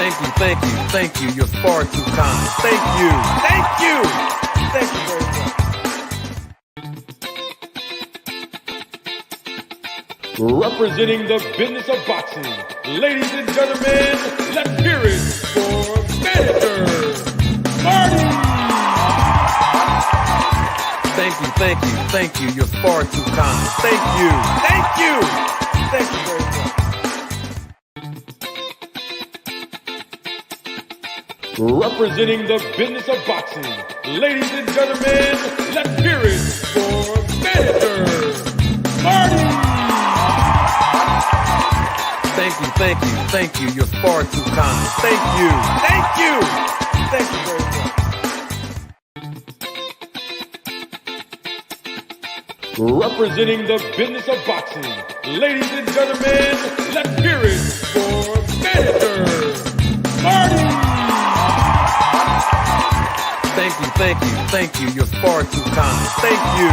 Thank you. You're far too kind. Thank you. Thank you very much. Representing the business of boxing, ladies and gentlemen, let's hear it for Manager Marty. Thank you. You're far too kind. Thank you very much. Representing the business of boxing, ladies and gentlemen, let's hear it for Manager Marty. Thank you. You're far too kind. Thank you very much. Representing the business of boxing, ladies and gentlemen, let's hear it for Manager Marty. Thank you. You're far too kind. Thank you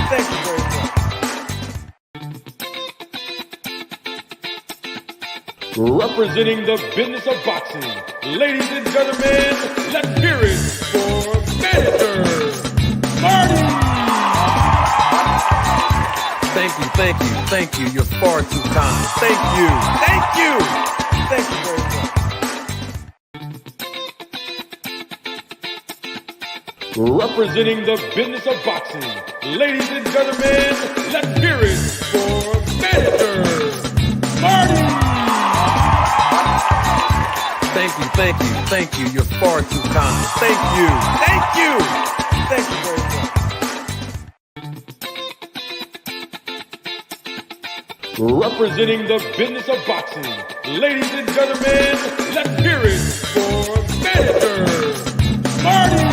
very much. Representing the business of boxing, ladies and gentlemen, let's hear it for Manager Marty. Thank you. You're far too kind. Thank you very much. Representing the business of boxing, ladies and gentlemen, let's hear it for Manager Marty. Thank you. You're far too kind. Thank you very much. Representing the business of boxing, ladies and gentlemen, let's hear it for Manager Marty.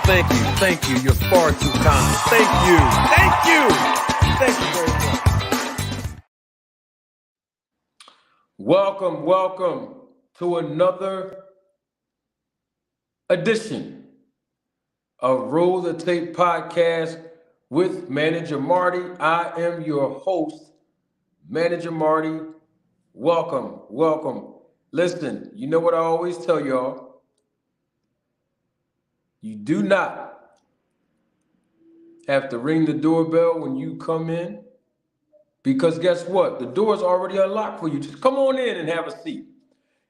Thank you. You're far too kind. Thank you very much. Welcome to another edition of Roll the Tape Podcast with Manager Marty. I am your host, Manager Marty. Welcome. Listen, you know what I always tell y'all? You do not have to ring the doorbell when you come in, because guess what? The door's already unlocked for you. Just come on in and have a seat.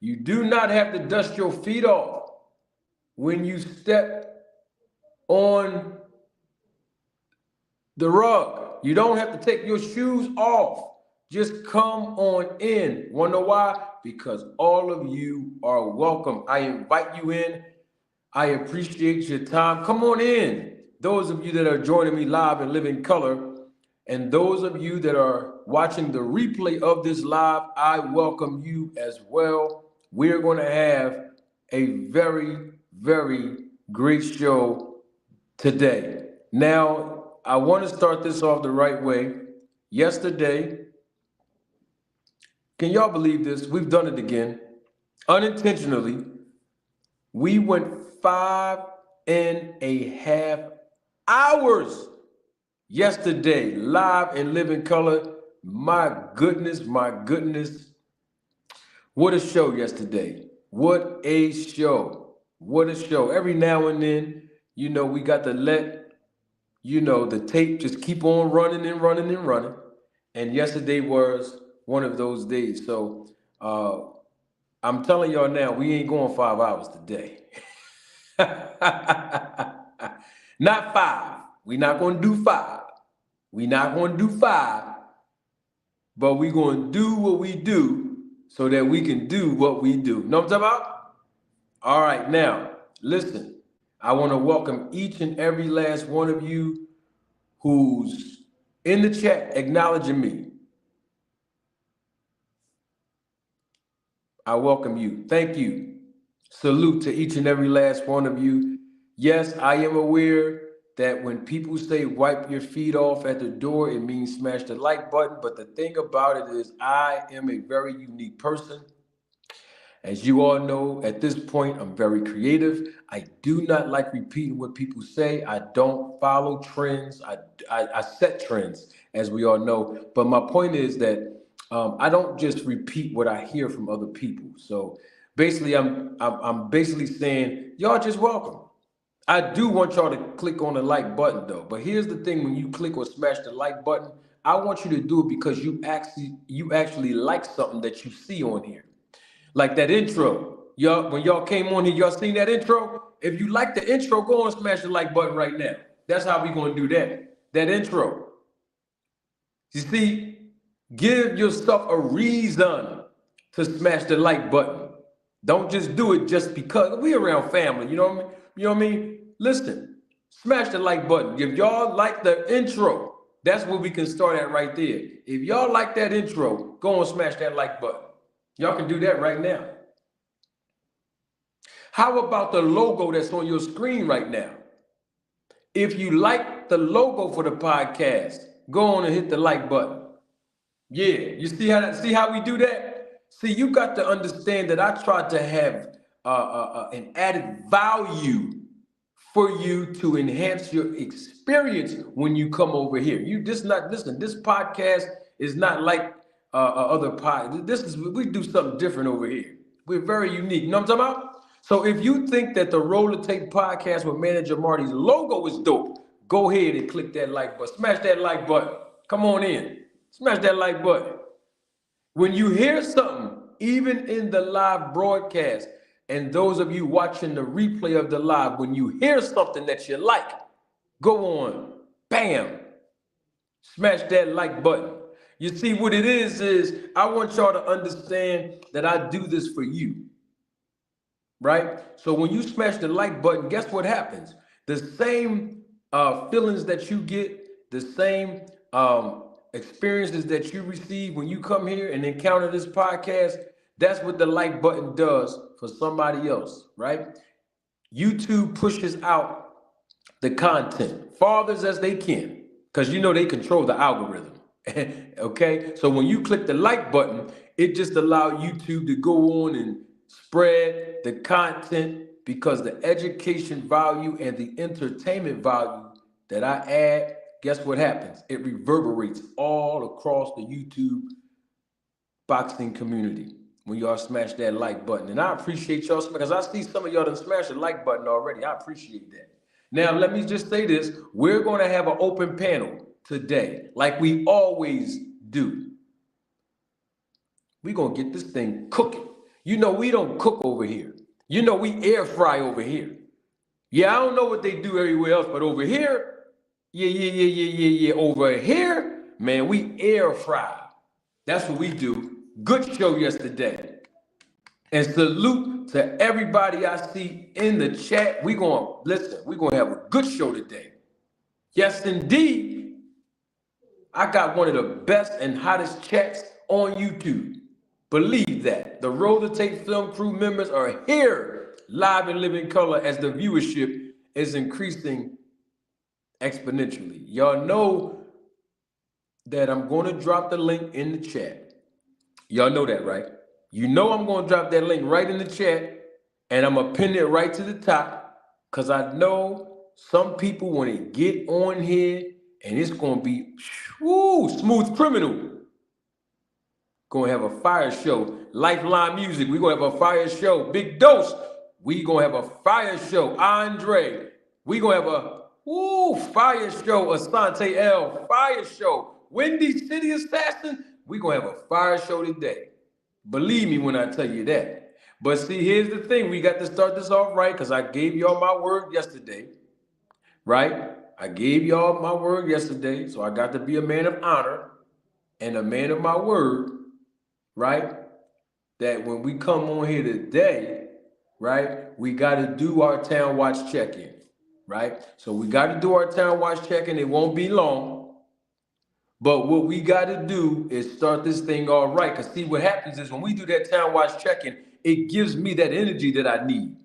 You do not have to dust your feet off when you step on the rug. You don't have to take your shoes off. Just come on in. Wanna know why? Because all of you are welcome. I invite you in. I appreciate your time. Come on in. Those of you that are joining me live in living color, and those of you that are watching the replay of this live, I welcome you as well. We're going to have a very, very great show today. Now, I want to start this off the right way. Yesterday, can y'all believe this? We've done it again. Unintentionally, we went 5.5 hours yesterday, live in living color. My goodness. What a show yesterday. What a show. Every now and then, we got to let, the tape just keep on running. And yesterday was one of those days. So I'm telling y'all now, we ain't going 5 hours today. Not 5. We're not going to do 5. But we're going to do what we do so that we can do what we do. Know what I'm talking about? All right, now, listen. I want to welcome each and every last one of you who's in the chat acknowledging me. I welcome you. Thank you. Salute to each and every last one of you. Yes, I am aware that when people say wipe your feet off at the door, it means smash the like button. But the thing about it is I am a very unique person. As you all know, at this point, I'm very creative. I do not like repeating what people say. I don't follow trends. I set trends, as we all know. But my point is that I don't just repeat what I hear from other people. So basically, I'm basically saying y'all just welcome. I do want y'all to click on the like button though. But here's the thing: when you click or smash the like button, I want you to do it because you actually like something that you see on here. Like that intro. Y'all, when y'all came on here, y'all seen that intro? If you like the intro, go on and smash the like button right now. That's how we gonna do that. That intro. You see, give yourself a reason to smash the like button. Don't just do it just because we around family. You know what I mean? You know what I mean? Listen, smash the like button. If y'all like the intro, that's where we can start at right there. If y'all like that intro, go and smash that like button. Y'all can do that right now. How about the logo that's on your screen right now? If you like the logo for the podcast, go on and hit the like button. Yeah, you see how we do that? See, you got to understand that I tried to have an added value for you to enhance your experience when you come over here. You just not listen. This podcast is not like other pod. This is we do something different over here. We're very unique. You know what I'm talking about? So if you think that the Roller Tape podcast with Manager Marty's logo is dope, go ahead and click that like button. Smash that like button. Come on in. Smash that like button. When you hear something, even in the live broadcast, and those of you watching the replay of the live, when you hear something that you like, go on, bam, smash that like button. You see, what it is I want y'all to understand that I do this for you, right? So when you smash the like button, guess what happens? The same feelings that you get, the same experiences that you receive when you come here and encounter this podcast, that's what the like button does for somebody else, right? YouTube pushes out the content farthest as they can because you know they control the algorithm. Okay, so when you click the like button, it just allows YouTube to go on and spread the content because the education value and the entertainment value that I add, guess what happens? It reverberates all across the YouTube boxing community when y'all smash that like button. And I appreciate y'all because I see some of y'all done smashed the like button already. I appreciate that. Now, let me just say this. We're going to have an open panel today, like we always do. We're going to get this thing cooking. You know, we don't cook over here. You know, we air fry over here. Yeah, I don't know what they do everywhere else, but over here, yeah. Over here, man, we air fry. That's what we do. Good show yesterday. And salute to everybody I see in the chat. We're going to have a good show today. Yes, indeed. I got one of the best and hottest chats on YouTube. Believe that. The Roller Tape Film crew members are here live in living color as the viewership is increasing exponentially. Y'all know that I'm going to drop the link in the chat. Y'all know that, right? You know I'm going to drop that link right in the chat, and I'm going to pin it right to the top because I know some people want to get on here, and it's going to be smooth criminal. Going to have a fire show. Lifeline Music, we're going to have a fire show. Big Dose, we're going to have a fire show. Andre, we're going to have a fire show. Asante L, fire show. Windy City Assassin, we're going to have a fire show today. Believe me when I tell you that. But see, here's the thing. We got to start this off right because I gave y'all my word yesterday, right? I gave y'all my word yesterday, so I got to be a man of honor and a man of my word, right? That when we come on here today, right, we got to do our Town Watch check-in, right? So we got to do our Town Watch check-in. It won't be long. But what we got to do is start this thing all right. Because see, what happens is when we do that Town Watch check-in, it gives me that energy that I need.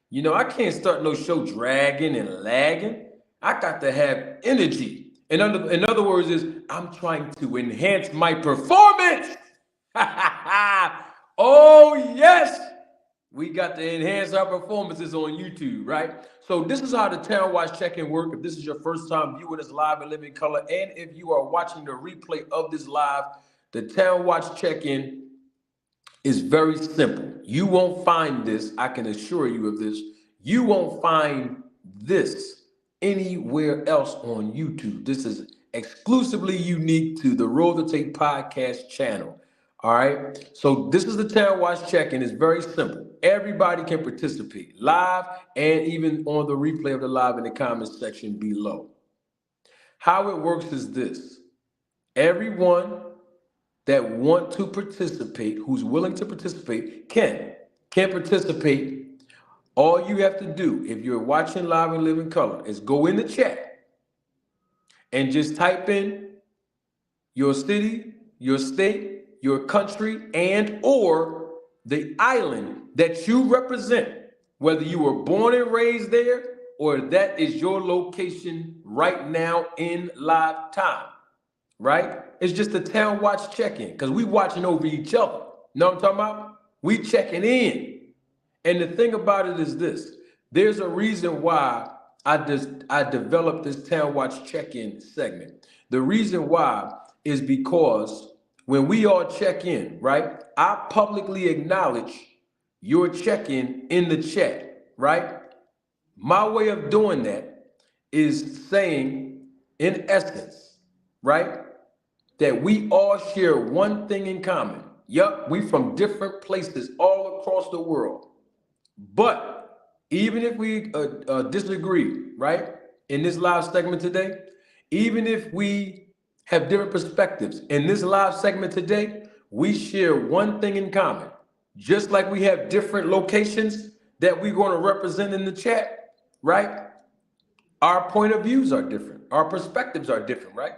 You know, I can't start no show dragging and lagging. I got to have energy. In other words, I'm trying to enhance my performance. Oh, yes. We got to enhance our performances on YouTube, right? So this is how the Town Watch check-in work. If this is your first time viewing this live in living color, and if you are watching the replay of this live, The Town Watch check-in is very simple. You won't find this, I can assure you of this, you won't find this anywhere else on YouTube. This is exclusively unique to the Roll the Tape podcast channel. All right. So this is the Town Watch check-in. It's very simple. Everybody can participate live and even on the replay of the live in the comments section below. How it works is this. Everyone that want to participate, who's willing to participate, can participate. All you have to do, if you're watching live and live in color, is go in the chat and just type in your city, your state, your country, and or the island that you represent, whether you were born and raised there or that is your location right now in live time, right? It's just a Town Watch check-in because we watching over each other. Know what I'm talking about? We checking in. And the thing about it is this. There's a reason why I developed this Town Watch check-in segment. The reason why is because when we all check in, right, I publicly acknowledge your check-in in the chat, right? My way of doing that is saying, in essence, right, that we all share one thing in common. Yup, we from different places all across the world. But even if we disagree, right, in this live segment today, even if we have different perspectives, in this live segment today, we share one thing in common. Just like we have different locations that we're going to represent in the chat, right? Our point of views are different. Our perspectives are different, right?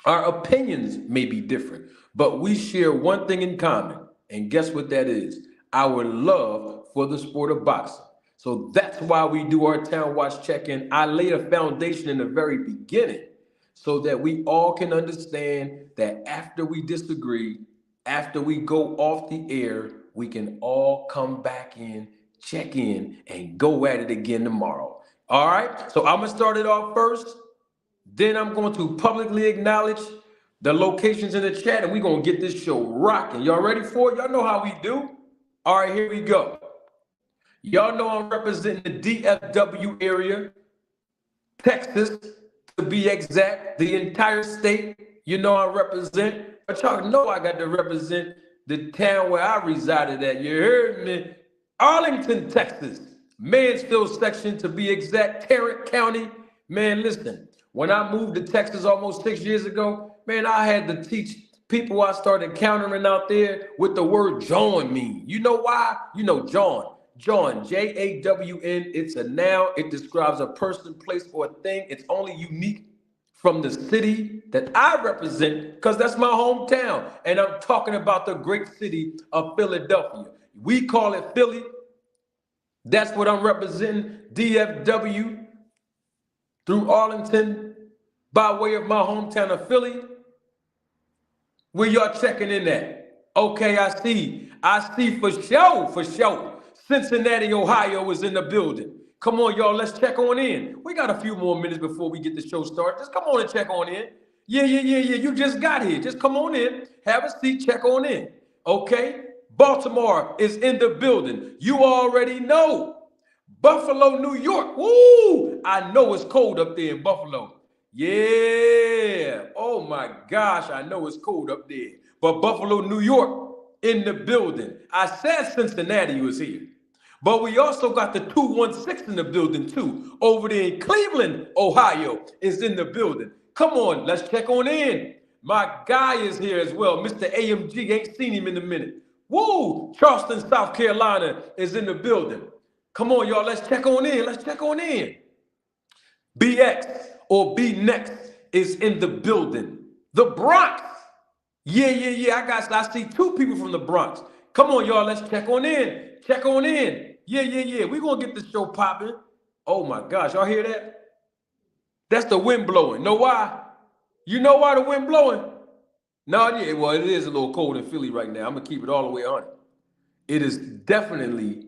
Our opinions may be different, but we share one thing in common. And guess what that is? Our love for the sport of boxing. So that's why we do our Town Watch check-in. I laid a foundation in the very beginning so that we all can understand that after we disagree, after we go off the air, we can all come back in, check in, and go at it again tomorrow. All right? So I'm going to start it off first. Then I'm going to publicly acknowledge the locations in the chat, and we're going to get this show rocking. Y'all ready for it? Y'all know how we do. All right, here we go. Y'all know I'm representing the DFW area, Texas, to be exact, the entire state. You know I represent, but y'all know I got to represent the town where I resided at. You heard me? Arlington, Texas, Mansfield section to be exact, Tarrant County. Man, listen, when I moved to Texas almost 6 years ago, man, I had to teach people I started encountering out there what the word John mean. You know why? You know John. John, J-A-W-N, it's a noun. It describes a person, place, or a thing. It's only unique from the city that I represent because that's my hometown. And I'm talking about the great city of Philadelphia. We call it Philly. That's what I'm representing, DFW, through Arlington, by way of my hometown of Philly. Where y'all checking in at? Okay, I see for sure. Cincinnati, Ohio is in the building. Come on, y'all, let's check on in. We got a few more minutes before we get the show started. Just come on and check on in. Yeah. You just got here. Just come on in, have a seat, check on in. Okay? Baltimore is in the building. You already know. Buffalo, New York. Woo! I know it's cold up there in Buffalo. Yeah. Oh my gosh, I know it's cold up there. But Buffalo, New York in the building. I said Cincinnati was here. But we also got the 216 in the building too. Over there in Cleveland, Ohio is in the building. Come on, let's check on in. My guy is here as well. Mr. AMG, ain't seen him in a minute. Woo! Charleston, South Carolina is in the building. Come on, y'all, let's check on in. Let's check on in. BX or B Next is in the building. The Bronx. Yeah. I see two people from the Bronx. Come on, y'all, let's check on in. Check on in. Yeah. We're going to get the show popping. Oh, my gosh. Y'all hear that? That's the wind blowing. Know why? You know why the wind blowing? No, yeah, well, it is a little cold in Philly right now. I'm going to keep it all the way on. It is definitely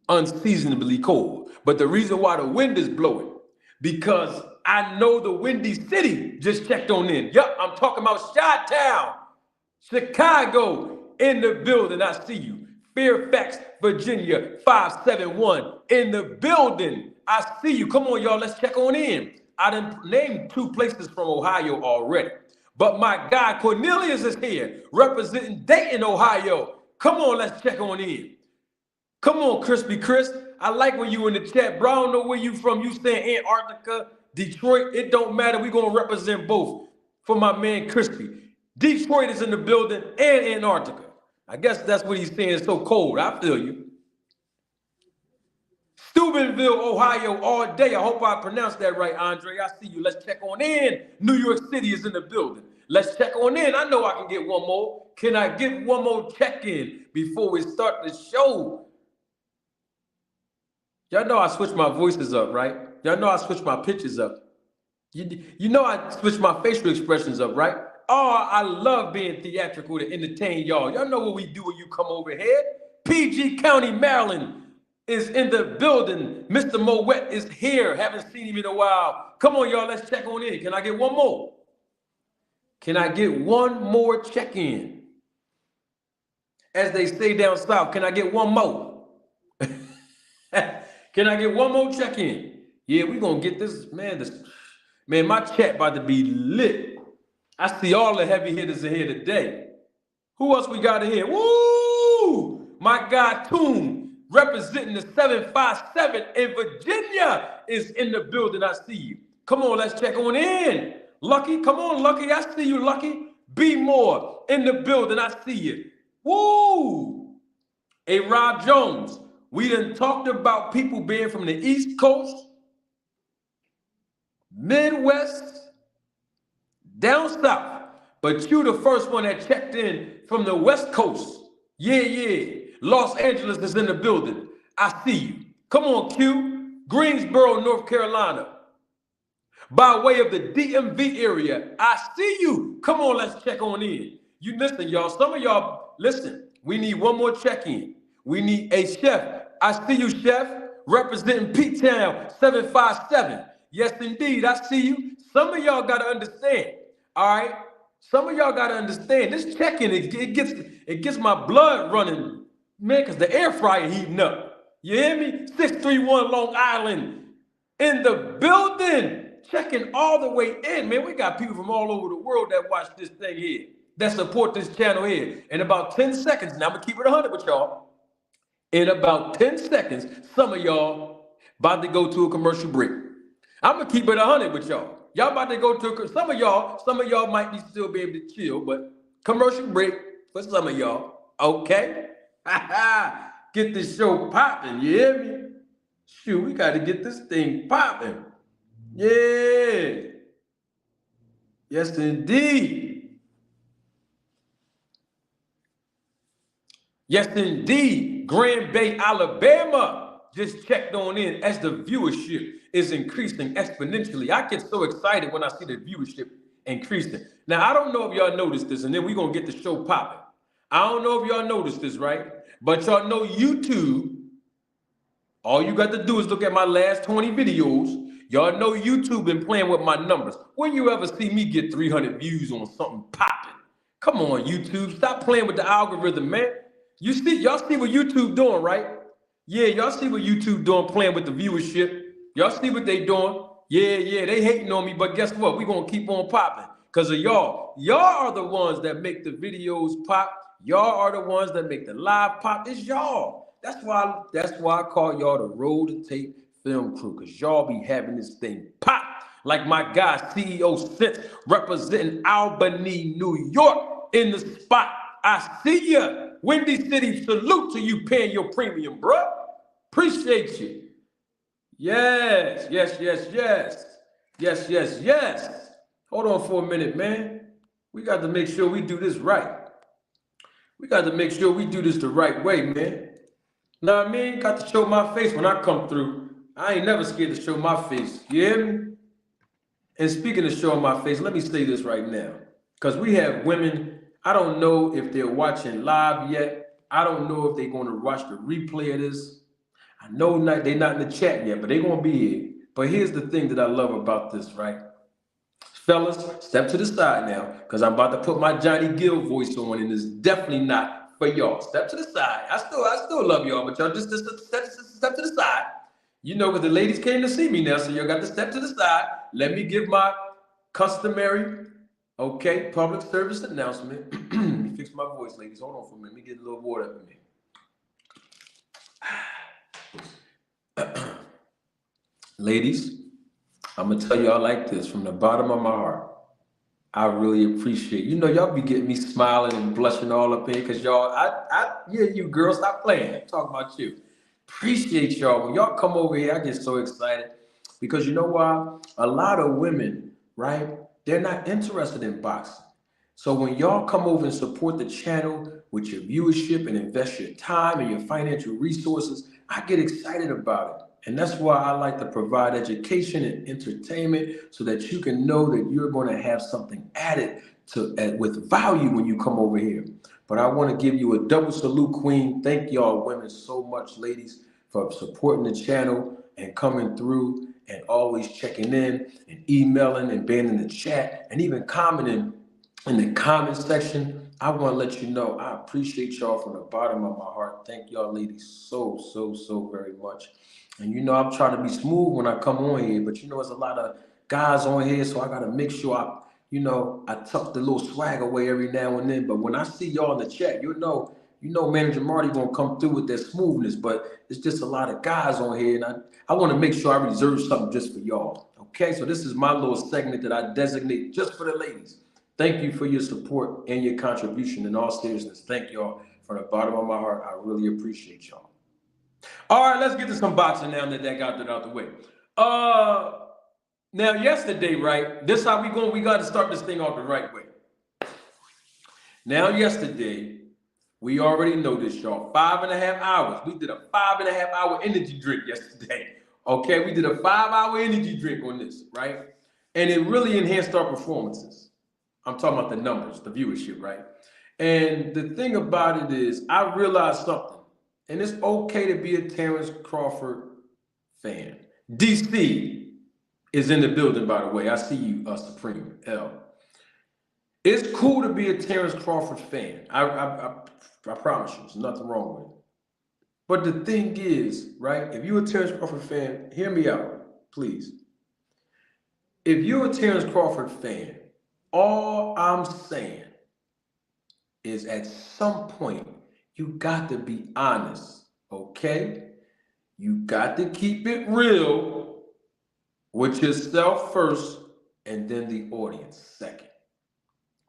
unseasonably cold. But the reason why the wind is blowing, because I know the Windy City just checked on in. Yup, I'm talking about Chi-Town. Chicago in the building. I see you. Fairfax, Virginia, 571 in the building. I see you. Come on, y'all. Let's check on in. I done named 2 places from Ohio already. But my guy Cornelius is here representing Dayton, Ohio. Come on, let's check on in. Come on, Crispy Chris. I like when you in the chat, bro. I don't know where you from. You saying Antarctica, Detroit. It don't matter. We're going to represent both for my man Crispy. Detroit is in the building and Antarctica. I guess that's what he's saying. It's so cold. I feel you. Steubenville, Ohio, all day. I hope I pronounced that right, Andre. I see you. Let's check on in. New York City is in the building. Let's check on in. I know I can get one more. Can I get one more check-in before we start the show? Y'all know I switch my voices up, right? Y'all know I switch my pictures up. You know I switch my facial expressions up, right? Oh, I love being theatrical to entertain y'all. Y'all know what we do when you come over here. PG County, Maryland is in the building. Mr. Moet is here. Haven't seen him in a while. Come on, y'all. Let's check on in. Can I get one more? Can I get one more check-in? As they say down south, can I get one more? Can I get one more check-in? Yeah, we're going to get this, man. Man, my chat about to be lit. I see all the heavy hitters in here today. Who else we got in here? Woo! My guy, Toon, representing the 757 in Virginia, is in the building. I see you. Come on, let's check on in. Lucky, come on, Lucky. I see you, Lucky. Be more in the building. I see you. Woo! Hey, Rob Jones, we done talked about people being from the East Coast, Midwest, down south. But you the first one that checked in from the West Coast. Yeah. Los Angeles is in the building. I see you. Come on, Q. Greensboro, North Carolina. By way of the DMV area, I see you. Come on, let's check on in. You listen, y'all. Some of y'all, listen, we need one more check-in. We need a chef. I see you, chef, representing P-Town 757. Yes, indeed, I see you. Some of y'all got to understand, all right? Some of y'all got to understand. This check-in, it gets my blood running, man, because the air fryer heating up. You hear me? 631 Long Island in the building. Checking all the way in, man. We got people from all over the world that watch this thing here, that support this channel here. In about 10 seconds, now I'm going to keep it 100 with y'all. In about 10 seconds, some of y'all about to go to a commercial break. I'm going to keep it 100 with y'all. Y'all about to go to, some of y'all might be still be able to chill, but commercial break for some of y'all. Okay? Get this show popping, you hear me? Shoot, we got to get this thing popping. Yeah. Yes, indeed. Yes, indeed. Grand Bay, Alabama just checked on in as the viewership is increasing exponentially. I get so excited when I see the viewership increasing. Now, I don't know if y'all noticed this, and then we're going to get the show popping. I don't know if y'all noticed this, right? But y'all know YouTube, all you got to do is look at my last 20 videos. Y'all know YouTube been playing with my numbers. When you ever see me get 300 views on something popping? Come on, YouTube. Stop playing with the algorithm, man. Y'all see what YouTube doing, right? Yeah, y'all see what YouTube doing, playing with the viewership. Y'all see what they doing. Yeah, they hating on me, but guess what? We going to keep on popping because of y'all. Y'all are the ones that make the videos pop. Y'all are the ones that make the live pop. It's y'all. That's why I call y'all the Roll the Tape Film Crew, because y'all be having this thing pop. Like my guy, CEO Sense, representing Albany, New York in the spot. I see ya. Windy City, salute to you paying your premium, bro. Appreciate you. Yes. Hold on for a minute, man. We got to make sure we do this right. We got to make sure we do this the right way, man. Know what I mean? Got to show my face when I come through. I ain't never scared to show my face. You hear me? And speaking of showing my face, let me say this right now. Because we have women, I don't know if they're watching live yet. I don't know if they're going to watch the replay of this. I know they're not in the chat yet, but they're going to be here. But here's the thing that I love about this, right? Fellas, step to the side now, because I'm about to put my Johnny Gill voice on, and it's definitely not for y'all. Step to the side. I still love y'all, but y'all just step to the side. You know, because the ladies came to see me now, so y'all got to step to the side. Let me give my customary, okay, public service announcement. Let me fix my voice, ladies. Hold on for a minute. Let me get a little water up in me. Ladies, I'm going to tell y'all like this from the bottom of my heart. I really appreciate, y'all be getting me smiling and blushing all up in because y'all, yeah, you girls, stop playing. I'm talking about you. Appreciate y'all. When y'all come over here, I get so excited because you know why? A lot of women, right? They're not interested in boxing. So when y'all come over and support the channel with your viewership and invest your time and your financial resources, I get excited about it. And that's why I like to provide education and entertainment so that you can know that you're going to have something added to with value when you come over here. But I want to give you a double salute, Queen. Thank y'all women so much, ladies, for supporting the channel and coming through and always checking in and emailing and being in the chat and even commenting in the comment section. I want to let you know I appreciate y'all from the bottom of my heart. Thank y'all ladies so very much. And I'm trying to be smooth when I come on here, but there's a lot of guys on here, so I got to make sure I tuck the little swag away every now and then. But when I see y'all in the chat, Manager Marty gonna come through with that smoothness. But it's just a lot of guys on here, and I want to make sure I reserve something just for y'all. Okay, so this is my little segment that I designate just for the ladies. Thank you for your support and your contribution. In all seriousness, thank y'all from the bottom of my heart. I really appreciate y'all. All right, let's get to some boxing now that got that out the way. Now yesterday, right? This how we going. We got to start this thing off the right way. Now yesterday, we already know this, y'all. 5.5 hours. We did a 5.5 hour energy drink yesterday. Okay, we did a 5-hour energy drink on this, right? And it really enhanced our performances. I'm talking about the numbers, the viewership, right? And the thing about it is, I realized something. And it's okay to be a Terence Crawford fan. DC is in the building, by the way. I see you, Supreme L. It's cool to be a Terence Crawford fan. I promise you, there's nothing wrong with it. But the thing is, right, if you're a Terence Crawford fan, hear me out, please. If you're a Terence Crawford fan, all I'm saying is at some point, you got to be honest, okay? You got to keep it real with yourself first and then the audience second.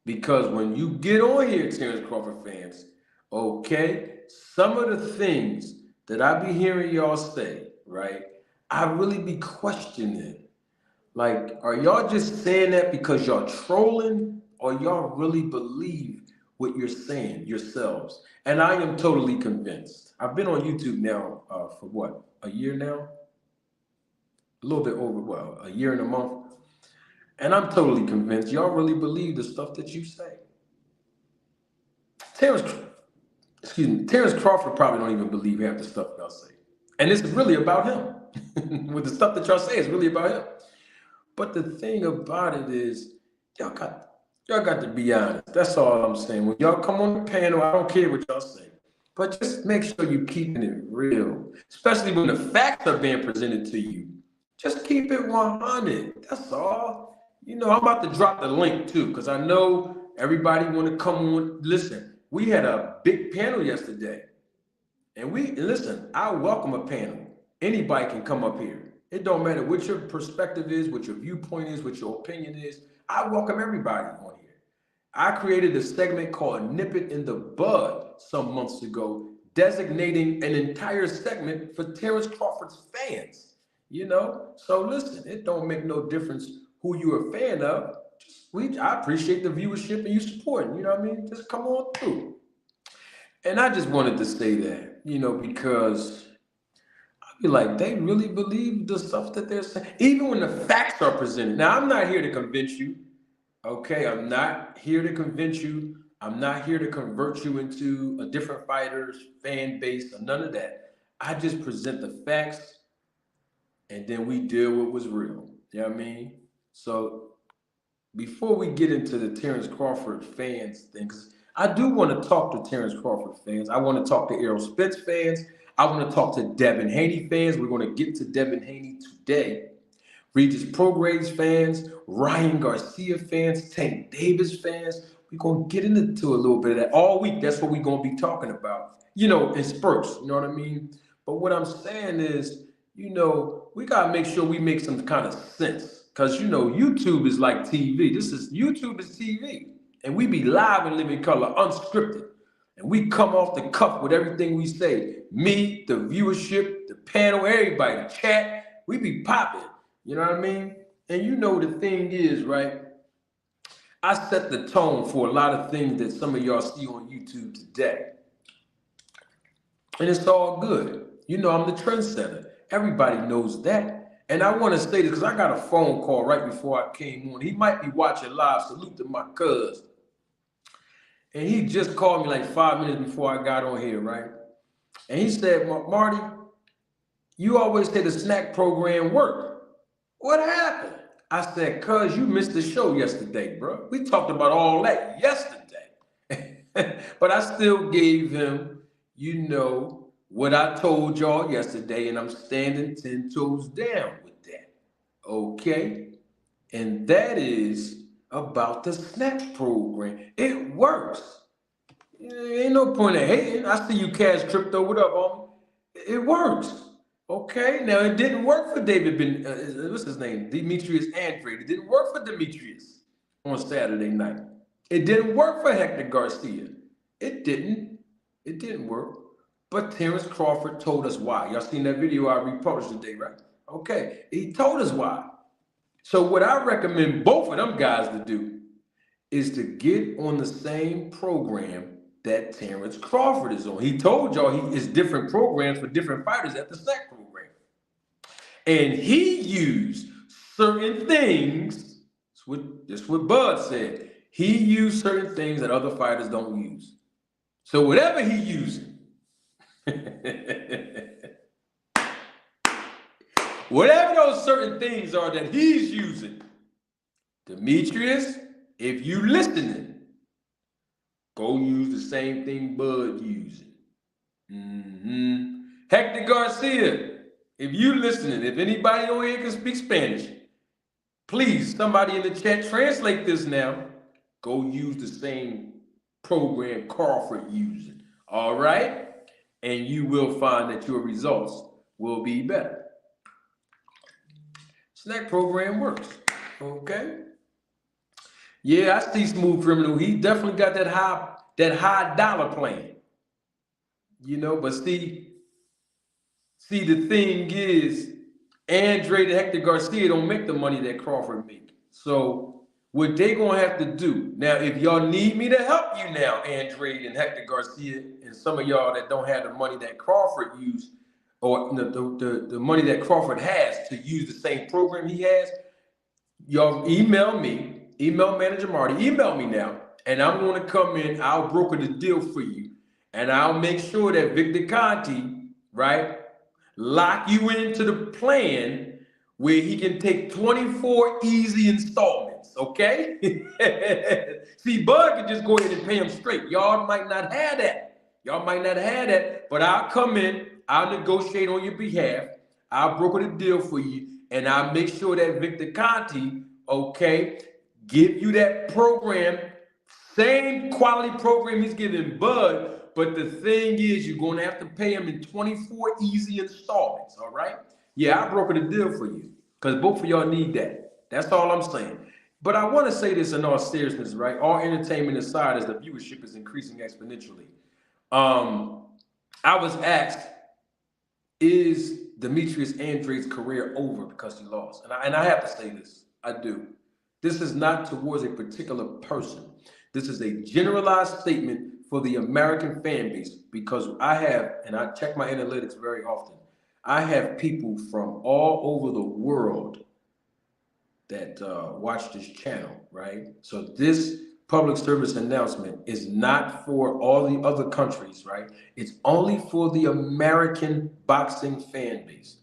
Because when you get on here, Terence Crawford fans, okay, some of the things that I be hearing y'all say, right, I really be questioning. Like, are y'all just saying that because y'all trolling or y'all really believe what you're saying yourselves? And I am totally convinced. I've been on YouTube now for what, a year now? A little bit over, a year and a month. And I'm totally convinced y'all really believe the stuff that you say. Terence Crawford probably don't even believe half the stuff y'all say. And it's really about him. With the stuff that y'all say, it's really about him. But the thing about it is, y'all got to be honest. That's all I'm saying. When y'all come on the panel, I don't care what y'all say. But just make sure you're keeping it real. Especially when the facts are being presented to you. Just keep it 100. That's all. I'm about to drop the link too, because I know everybody want to come on. Listen, we had a big panel yesterday. And listen, I welcome a panel. Anybody can come up here. It don't matter what your perspective is, what your viewpoint is, what your opinion is. I welcome everybody on here. I created a segment called Nip It in the Bud some months ago, designating an entire segment for Terence Crawford's fans. So listen, it don't make no difference who you're a fan of. I appreciate the viewership and you supporting. You know what I mean? Just come on through. And I just wanted to say that, because I be like, they really believe the stuff that they're saying, even when the facts are presented. Now, I'm not here to convince you, okay? I'm not here to convince you. I'm not here to convert you into a different fighter's fan base or none of that. I just present the facts, and then we deal with what's real. You know what I mean? So before we get into the Terence Crawford fans thing, 'cause I do want to talk to Terence Crawford fans. I want to talk to Errol Spence fans. I want to talk to Devin Haney fans. We're going to get to Devin Haney today. Regis Prograis fans, Ryan Garcia fans, Tank Davis fans. We're going to get into a little bit of that all week. That's what we're going to be talking about, in spurts. You know what I mean? But what I'm saying is, we got to make sure we make some kind of sense. Because, YouTube is like TV. YouTube is TV. And we be live and living color, unscripted. And we come off the cuff with everything we say. Me, the viewership, the panel, everybody, the chat, we be popping. You know what I mean? And the thing is, right? I set the tone for a lot of things that some of y'all see on YouTube today. And it's all good. I'm the trendsetter. Everybody knows that. And I want to say this because I got a phone call right before I came on. He might be watching live. Salute to my cuz. And he just called me like 5 minutes before I got on here, right? And he said, Marty, you always say the SNAC program worked. What happened? I said, cuz you missed the show yesterday, bro. We talked about all that yesterday. But I still gave him, what I told y'all yesterday, and I'm standing 10 toes down with that. Okay? And that is about the SNAC program. It works. Ain't no point in hating. I see you, Cash Crypto. What up, homie? It works. Okay, now it didn't work for what's his name? Demetrius Andrade. It didn't work for Demetrius on Saturday night. It didn't work for Hector Garcia. It didn't work. But Terence Crawford told us why. Y'all seen that video I republished today, right? Okay, he told us why. So what I recommend both of them guys to do is to get on the same program that Terence Crawford is on. He told y'all it's different programs for different fighters at the SNAC program. And he used certain things, that's what Bud said. He used certain things that other fighters don't use. So whatever he using, whatever those certain things are that he's using, Demetrius, if you listening, go use the same thing Bud using. Hector Garcia, if you listening, if anybody on here can speak Spanish, please, somebody in the chat, translate this now. Go use the same program Crawford using. All right? And you will find that your results will be better. SNAC program works. Okay? Yeah, I see Smooth Criminal. He definitely got that high dollar plan. But see, the thing is, Andrade and Hector Garcia don't make the money that Crawford make. So what they gonna have to do now, if y'all need me to help you now, Andrade and Hector Garcia, and some of y'all that don't have the money that Crawford used, or the money that Crawford has to use the same program he has, y'all email me. Email Manager Marty, email me now, and I'm going to come in. I'll broker the deal for you, and I'll make sure that Victor Conti, right, lock you into the plan where he can take 24 easy installments, okay? See, Bud can just go ahead and pay him straight. Y'all might not have that. But I'll come in, I'll negotiate on your behalf, I'll broker the deal for you, and I'll make sure that Victor Conti, okay, give you that program, same quality program he's giving Bud, but the thing is, you're going to have to pay him in 24 easy installments, all right? Yeah, I broke the deal for you because both of y'all need that. That's all I'm saying. But I want to say this in all seriousness, right? All entertainment aside, as the viewership is increasing exponentially. I was asked, is Demetrius Andrade's career over because he lost? And I have to say this. I do. This is not towards a particular person. This is a generalized statement for the American fan base because I have, and I check my analytics very often, I have people from all over the world that watch this channel, right? So this public service announcement is not for all the other countries, right? It's only for the American boxing fan base.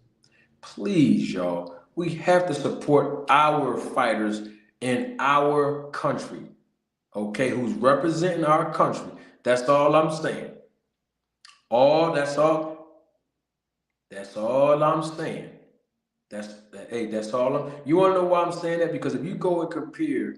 Please, y'all, we have to support our fighters in our country, okay, who's representing our country. That's all I'm saying. That's all I'm saying. That's all. You want to know why I'm saying that? Because if you go and compare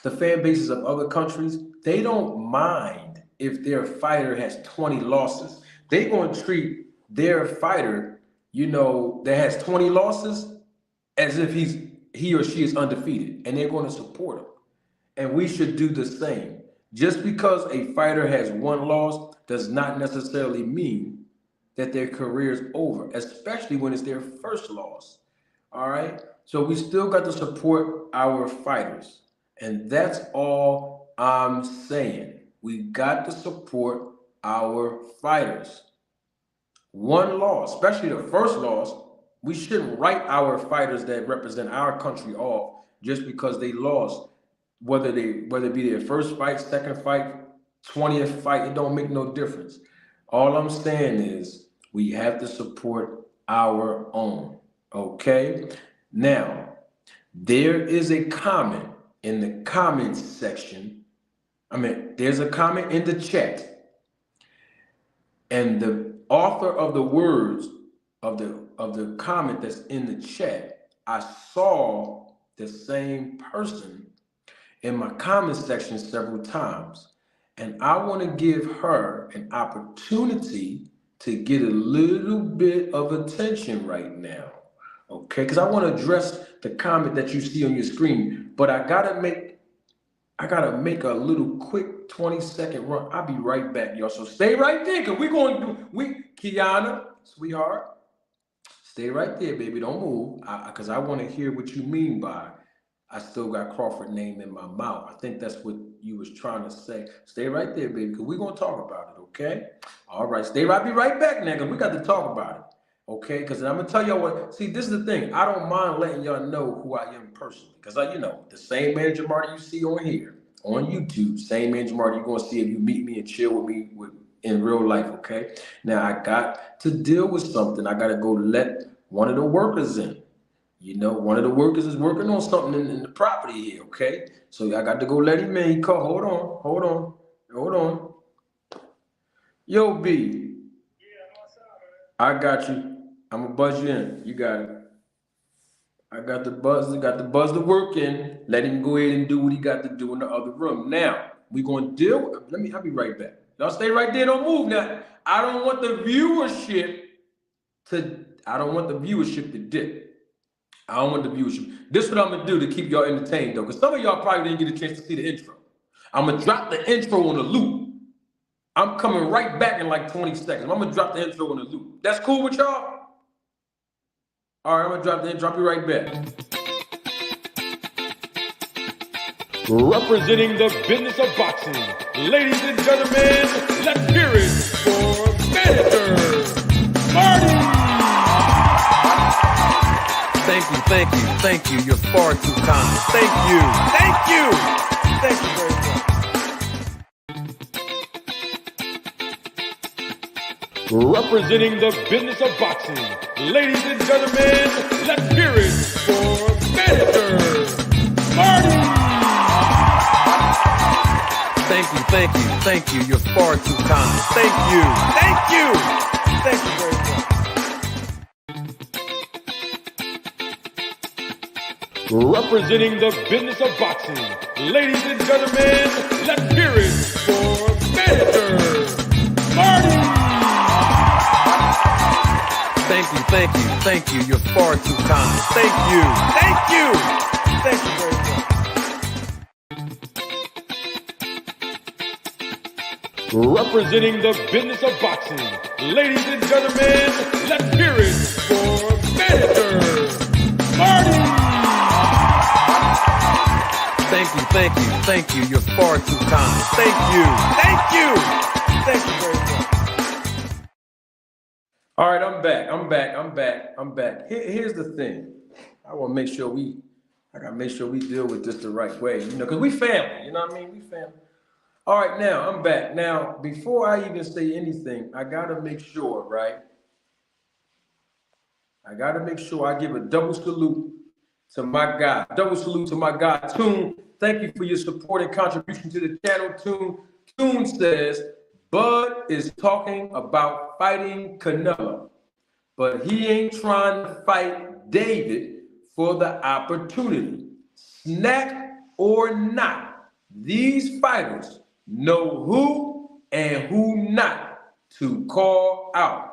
the fan bases of other countries, they don't mind if their fighter has 20 losses. They're going to treat their fighter, that has 20 losses as if he or she is undefeated, and they're going to support him. And we should do the same. Just because a fighter has one loss does not necessarily mean that their career is over, especially when it's their first loss. All right? So we still got to support our fighters. And that's all I'm saying. We got to support our fighters. One loss, especially the first loss, we shouldn't write our fighters that represent our country off just because they lost. Whether it be their first fight, second fight, 20th fight, it don't make no difference. All I'm saying is we have to support our own. Okay? Now, there is a comment in the comments section. There's a comment in the chat, and the author of the words of the comment that's in the chat, I saw the same person in my comment section several times, and I want to give her an opportunity to get a little bit of attention right now, okay? Because I want to address the comment that you see on your screen, but I gotta make a little quick 20-second run. I'll be right back, y'all. So stay right there, because Kiana, sweetheart, stay right there, baby. Don't move, because I want to hear what you mean by I still got Crawford name in my mouth. I think that's what you was trying to say. Stay right there, baby, because we're going to talk about it, okay? All right, I'll be right back now, because we got to talk about it, okay? Because I'm going to tell y'all what, see, this is the thing. I don't mind letting y'all know who I am personally, because, the same Manager Marty you see on here, on YouTube, same Manager Marty you're going to see if you meet me and chill with me in real life, okay? Now, I got to deal with something. I got to go let one of the workers in. One of the workers is working on something in the property here, okay? So I got to go let him in. He called. Hold on. Yo, B. I got you. I'm going to buzz you in. You got it. I got the buzz to work in. Let him go ahead and do what he got to do in the other room. Now, we're going to deal with, I'll be right back. Y'all stay right there. Don't move now. I don't want the viewership to dip. I don't want the viewership. This is what I'm going to do to keep y'all entertained, though, because some of y'all probably didn't get a chance to see the intro. I'm going to drop the intro on a loop. I'm coming right back in like 20 seconds. I'm going to drop the intro on a loop. That's cool with y'all? All right, I'm going to drop the intro. I'll be right back. Representing the business of boxing, ladies and gentlemen, let's hear it for Manager Marty! Thank you. You're far too kind. Thank you very much. Representing the business of boxing, ladies and gentlemen, let's hear it for Manager Marty! Thank you. You're far too kind. Thank you very much. Representing the business of boxing, ladies and gentlemen, let's hear it for Manager Marty! Thank you. You're far too kind. Thank you very much. Representing the business of boxing, ladies and gentlemen, let's hear it for Manager Marty! Thank you. You're far too kind. Thank you very much. All right, I'm back. Here's the thing. I gotta make sure we deal with this the right way, because we family, you know what I mean? We family. All right, now I'm back. Now, before I even say anything, I gotta make sure, right? I give a double salute to my guy. Double salute to my guy, Toon. Thank you for your support and contribution to the channel, Toon. Toon says, Bud is talking about fighting Canelo, but he ain't trying to fight David for the opportunity. SNAC or not, these fighters know who and who not to call out.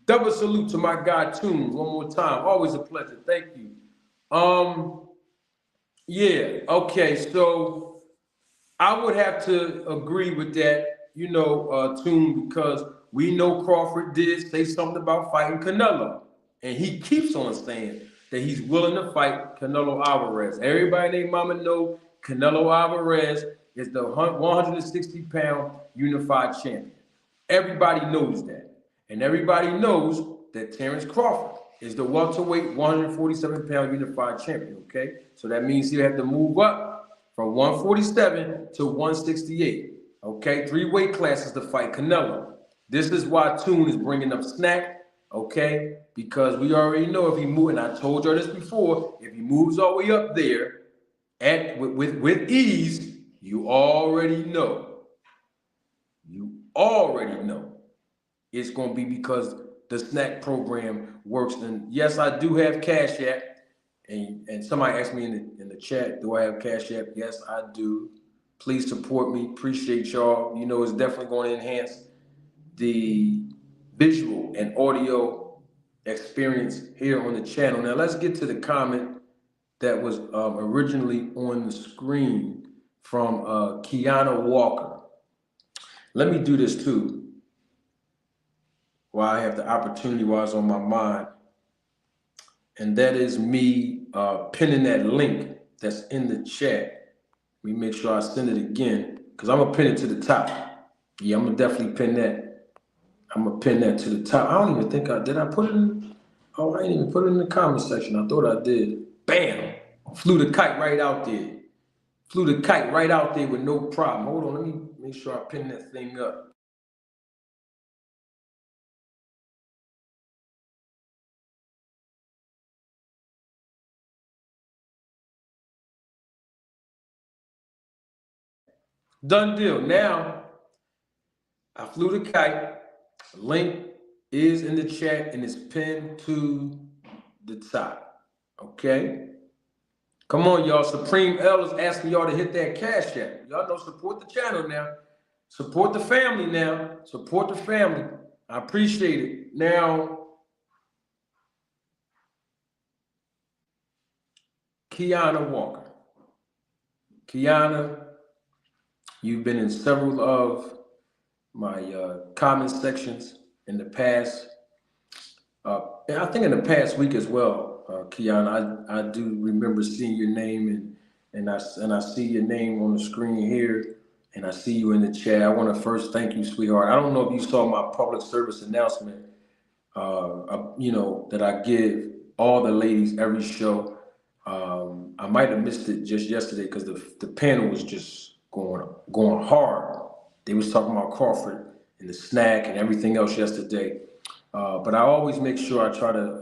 Double salute to my guy Toon one more time. Always a pleasure. Thank you. Yeah, okay, so I would have to agree with that, Toon, because we know Crawford did say something about fighting Canelo. And he keeps on saying that he's willing to fight Canelo Alvarez. Everybody named Mama know Canelo Alvarez is the 160-pound unified champion. Everybody knows that. And everybody knows that Terence Crawford is the welterweight 147-pound unified champion, okay? So that means he'll have to move up from 147 to 168, okay? 3 weight classes to fight Canelo. This is why Toon is bringing up SNAC, okay? Because we already know if he moves, and I told you this before, if he moves all the way up there with ease, you already know. You already know it's going to be because the SNAC program works. And yes, I do have Cash App. And somebody asked me in the chat, do I have Cash App? Yes, I do. Please support me. Appreciate y'all. You know, it's definitely going to enhance the visual and audio experience here on the channel. Now, let's get to the comment that was originally on the screen from Kiana Walker. Let me do this too, while I have the opportunity, while it's on my mind. And that is me pinning that link that's in the chat. Let me make sure I send it again, because I'm going to pin it to the top. Yeah, I'm going to definitely pin that. I'm going to pin that to the top. I don't even think did I put it in? Oh, I didn't even put it in the comment section. I thought I did. Bam! Flew the kite right out there. Flew the kite right out there with no problem. Hold on, let me make sure I pin that thing up. Done deal. Now, I flew the kite. Link is in the chat and it's pinned to the top. Okay? Come on, y'all. Supreme L is asking y'all to hit that Cash App. Y'all know, support the channel now. Support the family now. Support the family. I appreciate it. Now, Kiana Walker. Kiana, you've been in several of my comment sections in the past. And I think in the past week as well, Kiana, I do remember seeing your name and I see your name on the screen here, and I see you in the chat. I want to first thank you, sweetheart. I don't know if you saw my public service announcement, that I give all the ladies every show. I might have missed it just yesterday because the panel was just going hard. They was talking about Crawford and the SNAC and everything else yesterday. But I always make sure I try to,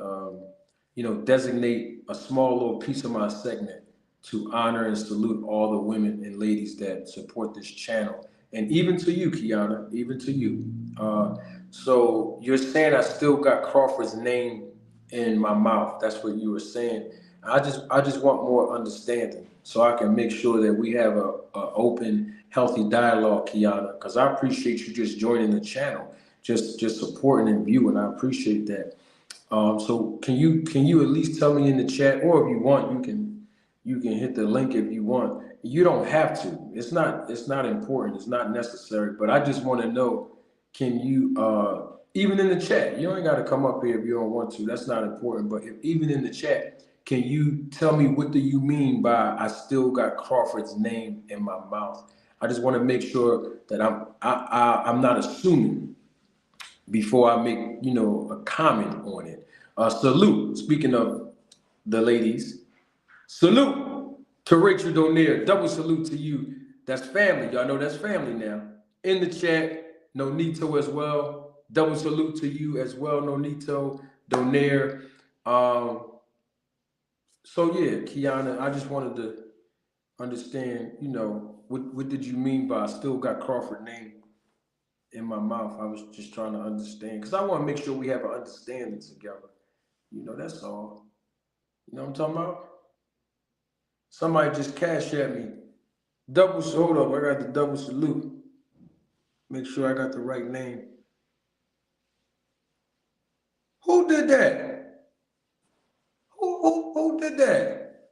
designate a small little piece of my segment to honor and salute all the women and ladies that support this channel. And even to you, Kiana, even to you. So you're saying I still got Crawford's name in my mouth. That's what you were saying. I just want more understanding so I can make sure that we have a open, healthy dialogue, Kiana, because I appreciate you just joining the channel, just supporting and viewing. I appreciate that. So can you at least tell me in the chat, or if you want, you can hit the link if you want. You don't have to. It's not important. It's not necessary. But I just want to know, can you even in the chat? You ain't got to come up here if you don't want to. That's not important. But even in the chat, can you tell me what do you mean by I still got Crawford's name in my mouth? I just want to make sure that I'm not assuming before I make a comment on it. Salute. Speaking of the ladies, salute to Rachel Donaire. Double salute to you. That's family. Y'all know that's family now. In the chat, Nonito as well. Double salute to you as well, Nonito Donaire. So yeah, Kiana, I just wanted to understand, what did you mean by I still got Crawford name in my mouth? I was just trying to understand because I want to make sure we have an understanding together. That's all. You know what I'm talking about? Somebody just cash at me. Hold up, I got the double salute. Make sure I got the right name. Who did that? Who did that?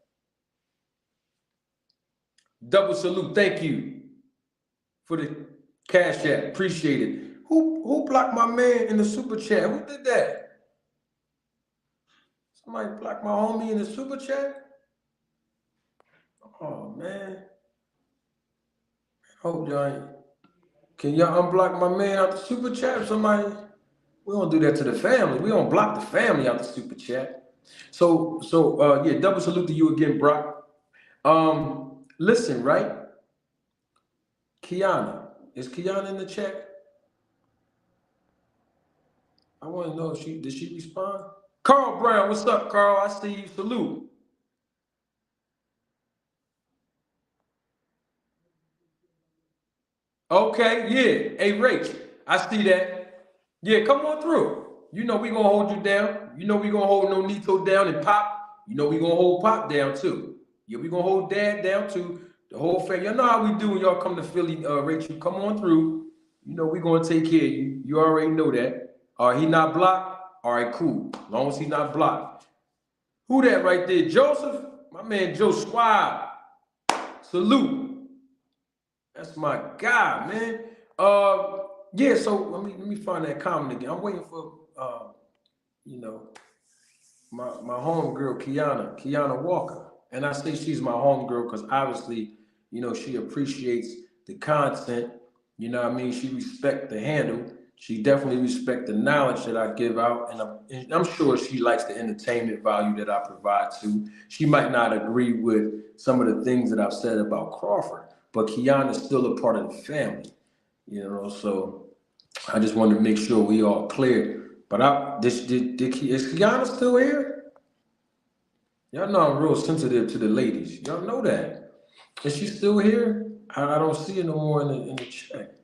Double salute. Thank you for the cash app. Appreciate it. Who blocked my man in the super chat? Who did that? Somebody blocked my homie in the super chat? Oh man. Hope y'all ain't. Can y'all unblock my man out the super chat? Somebody. We don't do that to the family. We don't block the family out the super chat. So yeah, double salute to you again, Brock. Listen, right? Kiana. Is Kiana in the chat? I want to know if did she respond? Carl Brown, what's up, Carl? I see you. Salute. Okay, yeah. Hey, Rach, I see that. Yeah, come on through. We gonna hold you down. We gonna hold Nonito down and Pop. We gonna hold Pop down too. Yeah, we gonna hold Dad down too. The whole family. Y'all know how we do when y'all come to Philly, Rachel. Come on through. We gonna take care of you. You already know that. All right, he not blocked? All right, cool. As long as he not blocked. Who that right there? Joseph? My man Joe Squad. Salute. That's my guy, man. Yeah, so let me find that comment again. I'm waiting for my homegirl Kiana Walker. And I say she's my homegirl because obviously, she appreciates the content. You know what I mean? She respects the handle. She definitely respects the knowledge that I give out. And I'm sure she likes the entertainment value that I provide too. She might not agree with some of the things that I've said about Crawford, but Kiana's still a part of the family. So I just wanted to make sure we all clear. But is Kiana still here? Y'all know I'm real sensitive to the ladies. Y'all know that. Is she still here? I don't see her no more in the chat.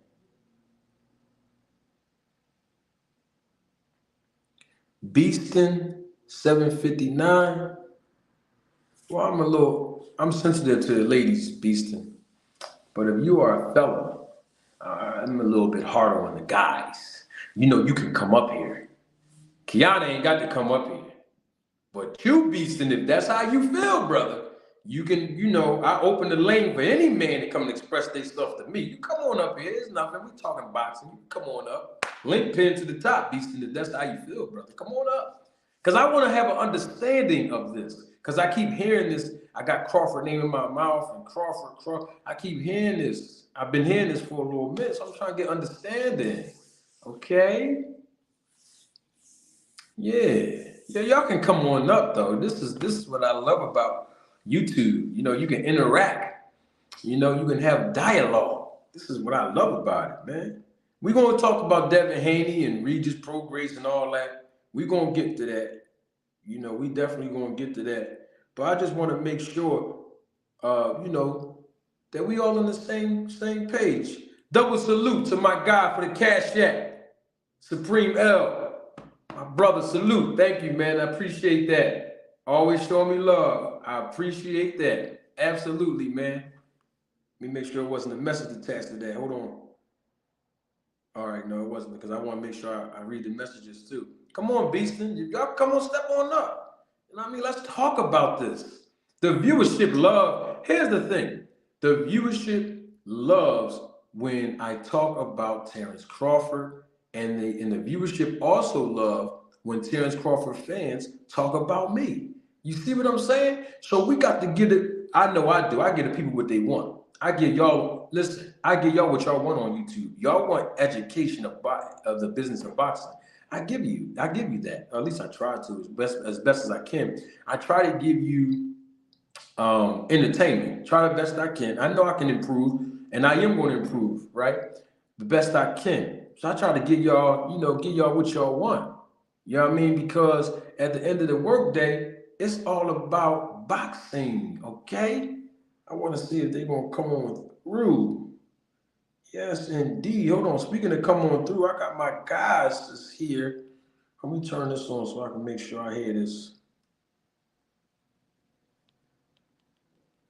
Beaston 759. Well, I'm sensitive to the ladies, Beaston. But if you are a fella, I'm a little bit harder on the guys. You can come up here. Kiana ain't got to come up here. But you, Beaston, if that's how you feel, brother, you can, I open the lane for any man to come and express their stuff to me. You come on up here. It's nothing. We talking boxing. You come on up. Link pin to the top, Beaston, if that's how you feel, brother. Come on up. Because I want to have an understanding of this. Because I keep hearing this. I got Crawford name in my mouth and Crawford. I keep hearing this. I've been hearing this for a little bit, so I'm trying to get understanding. Okay? Yeah. Yeah, y'all can come on up though. This is what I love about YouTube. You can interact. You can have dialogue. This is what I love about it, man. We're gonna talk about Devin Haney and Regis Prograis and all that. We're gonna get to that. We definitely gonna get to that. But I just want to make sure, that we all on the same page. Double salute to my guy for the cash app, Supreme L. My brother, salute. Thank you, man. I appreciate that. Always showing me love. I appreciate that. Absolutely, man. Let me make sure it wasn't a message attached to that. Hold on. All right, no, it wasn't because I want to make sure I read the messages too. Come on, Beaston. Y'all come on, step on up. Let's talk about this. The viewership here's the thing. The viewership loves when I talk about Terence Crawford. And the viewership also love when Terence Crawford fans talk about me. You see what I'm saying? So we got to get it. I know I do. I get the people what they want. I give y'all what y'all want on YouTube. Y'all want education of the business of boxing. I give you that. Or at least I try to as best as I can. I try to give you entertainment. Try the best I can. I know I can improve, and I am going to improve, right? The best I can. So I try to give y'all what y'all want. You know what I mean? Because at the end of the workday, it's all about boxing, okay? I want to see if they're going to come on through. Yes, indeed. Hold on. Speaking of come on through, I got my guys just here. Let me turn this on so I can make sure I hear this.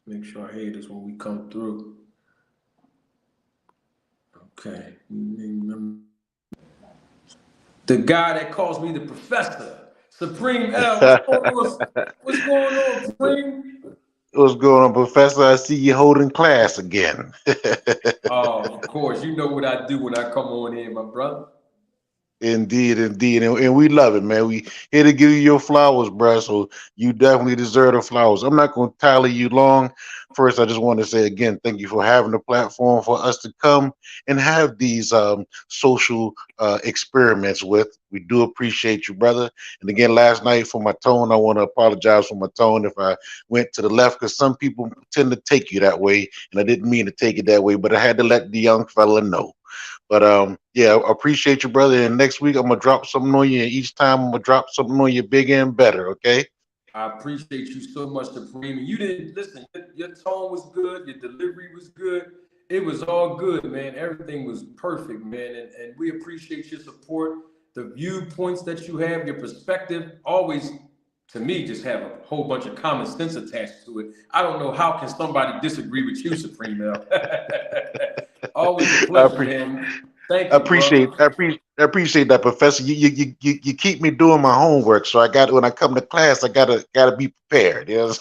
Make sure I hear this when we come through. Okay. The guy that calls me the professor, Supreme L. What's going on, Supreme? What's going on, Professor? I see you holding class again. Oh, of course. You know what I do when I come on in, my brother. Indeed, indeed. And we love it, man. We here to give you your flowers, bro. So you definitely deserve the flowers. I'm not going to tally you long. First, I just want to say again, thank you for having the platform for us to come and have these social experiments with. We do appreciate you, brother. And again, last night for my tone, I want to apologize for my tone if I went to the left, because some people tend to take you that way. And I didn't mean to take it that way, but I had to let the young fella know. But yeah, I appreciate you, brother. And next week I'm gonna drop something on you. And each time I'm gonna drop something on you bigger and better. Okay. I appreciate you so much, Supreme. You didn't listen. Your tone was good. Your delivery was good. It was all good, man. Everything was perfect, man. And we appreciate your support, the viewpoints that you have, your perspective. Always, to me, just have a whole bunch of common sense attached to it. I don't know how can somebody disagree with you, Supreme L. Always a pleasure, man. Thank you. I appreciate that, Professor. You keep me doing my homework, so I got when I come to class, I gotta be prepared. You know?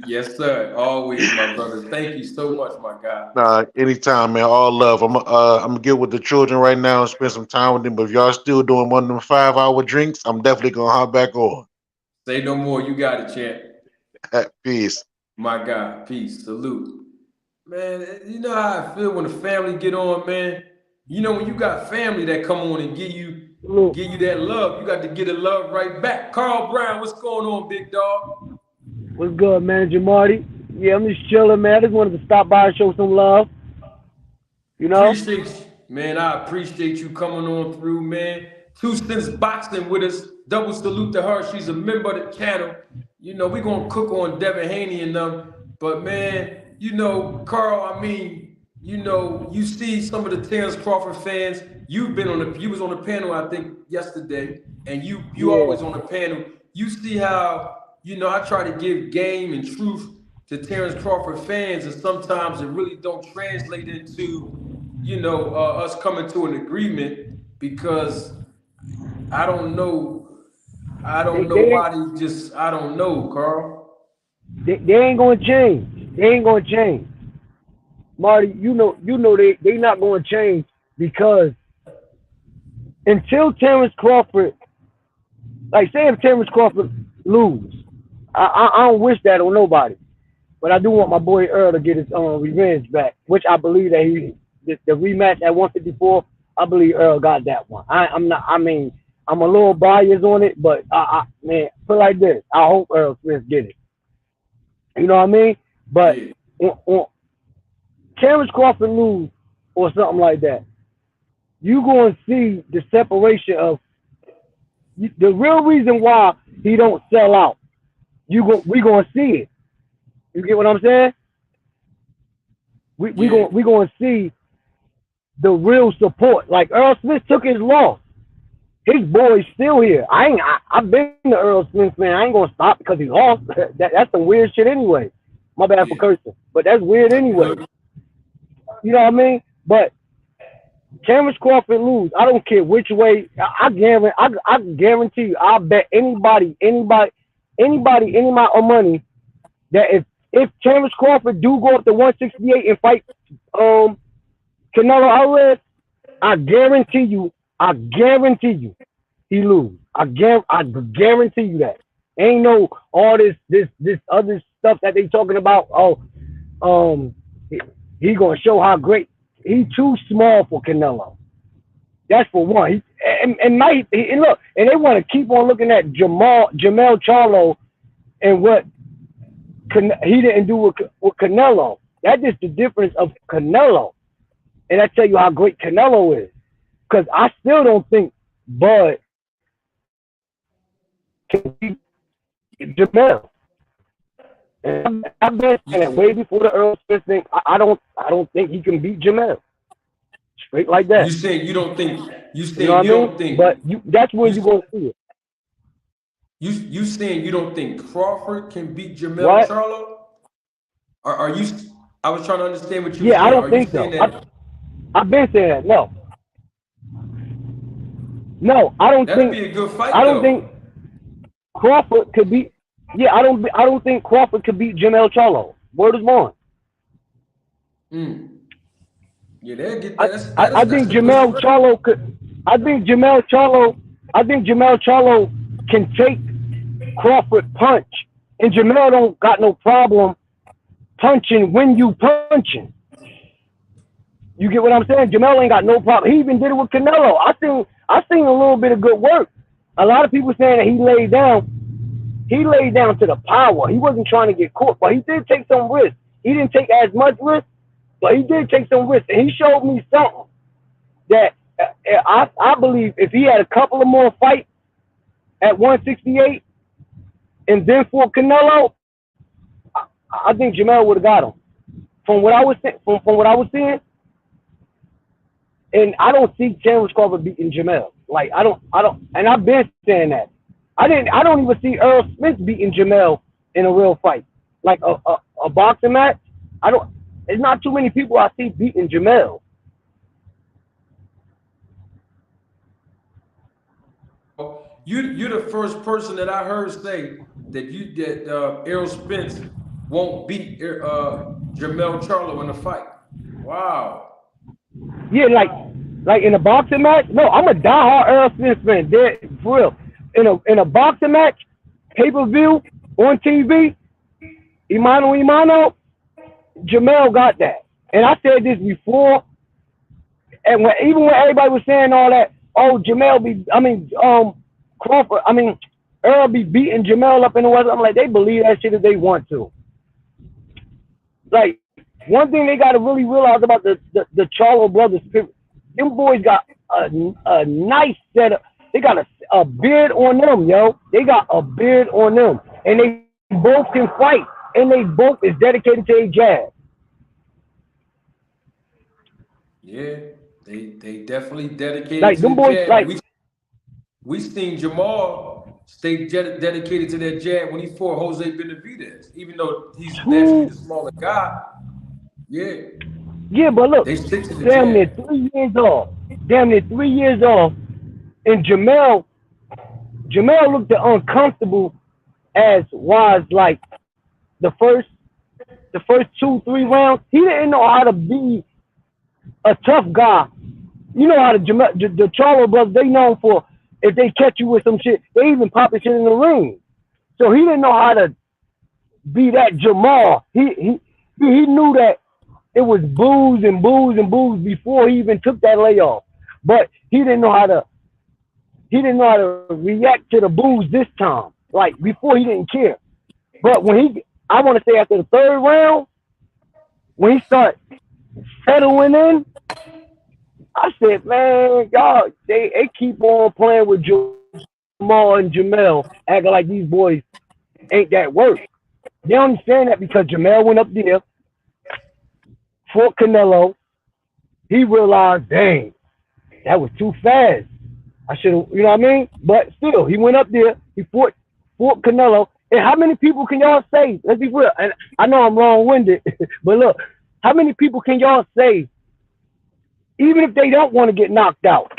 Yes, sir. Always, my brother. Thank you so much, my guy. Anytime, man. All love. I'm gonna get with the children right now and spend some time with them. But if y'all still doing one of them 5-hour drinks, I'm definitely gonna hop back on. Say no more. You got it, champ. Peace. My guy. Peace. Salute. Man, you know how I feel when the family get on, man. You know when you got family that come on and give you that love, you got to get the love right back. Carl Brown, what's going on, big dog? What's good, Manager Marty? Yeah, I'm just chilling, man. I just wanted to stop by and show some love. You know? Appreciate you, man. I appreciate you coming on through, man. 2 Cents Boxing with us. Double salute to her. She's a member of the channel. You know, we're going to cook on Devin Haney and them. But, man, you know, Carl, I mean, you know, you see some of the Terence Crawford fans. You was on the panel, I think, yesterday, and you always on the panel. You see how, you know, I try to give game and truth to Terence Crawford fans, and sometimes it really don't translate into, you know, us coming to an agreement, because I don't know why they just, I don't know, Carl. They ain't gonna change. They ain't gonna change. Marty, you know they not gonna change, because until Terence Crawford, like say if Terence Crawford lose, I don't wish that on nobody. But I do want my boy Earl to get his revenge back, which I believe that the rematch at 154, I believe Earl got that one. I'm a little biased on it, but man, put it like this, I hope Earl Smith get it. You know what I mean? But on Terence Crawford lose or something like that, you going to see the separation of the real reason why he don't sell out. We going to see it. You get what I'm saying? We going to see the real support. Like Earl Smith took his loss. His boy's still here. I've been the Earl Smith man. I ain't gonna stop because he lost. That's some weird shit anyway. My bad for cursing, but that's weird anyway. You know what I mean? But Terence Crawford lose, I don't care which way. I guarantee you. I bet anybody any amount of money that if Terence Crawford do go up to 168 and fight Canelo Alvarez, I guarantee you, he lose. I guarantee you that. Ain't no all this other stuff that they talking about. He gonna show how great. He too small for Canelo. That's for one. And look, and they want to keep on looking at Jamel Charlo and what he didn't do with Canelo. That's just the difference of Canelo. And I tell you how great Canelo is. Because I still don't think Bud can beat Jamel. And I've been saying that way before the Earl Spence thing. I don't think he can beat Jamel. Straight like that. You saying you don't think You know what I mean? But that's when you're gonna see it. You saying you don't think Crawford can beat Jamel What? Charlo? Are you? I was trying to understand what you. Yeah, I don't are think you saying so. that? I've been saying that. No, I don't That'd think. be a good fight. I don't think Crawford could beat. Yeah, I don't think Crawford could beat Jamel Charlo. Word is born. Yeah, they'll get that. I think Jamel Charlo could. I think Jamel Charlo can take Crawford punch, and Jamel don't got no problem punching when you punching. You get what I'm saying? Jamel ain't got no problem. He even did it with Canelo. I seen a little bit of good work. A lot of people saying that he laid down. He laid down to the power. He wasn't trying to get caught, but he did take some risks. He didn't take as much risk, but he did take some risks. And he showed me something that I believe if he had a couple of more fights at 168 and then for Canelo, I think Jamel would have got him. From what I was seeing, and I don't see Terence Crawford beating Jamel. Like I don't, and I've been saying that. I don't even see Earl Spence beating Jamel in a real fight, like a boxing match. There's not too many people I see beating Jamel. You're the first person that I heard say that Errol Spence won't beat Jamel Charlo in a fight. Wow. Yeah, like in a boxing match. No, I'm a diehard Errol Spence fan. For real. In a boxing match, pay-per-view on TV, Imano, Jamel got that. And I said this before, and even when everybody was saying all that, oh, Earl be beating Jamel up in the West. I'm like, they believe that shit if they want to. Like, one thing they got to really realize about the Charlo brothers, them boys got a nice setup. They got a beard on them, yo. They got a beard on them. And they both can fight. And they both is dedicated to their jab. Yeah, they definitely dedicated like to them the boys, jab. like We seen Jamal stay dedicated to that jab when he fought Jose Benavidez, even though he's naturally the smaller guy. Yeah. Yeah, but look, they stick to the damn near jab. 3 years off. Damn near 3 years off. And Jamel looked uncomfortable as was like the first 2-3 rounds. He didn't know how to be a tough guy. You know how the Charlo brothers, they known for if they catch you with some shit, they even pop the shit in the ring. So he didn't know how to be that Jamal. He knew that it was booze and booze and booze before he even took that layoff. But he didn't know how to react to the booze this time. Like before he didn't care. But I want to say after the third round, when he started settling in, I said, man, y'all, they keep on playing with Jamal and Jamel, acting like these boys ain't that work. They don't understand that because Jamel went up there, fought Canelo. He realized, dang, that was too fast. I should have, you know what I mean? But still, he went up there, he fought Canelo. And how many people can y'all say, let's be real, and I know I'm long-winded, but look, how many people can y'all say, even if they don't want to get knocked out,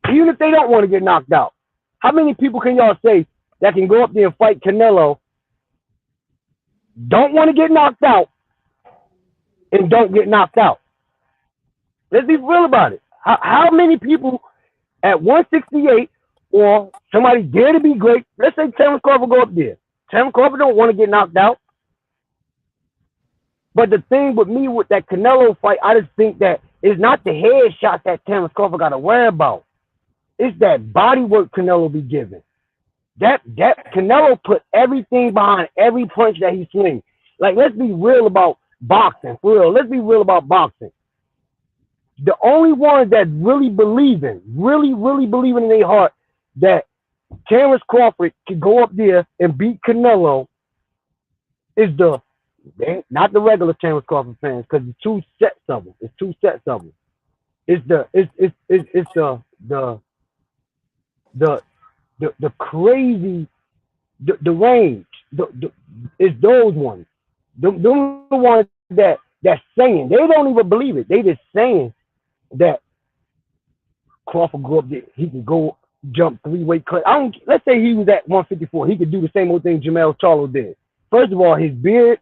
how many people can y'all say that can go up there and fight Canelo, don't want to get knocked out, and don't get knocked out? Let's be real about it. How many people at 168 or somebody dare to be great, let's say Terence Crawford go up there. Terence Crawford don't want to get knocked out. But the thing with me with that Canelo fight, I just think that it's not the headshots that Terence Crawford got to worry about. It's that body work Canelo be giving. That Canelo put everything behind every punch that he swings. Like, let's be real about boxing. For real, let's be real about boxing. The only ones that really believing in their heart that Terence Crawford could go up there and beat Canelo It's not the regular Terence Crawford fans, because it's two sets of them. It's two sets of them. It's the crazy, the range. It's those ones. Them the ones that's saying, they don't even believe it. They just saying that Crawford grew up there. He could go jump 3-weight class. Let's say he was at 154. He could do the same old thing Jamel Charlo did. First of all, his beard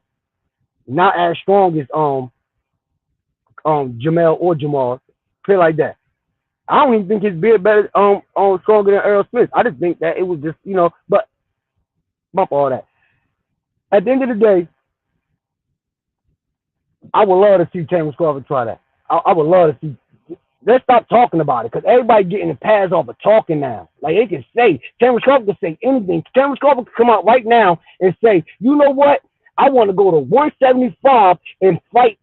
not as strong as Jamel or Jamal. Put it like that. I don't even think his beard better stronger than Earl Smith. I just think that it was just, but bump all that. At the end of the day, I would love to see Terence Crawford try that. I would love to see. Let's stop talking about it, because everybody getting the pass off of talking now. Like, they can say, Terence Crawford can say anything. Terence Crawford can come out right now and say, you know what? I want to go to 175 and fight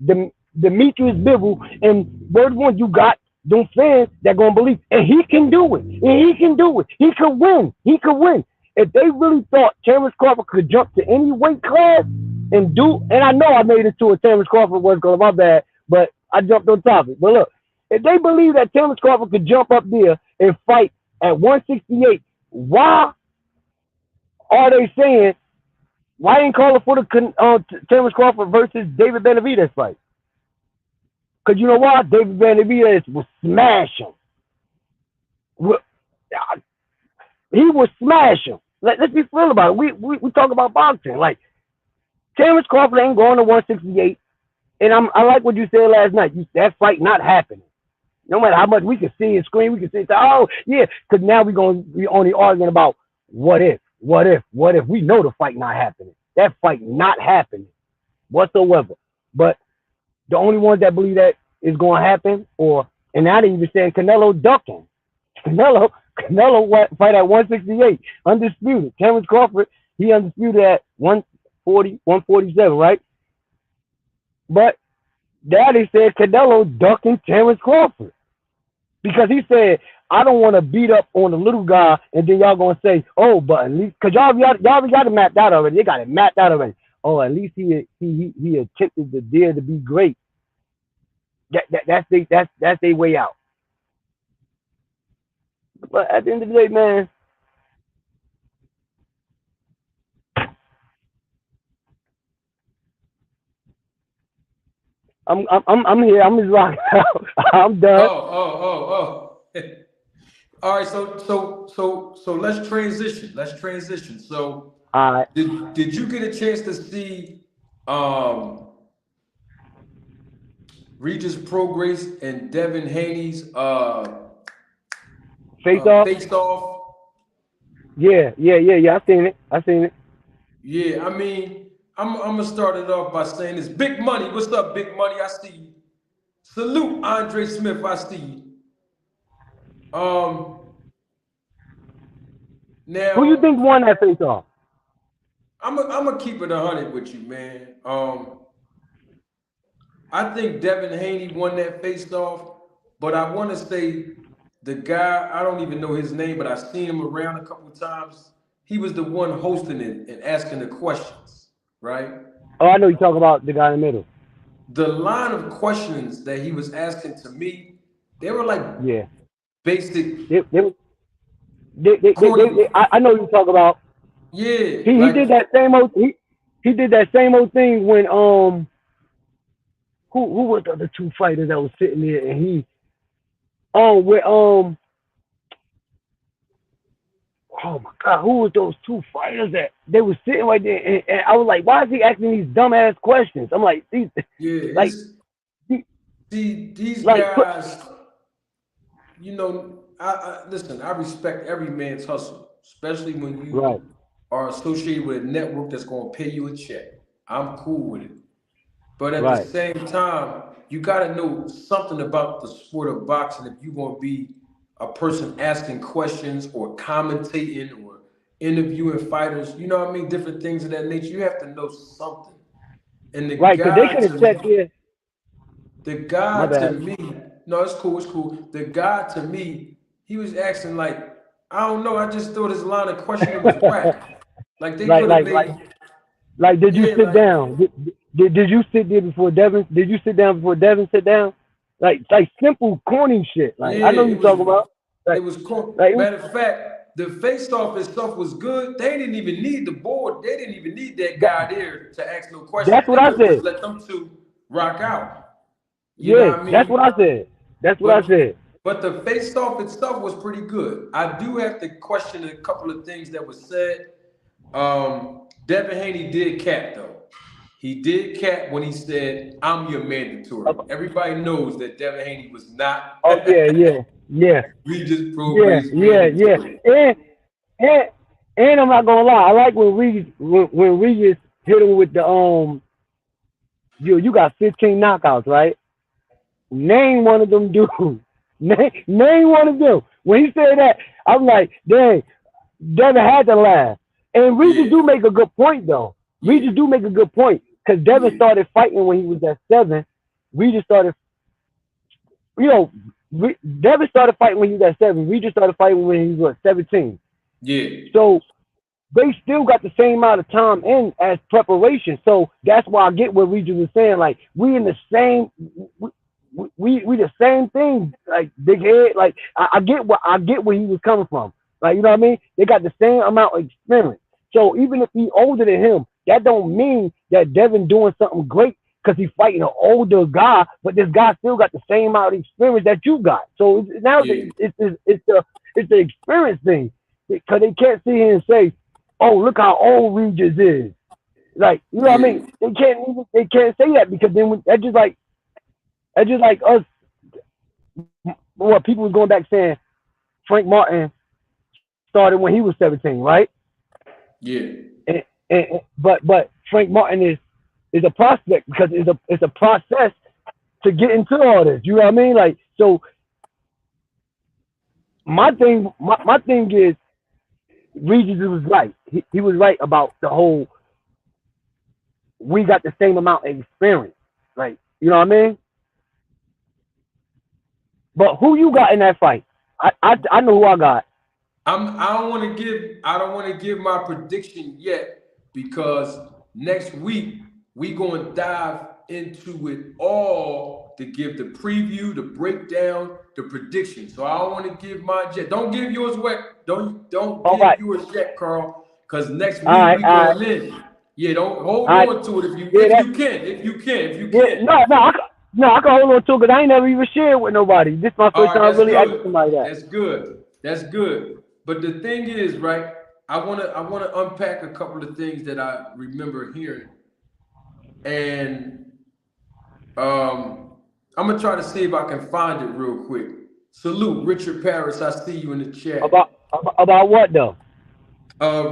Demetrius Bivol, and word one, you got them fans that gonna believe, and he can do it. And he can do it. He could win. He could win. If they really thought Terence Crawford could jump to any weight class and I know I made it to a Terence Crawford was going, my bad, but I jumped on topic. But look, if they believe that Terence Crawford could jump up there and fight at 168, why are they saying, why ain't calling for the Terence Crawford versus David Benavidez fight? Because you know what? David Benavidez will smash him. He will smash him. Let's be real about it. We talk about boxing. Like, Terence Crawford ain't going to 168. And I like what you said last night. That fight not happening. No matter how much we can see and scream, we can say, oh, yeah. Because now we're going to be only arguing about what if. We know the fight not happening. That fight not happening whatsoever. But the only ones that believe that is going to happen, and now they even saying Canelo ducking. Canelo fight at 168, undisputed. Terence Crawford, he undisputed at 140, 147, right? But now they said Canelo ducking Terence Crawford, because he said, I don't want to beat up on the little guy, and then y'all gonna say, oh, but at least, because y'all got it mapped out already. They got it mapped out already. Oh, at least he attempted to dare to be great. That's their way out. But at the end of the day, man, I'm here. I'm just rocking out. I'm done. Oh. All right. So let's transition. So, All right. did you get a chance to see Regis Prograis and Devin Haney's face-off? Yeah. I seen it. Yeah, I mean, I'm gonna start it off by saying this. Big Money, what's up, Big Money? I see you. Salute Andre Smith, I see you. Now, who you think won that face-off? I'm gonna keep it 100 with you, man. I think Devin Haney won that face-off, but I want to say the guy, I don't even know his name, but I've seen him around a couple of times. He was the one hosting it and asking the questions, right? Oh, I know you talk about the guy in the middle. The line of questions that he was asking to me, they were like basic. I know you talk about. Yeah, he did that same old. He did that same old thing when who was the other two fighters that was sitting there, and he oh my God, who was those two fighters that they were sitting right there? And I was like, why is he asking these dumbass questions? I'm like, these guys, you know, listen, I respect every man's hustle, especially when you are associated with a network that's going to pay you a check. I'm cool with it. But at the same time, you got to know something about the sport of boxing if you're going to be a person asking questions or commentating or interviewing fighters, you know what I mean? Different things of that nature. You have to know something. And the guy, they could have said here. The guy to me, no, it's cool. The guy to me, he was asking like, I don't know, I just thought his line of questioning was whack. Like they could have made Like, did you Yeah, sit like down? Did you sit there before Devin? Did you sit down before Devin sit down? Like simple corny shit. Like, yeah, I know you talking about. it Like, was cool. like it was, Matter of fact, the face-off and stuff was good. They didn't even need the board. They didn't even need that that, guy there to ask no questions. that's They what I could have just said. let them two rock out. You know Yeah, what I that's what mean? I said. That's what I But said. but the face-off itself was pretty good. I do have to question a couple of things that was said. Devin Haney did cap though. He did cap when he said, "I'm your mandatory." Everybody knows that Devin Haney was not Oh yeah, yeah, yeah, Regis yeah, Prograis yeah, yeah. mandatory. And and I'm not gonna lie, I like when Regis hit him with the you got 15 knockouts, right? Name one of them dudes. Name one of them. When he said that, I'm like, dang, Devin had to laugh. And Regis Yeah, do make a good point though. yeah, Regis do make a good point because Devin yeah, started fighting when he was at 7. Regis started, you know, Devin started fighting when he was at 7. Regis started fighting when he was 17. yeah, So they still got the same amount of time in as preparation. So that's why I get what Regis was saying. Like we in the same, we the same thing. Like big head. Like I get where he was coming from. Like you know what I mean? They got the same amount of experience. So even if he older than him, that don't mean that Devin doing something great because he's fighting an older guy. But this guy still got the same amount of experience that you got. So now yeah, it's the experience thing because they can't sit here and say, "Oh, look how old Regis is." Like, you know what I yeah, mean? They can't say that because then that's just like us. What people was going back saying Frank Martin started when he was 17, right? yeah, But Frank Martin is a prospect because it's a process to get into all this. You know what I mean? Like, so my thing is Regis was right. He was right about the whole. We got the same amount of experience. Like, you know what I mean? But who you got in that fight? I know who I got. I don't want to give my prediction yet because next week we going to dive into it all to give the preview, the breakdown, the prediction. So I don't want to give mine yet. Don't give yours yet. Don't All give right, yours yet, Carl. Because next all week right, we all right, going in. Yeah, don't hold all right. on to it if you Yeah, if that. you can if you can if you Yeah, can. no, I can hold on to it because I ain't never even shared with nobody. This is my All first right, time that's really asking good. somebody that. That's good. That's good. But the thing is, right? I wanna unpack a couple of things that I remember hearing, and I'm gonna try to see if I can find it real quick. Salute, Richard Paris. I see you in the chat. About what though?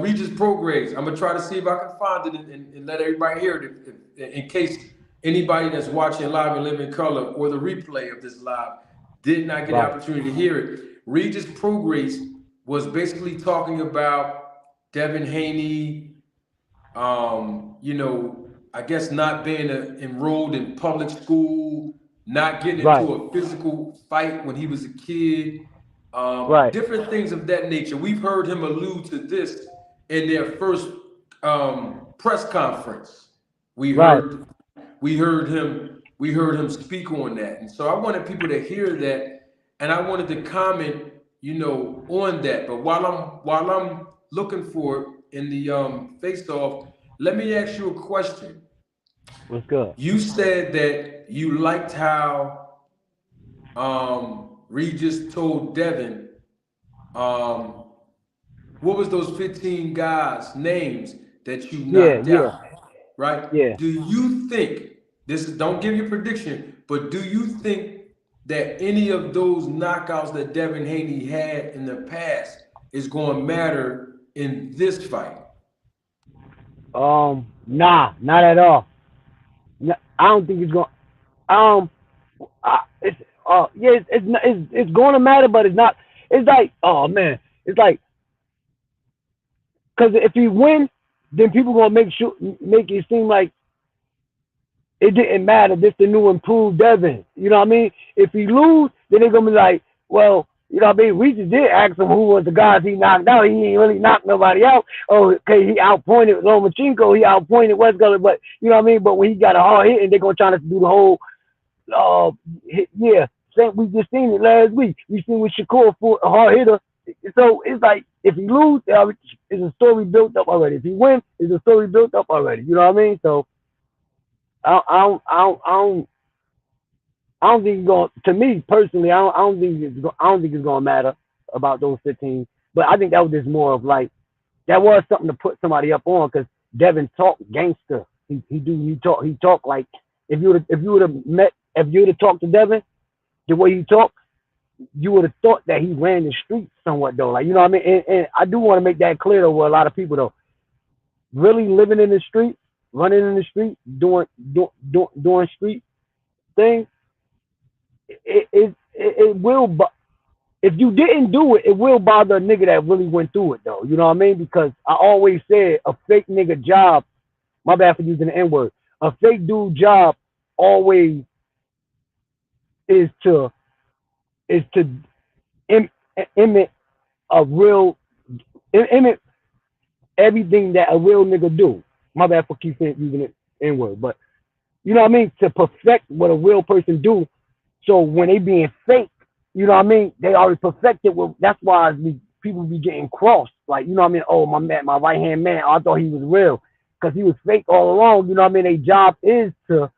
Regis Programs. I'm gonna try to see if I can find it and let everybody hear it in case anybody that's watching live and live in color or the replay of this live did not get the Right, opportunity to hear it. Regis Programs was basically talking about Devin Haney, I guess not being enrolled in public school, not getting right, into a physical fight when he was a kid, right, different things of that nature. We've heard him allude to this in their first press conference. We right. heard we heard him speak on that, and so I wanted people to hear that, and I wanted to comment, on that. But while I'm looking for it in the face off, let me ask you a question. What's good? You said that you liked how Regis told Devin, um, what was those 15 guys' names that you Yeah, knocked yeah, out, right? yeah. Do you think don't give your prediction, but do you think that any of those knockouts that Devin Haney had in the past is going to matter in this fight? Nah, not at all. I don't think it's going. Um, it's yeah, it's going to matter, but it's not. It's like, oh man, it's like because if he win, then people gonna make it seem like it didn't matter. This the new improved Devin. You know what I mean? If he lose, then they're gonna be like, well, You know what I mean? Regis did ask him who was the guys he knocked out. He ain't really knocked nobody out. Oh, okay, he outpointed Lomachenko, he outpointed Westgullet, but you know what I mean? But when he got a hard hit and they're gonna try to do the whole yeah. We just seen it last week. We seen with Shakur for a hard hitter. So it's like if he lose, it's a story built up already. If he wins, it's a story built up already. You know what I mean? So I don't think it's going. To me personally, I don't think it's going to matter about those 15. But I think that was just more of like that was something to put somebody up on because Devin talk gangster. He talk like if you would have talked to Devin the way he talked, you would have thought that he ran the streets somewhat though. Like you know what I mean? And I do want to make that clear though with a lot of people though. Really living in the street, running in the street, doing street things. It will, if you didn't do it, it will bother a nigga that really went through it though. You know what I mean? Because I always said a fake nigga job, my bad for using the N-word, a fake dude job always is to imit everything that a real nigga do. My bad for keep using it N-word, but you know what I mean? To perfect what a real person do. So when they being fake, you know what I mean? They already perfected. Well, that's why people be getting crossed. Like, you know what I mean? Oh, my man, my right hand man, I thought he was real because he was fake all along. You know what I mean? Their job is to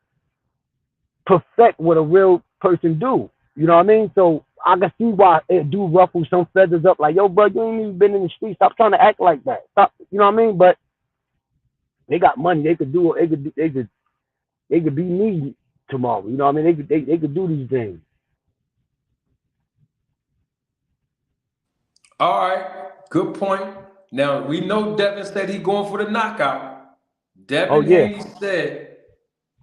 perfect what a real person do. You know what I mean? So I can see why it do ruffle some feathers up. Like, yo, bro, you ain't even been in the street. Stop trying to act like that. Stop. You know what I mean? But they got money. They could do it. They could be me tomorrow. You know what I mean? They could do these things. All right, good point. Now we know Devin said he going for the knockout. Devin Haney said,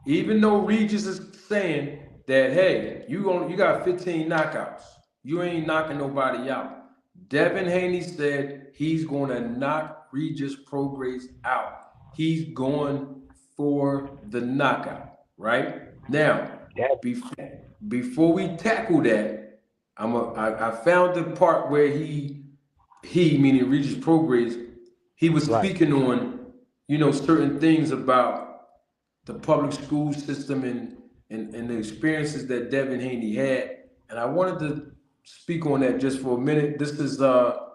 even though Regis is saying that, hey, you got 15 knockouts, you ain't knocking nobody out. Devin Haney said he's going to knock Regis Prograis out. He's going for the knockout, right? Now, before we tackle that, I found the part where he meaning Regis Prograis, he was speaking on, certain things about the public school system and the experiences that Devin Haney had. And I wanted to speak on that just for a minute. This is a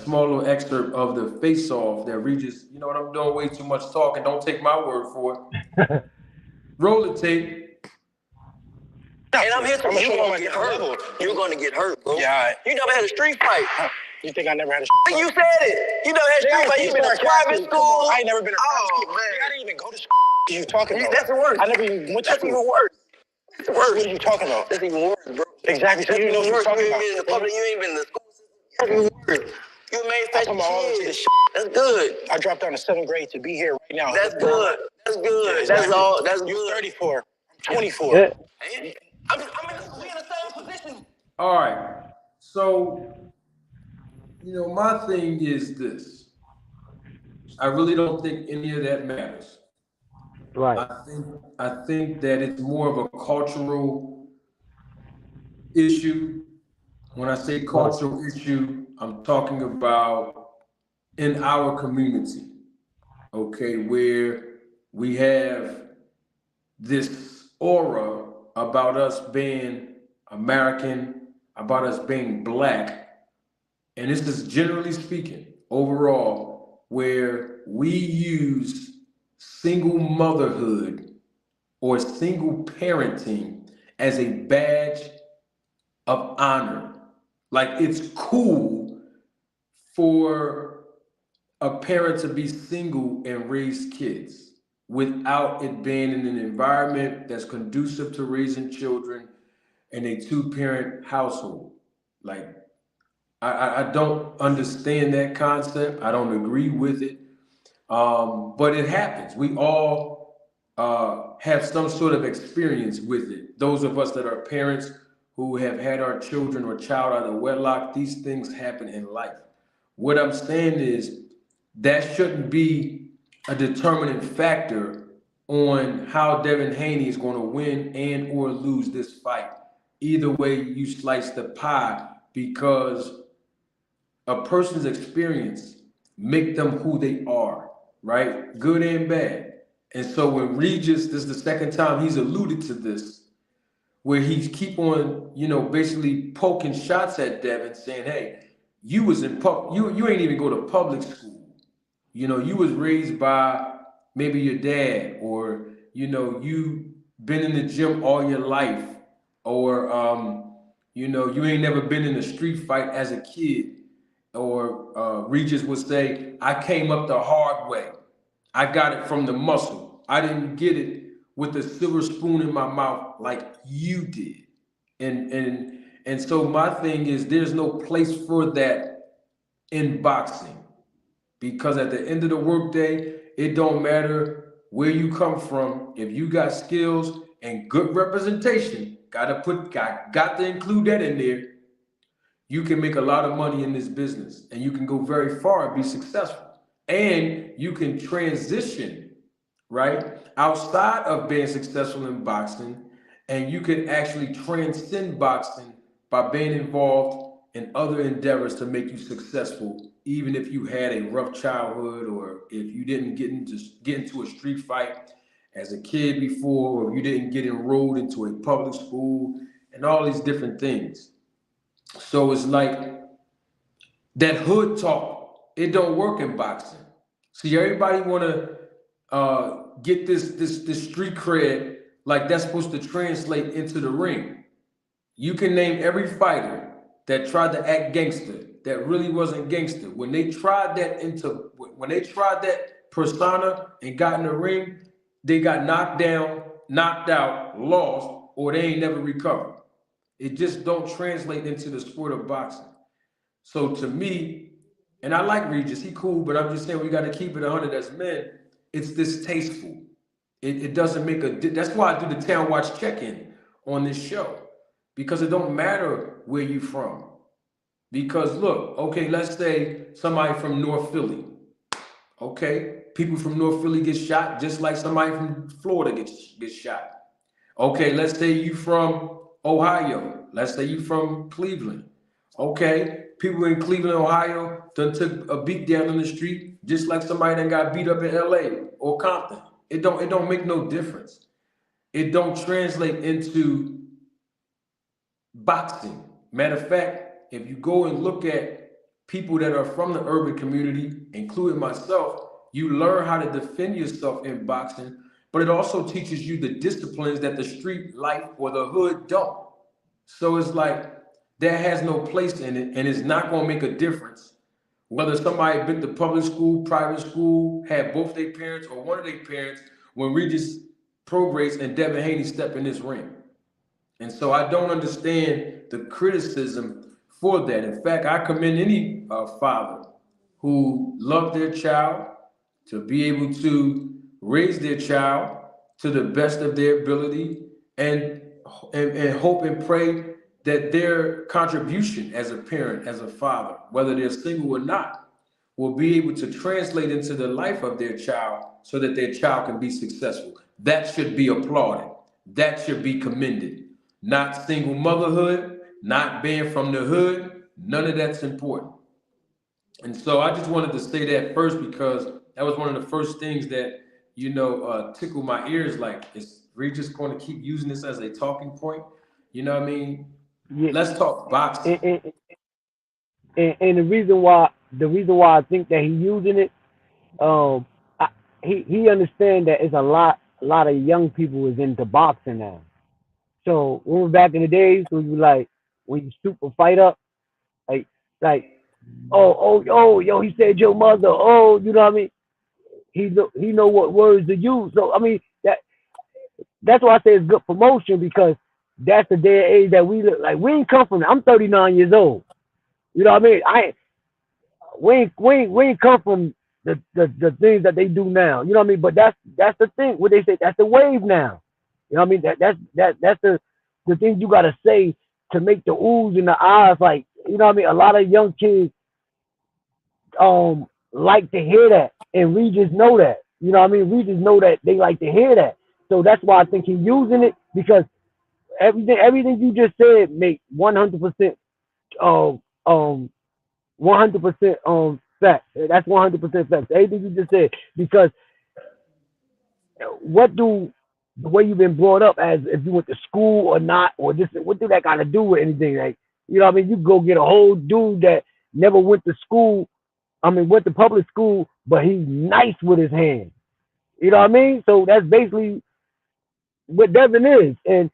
small little excerpt of the face-off that Regis, you know what, I'm doing way too much talking. Don't take my word for it. Roll the tape. And I'm here to you're going to get hurt. You're going to get hurt, bro. Yeah. You never had a street fight. You think I never had a street fight? You said it. You never had a street fight. You've been in private school. I ain't never been in private school. Man. I didn't even go to school. What are you talking about? That's worse. I never even went to school. That's even worse. That's worse. What are you talking about? That's even worse, bro. Exactly. So you know what you're talking about. You ain't been in the public. You ain't been in the school system. That's even worse. You made fashion kids. That's good. I dropped down to 7th grade to be here right now. That's good. That's good. Yeah, exactly. That's all. That's good. You're 34. I'm 24. Yeah. We in the same position. All right. So, my thing is this. I really don't think any of that matters. Right. I think that it's more of a cultural issue. When I say cultural issue, I'm talking about in our community, okay, where we have this aura about us being American, about us being black, and this is generally speaking, overall, where we use single motherhood or single parenting as a badge of honor. Like it's cool for a parent to be single and raise kids without it being in an environment that's conducive to raising children in a two-parent household. Like, I don't understand that concept. I don't agree with it. But it happens. We all have some sort of experience with it. Those of us that are parents who have had our children or child out of wedlock, these things happen in life. What I'm saying is that shouldn't be a determining factor on how Devin Haney is going to win and or lose this fight. either way you slice the pie, because a person's experience make them who they are, right? Good and bad. And so when Regis, this is the second time he's alluded to this, where he's keep on, basically poking shots at Devin, saying, "Hey, you was in you ain't even go to public school. You was raised by maybe your dad, or you been in the gym all your life, or you ain't never been in a street fight as a kid." Or Regis would say, "I came up the hard way. I got it from the muscle. I didn't get it with a silver spoon in my mouth like you did." And so my thing is, there's no place for that in boxing, because at the end of the workday, it don't matter where you come from. If you got skills and good representation, got to include that in there. You can make a lot of money in this business, and you can go very far and be successful. And you can transition, right, outside of being successful in boxing, and you can actually transcend boxing by being involved in other endeavors to make you successful, even if you had a rough childhood, or if you didn't get into a street fight as a kid before, or you didn't get enrolled into a public school, and all these different things. So it's like that hood talk, it don't work in boxing. See, everybody want to get this street cred, like that's supposed to translate into the ring. You can name every fighter that tried to act gangster that really wasn't gangster. When they tried that persona and got in the ring, they got knocked down, knocked out, lost, or they ain't never recovered. It just don't translate into the sport of boxing. So to me, and I like Regis, he cool, but I'm just saying we got to keep it 100 as men. It's distasteful. It doesn't make that's why I do the Town Watch check-in on this show, because it don't matter where you from. Because look, okay, let's say somebody from North Philly. Okay, people from North Philly get shot just like somebody from Florida gets shot. Okay, let's say you from Ohio. Let's say you from Cleveland. Okay, people in Cleveland, Ohio, done took a beat down on the street, just like somebody that got beat up in LA or Compton. It don't make no difference. It don't translate into boxing. Matter of fact, if you go and look at people that are from the urban community, including myself, you learn how to defend yourself in boxing, but it also teaches you the disciplines that the street life or the hood don't. So it's like that has no place in it, and it's not going to make a difference whether somebody been to public school, private school, had both their parents or one of their parents when Regis Prograis and Devin Haney step in this ring. And so I don't understand the criticism for that. In fact, I commend any father who loved their child to be able to raise their child to the best of their ability, and hope and pray that their contribution as a parent, as a father, whether they're single or not, will be able to translate into the life of their child so that their child can be successful. That should be applauded. That should be commended. Not single motherhood, not being from the hood, none of that's important. And so I just wanted to say that first, because that was one of the first things that, tickled my ears. Like, is Regis going to keep using this as a talking point? You know what I mean? Yeah. Let's talk boxing. And the reason why I think that he's using it, he understands that it's a lot of young people is into boxing now. So when we're back in the days when you super fight up, like yo, he said your mother, you know what I mean? He know what words to use. So I mean that's why I say it's good promotion, because that's the day and age that we look like. We ain't come from. I'm 39 years old. You know what I mean? We ain't come from the things that they do now. You know what I mean? But that's the thing. What they say, that's the wave now. You know what I mean? That's the thing you gotta say to make the oohs in the eyes. Like, you know what I mean? A lot of young kids like to hear that, and we just know that. You know what I mean? We just know that they like to hear that. So that's why I think he's using it, because everything you just said make 100% 100% fact. That's 100% fact. Everything you just said, because what do the way you've been brought up, as if you went to school or not, or just what do that got to do with anything? Like, you know what I mean? You go get a whole dude that never went to school. I mean, went to public school, but he's nice with his hands. You know what I mean? So that's basically what Devin is. And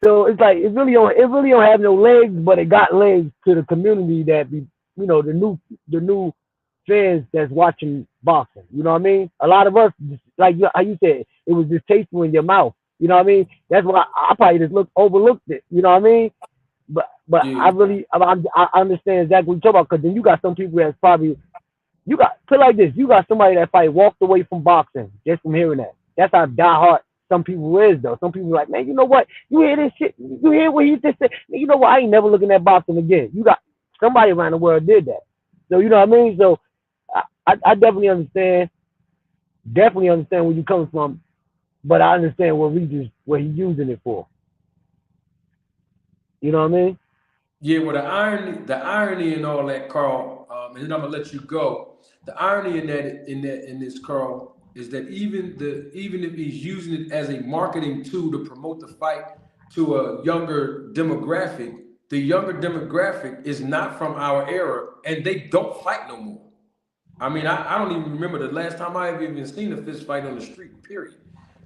so it's like it really don't have no legs, but it got legs to the community that be, you know, the new fans that's watching boxing. You know what I mean? A lot of us, like how you said, it was distasteful in your mouth. You know what I mean? That's why I probably just overlooked it. You know what I mean? But Yeah. I understand exactly what you're talking about, because then you got some people that's probably, put like this, you got somebody that probably walked away from boxing just from hearing that. That's how diehard some people is, though. Some people are like, man, you know what? You hear this shit? You hear what he just said? Man, you know what? I ain't never looking at boxing again. You got somebody around the world did that. So you know what I mean? So I definitely understand. Definitely understand where you're coming from, but I understand what he's using it for. You know what I mean? Yeah, well, the irony in all that, Carl, and then I'm gonna let you go. The irony in this, Carl, is that even if he's using it as a marketing tool to promote the fight to a younger demographic, the younger demographic is not from our era, and they don't fight no more. I mean, I don't even remember the last time I have even seen a fist fight on the street, period.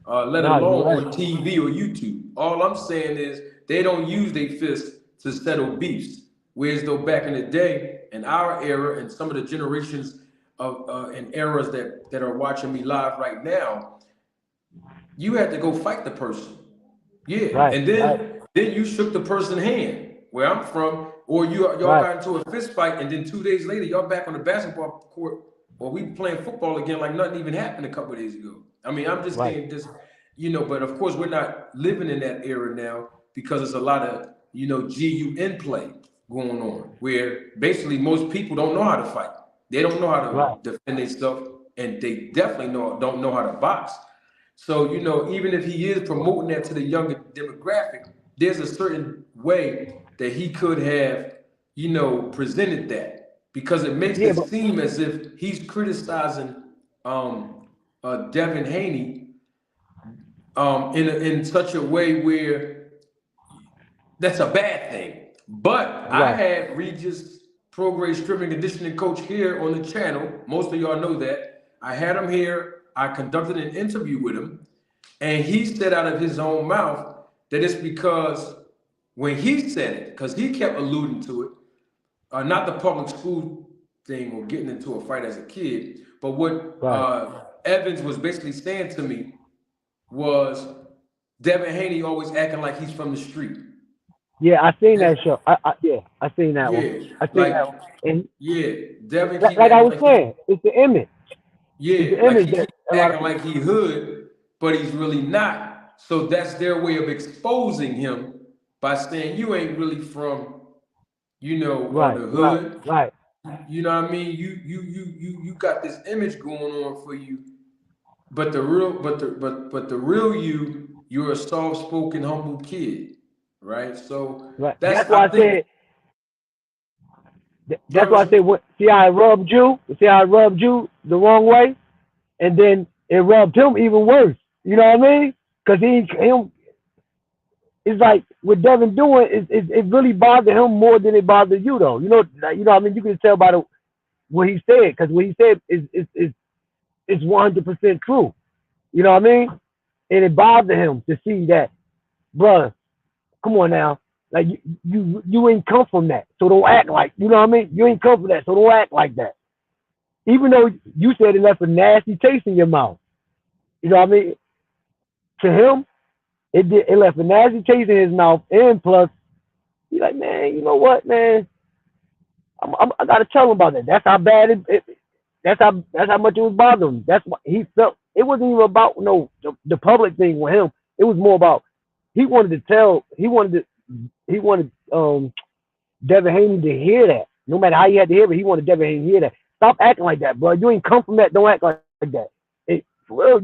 Let No, you're alone on right. TV or YouTube. All I'm saying is they don't use their fists to settle beefs. Whereas though back in the day, in our era, and some of the generations of and eras that are watching me live right now, you had to go fight the person. Yeah, Right, and right, then you shook the person's hand. Where I'm from, or y'all right, got into a fist fight, and then 2 days later y'all back on the basketball court, or we playing football again like nothing even happened a couple of days ago. I mean, I'm just right. saying this, but of course we're not living in that era now because there's a lot of GUN play going on, where basically most people don't know how to fight. They don't know how Right. to defend themselves, and they definitely don't know how to box. So, even if he is promoting that to the younger demographic, there's a certain way that he could have, presented that, because it makes Yeah, it but seem as if he's criticizing Devin Haney in such a way where that's a bad thing. But I right. had Regis Prograis strength and conditioning coach here on the channel. Most of y'all know that. I had him here. I conducted an interview with him, and he said out of his own mouth that it's because when he said it, because he kept alluding to it, not the public school thing or getting into a fight as a kid, but what Right. Evans was basically saying to me was Devin Haney always acting like he's from the street. Yeah, I seen that show. I seen that one. Yeah, I seen that like one. And yeah, Devin keep like I acting was like he's saying, it's the image. It's yeah, the like image he that keep a lot of acting people. like he hood, but he's really not. So that's their way of exposing him by saying you ain't really from, Right, the right, hood. right. You know what I mean? You got this image going on for you, but the real you're a soft-spoken, humble kid, right? So Right. that's That's I why I think. said. Go That's ahead, why I Richard. said. See how it rubbed you? See how it rubbed you the wrong way, and then it rubbed him even worse. You know what I mean? Because him. It's like what Devin doing it really bothered him more than it bothered you, though. What I mean, you can tell by what he said, because what he said is 100% true. You know what I mean? And it bothered him to see that, bruh, come on now. Like you ain't come from that. So don't act like, you know what I mean? You ain't come from that. So don't act like that. Even though you said it left a nasty taste in your mouth. You know what I mean? To him, it left a nasty taste in his mouth. And plus, he's like, man, you know what, man? I gotta tell him about that. That's how bad that's how much it was bothering him. That's what he felt. It wasn't even about the public thing with him. It was more about he wanted Devin Haney to hear that. No matter how he had to hear it, he wanted Devin Haney to hear that. Stop acting like that, bro. You ain't come from that. Don't act like that. For real,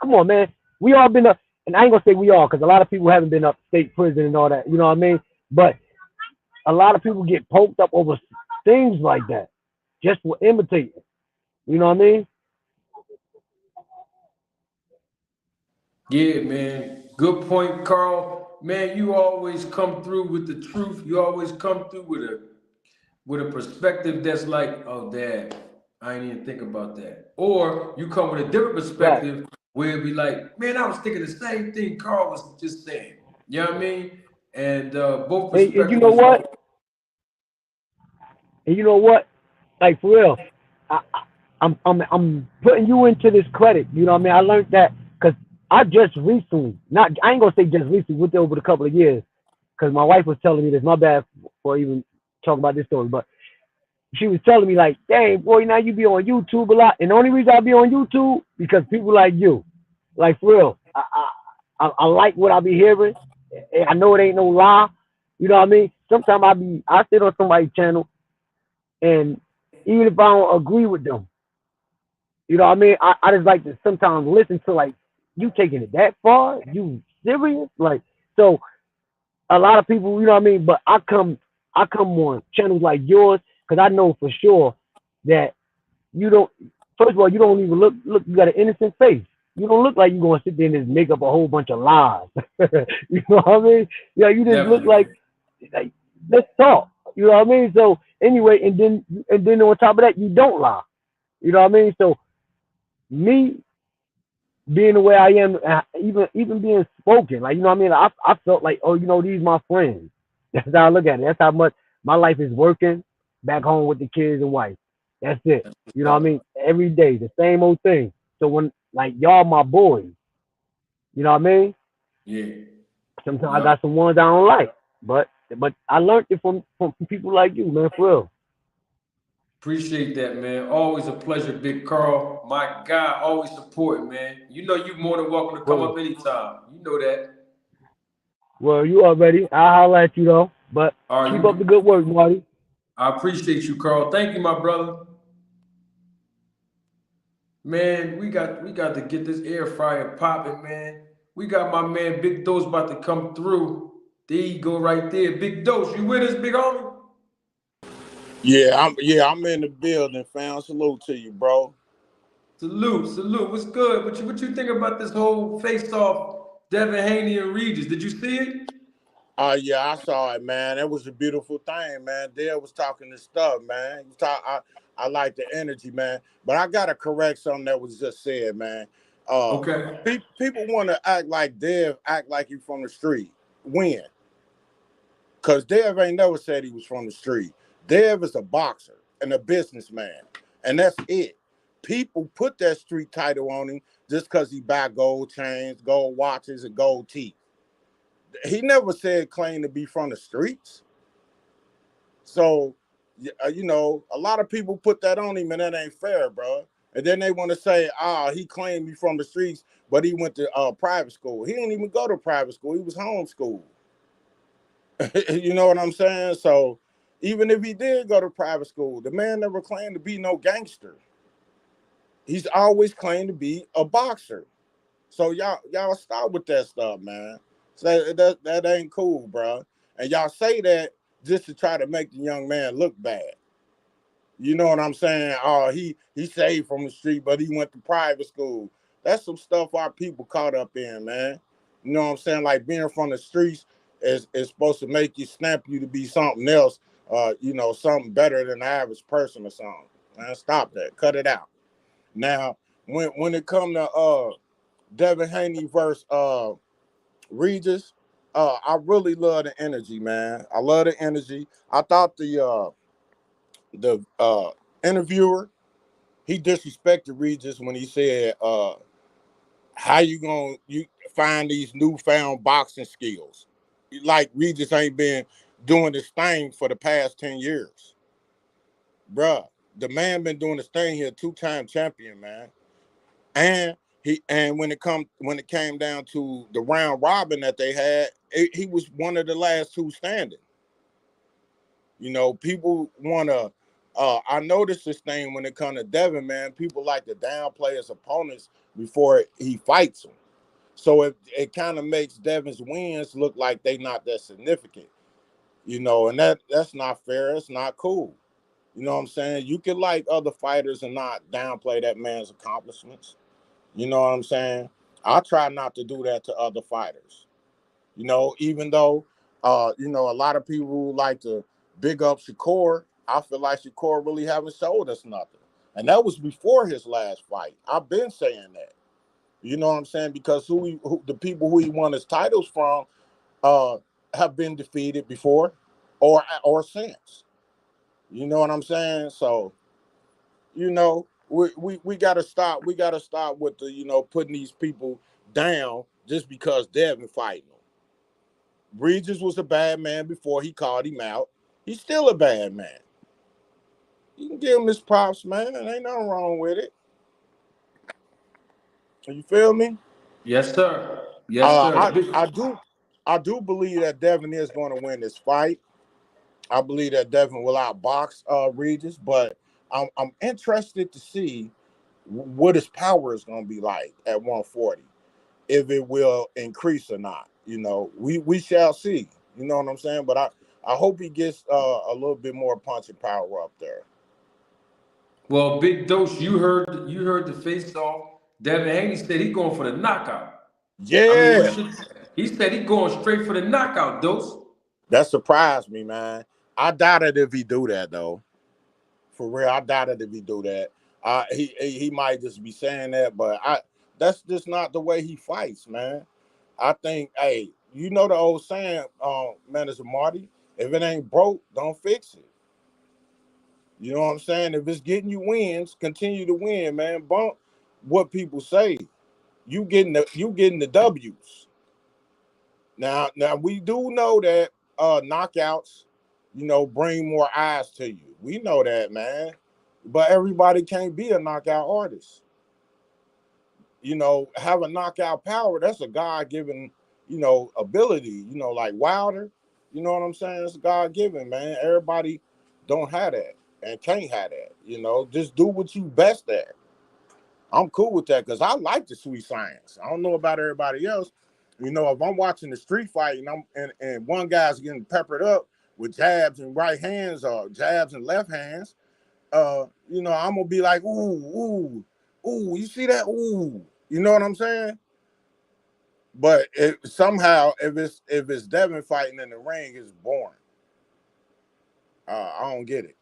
come on, man. We all been up. and I ain't gonna say we all, because a lot of people haven't been up state prison and all that. You know what I mean? But a lot of people get poked up over things like that, just for imitating. You know what I mean? Yeah, man. Good point, Carl. Man, you always come through with the truth. You always come through with a perspective that's like, oh, dad, I didn't even think about that. Or you come with a different Right. perspective where it'd be like, man, I was thinking the same thing Carl was just saying. You know what I mean? And both And you perspectives know is what? helpful. And you know what? Like for real, I'm putting you into this credit. You know what I mean? I learned that because I just recently, not I ain't gonna say just recently, went over a couple of years, because my wife was telling me this. My bad for even talking about this story, but she was telling me like, "Dang boy, now you be on YouTube a lot." And the only reason I be on YouTube because people like you, like for real, I like what I be hearing. I know it ain't no lie. You know what I mean? Sometimes I sit on somebody's channel, and even if I don't agree with them, you know what I mean? I just like to sometimes listen to like, you taking it that far? You serious? Like, so a lot of people, you know what I mean? But I come on channels like yours because I know for sure that you don't. First of all, you don't even look. You got an innocent face. You don't look like you're gonna sit there and just make up a whole bunch of lies. You know what I mean? Yeah, you just look Definitely. like let's talk. You know what I mean? So anyway, and then on top of that, you don't lie. You know what I mean? So me being the way I am, even being spoken, like you know what I mean. I felt like, oh, you know, these my friends. That's how I look at it. That's how much my life is working back home with the kids and wife. That's it. You know what I mean? Every day, the same old thing. So when like y'all my boys, you know what I mean? Yeah. Sometimes I Yep. got some ones I don't like, but I learned it from people like you, man, for real. Appreciate that, man. Always a pleasure, Big Carl. My guy, always supporting, man. You know you're more than welcome to come Well, up anytime. You know that. well, you already. I'll holler at you though. But All right, keep up the you. good work, Marty. I appreciate you, Carl. Thank you, my brother. Man, we got to get this air fryer popping, man. We got my man Big Dose about to come through. There you go, right there, Big Dose. You with us, big homie? Yeah, I'm in the building, fam. Salute to you, bro. Salute, salute. What's good? What you think about this whole face-off, Devin Haney and Regis? Did you see it? Yeah, I saw it, man. It was a beautiful thing, man. Dale was talking this stuff, man. I like the energy, man. But I gotta correct something that was just said, man. Uh, Okay. people want to act like Dev, act like he from the street. When? Because Dev ain't never said he was from the street. Dev is a boxer and a businessman, and that's it. People put that street title on him just because he buy gold chains, gold watches, and gold teeth. He never said claim to be from the streets. So, a lot of people put that on him, and that ain't fair, bro. And then they want to say, he claimed he from the streets, but he went to private school. He didn't even go to private school. He was homeschooled. You know what I'm saying? So, even if he did go to private school, the man never claimed to be no gangster. He's always claimed to be a boxer. So y'all stop with that stuff, man. So that ain't cool, bro. And y'all say that just to try to make the young man look bad. You know what I'm saying? Oh, he saved from the street, but he went to private school. That's some stuff our people caught up in, man. You know what I'm saying? Like being from the streets is supposed to make you snap you to be something else, something better than the average person or something. Man, stop that. Cut it out. Now, when it come to Devin Haney versus Regis, I really love the energy, man. I love the energy. I thought the interviewer, he disrespected Regis when he said, "How you find these newfound boxing skills?" Like Regis ain't been doing this thing for the past 10 years, bruh. The man been doing this thing here, two-time champion, man. And when it came down to the round robin that they had, he was one of the last two standing. People want to. I noticed this thing when it comes to Devin, man. People like to downplay his opponents before he fights them. So it kind of makes Devin's wins look like they not that significant, you know, and that's not fair. It's not cool. You know what I'm saying? You can like other fighters and not downplay that man's accomplishments. You know what I'm saying? I try not to do that to other fighters. You know, even though, you know, a lot of people who like to big up Shakur, I feel like Shakur really haven't showed us nothing. And that was before his last fight. I've been saying that. You know what I'm saying? Because the people who he won his titles from uh, have been defeated before or since. You know what I'm saying? So, you know, we gotta stop. We gotta stop with the, you know, putting these people down just because Devin fighting them. Regis was a bad man before he called him out. He's still a bad man. You can give him his props, man. There ain't nothing wrong with it. You feel me? Yes, sir. Yes, sir. I do believe that Devin is going to win this fight. I believe that Devin will outbox Regis, but I'm interested to see what his power is going to be like at 140, if it will increase or not. You know, we shall see. You know what I'm saying? But I hope he gets a little bit more punching power up there. Well, Big Dose, you heard the face off. Devin Haney said he going for the knockout. I mean, Yeah, he said he going straight for the knockout, Dose. that surprised me, man. I doubted if he do that though. For real, I doubted if he do that. He might just be saying that, but that's just not the way he fights, man. I think, hey, you know the old saying, Manager Marty, if it ain't broke, don't fix it. You know what I'm saying? If it's getting you wins, continue to win, man. Bump what people say. You getting the W's. Now we do know that knockouts, you know, bring more eyes to you. We know that, man. But everybody can't be a knockout artist. You know, have a knockout power. That's a God-given, you know, ability. You know, like Wilder. You know what I'm saying? It's God-given, man. Everybody don't have that and can't have that. You know, just do what you best at. I'm cool with that because I like the sweet science. I don't know about everybody else. You know, if I'm watching the street fight and one guy's getting peppered up with jabs and right hands or jabs and left hands, you know, I'm gonna be like, ooh, you see that? Ooh, you know what I'm saying? But somehow, if it's Devin fighting in the ring, it's boring. I don't get it.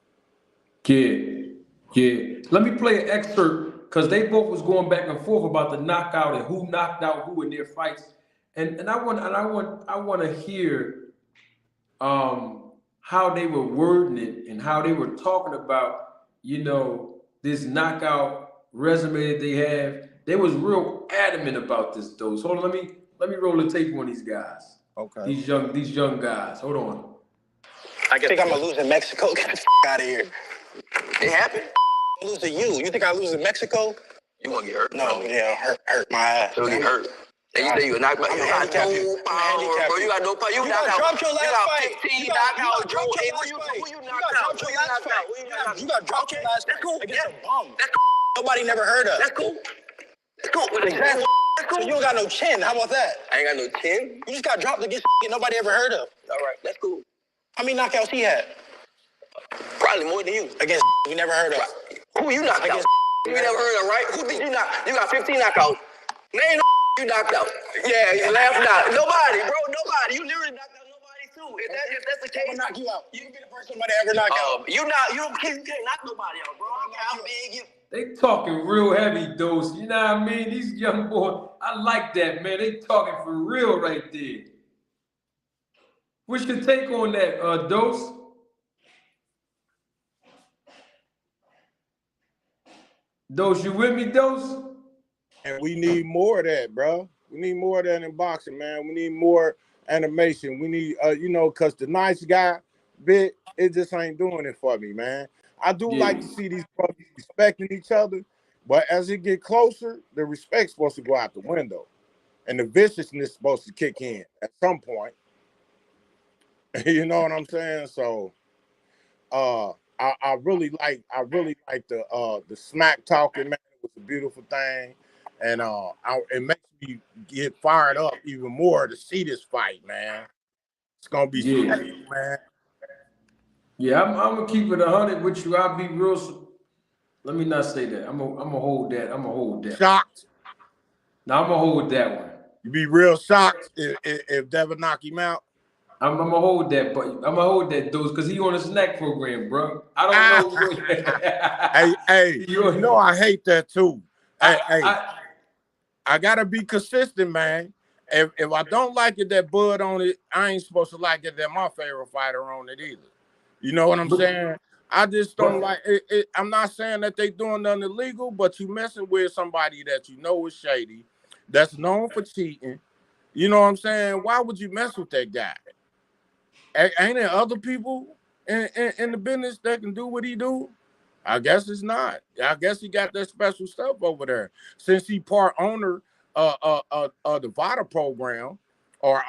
Yeah, yeah. Let me play an excerpt because they both was going back and forth about the knockout and who knocked out who in their fights, and I want to hear how they were wording it and how they were talking about, this knockout resume that they have. They was real adamant about this though. So hold on, let me roll the tape on these guys. Okay. These young guys. Hold on. I think I'm gonna lose in Mexico. Get the out of here. It happened. I lose to you. You think I lose in Mexico? You won't get hurt. No, yeah, hurt my ass. You'll get hurt. And you say you're not, I'm you got handicap no you. power, bro. You got no power. You knocked out. dropped your last You got fight. 15 You knockouts, bro. dropped Hey, your who last fight. you knocked out? Who you knocked out? Who you knocked out? You got dropped your last That's fight cool. against a bum. That's cool. Nobody never heard of. That's cool. That's cool. That's So cool. you don't got no chin. How about that? I ain't got no chin. You just got dropped against nobody ever heard of. All right, that's cool. How many knockouts he had? Probably more than you. Against we never heard of. Right. Who you knocked out? Against You never heard of, right? Who did you knock? You got 15 knockouts. Name no you knocked out. Yeah, you laugh not. Nobody, bro. Nobody. You literally knocked out nobody too. If that's the case, I'm gonna knock you out. You can be the first somebody ever knocked out. you can't knock nobody out, bro. I don't care how big you. They talking real heavy dose. You know what I mean? These young boys, I like that, man. They talking for real right there. What's your take on that, Dose? Dose, you with me, Dose? And we need more of that, bro. We need more of that in boxing, man. We need more animation. We need, because the nice guy bit, it just ain't doing it for me, man. I do like to see these brothers respecting each other, but as it get closer, the respect's supposed to go out the window, and the viciousness is supposed to kick in at some point. You know what I'm saying? So, I really like the smack talking, man. It was a beautiful thing, and it makes me me get fired up even more to see this fight, man. It's gonna be special, man. Yeah, I'm gonna keep it 100 with you. I'll be real. Let me not say that. I'm gonna hold that. I'm gonna hold that. Shocked. Now I'm gonna hold that one. You be real shocked if Devin knock him out. I'm gonna hold that, but I'm gonna hold that dose because he on a SNAC program, bro. I don't know. Hey, you know I hate that too. I gotta be consistent, man. If I don't like it that Bud on it, I ain't supposed to like it that my favorite fighter on it either. You know what I'm saying? I just don't like it. I'm not saying that they doing nothing illegal, but you messing with somebody that you know is shady, that's known for cheating. You know what I'm saying? Why would you mess with that guy? Ain't there other people in the business that can do what he do? I guess it's not. I guess he got that special stuff over there. Since he part owner of the VADA program or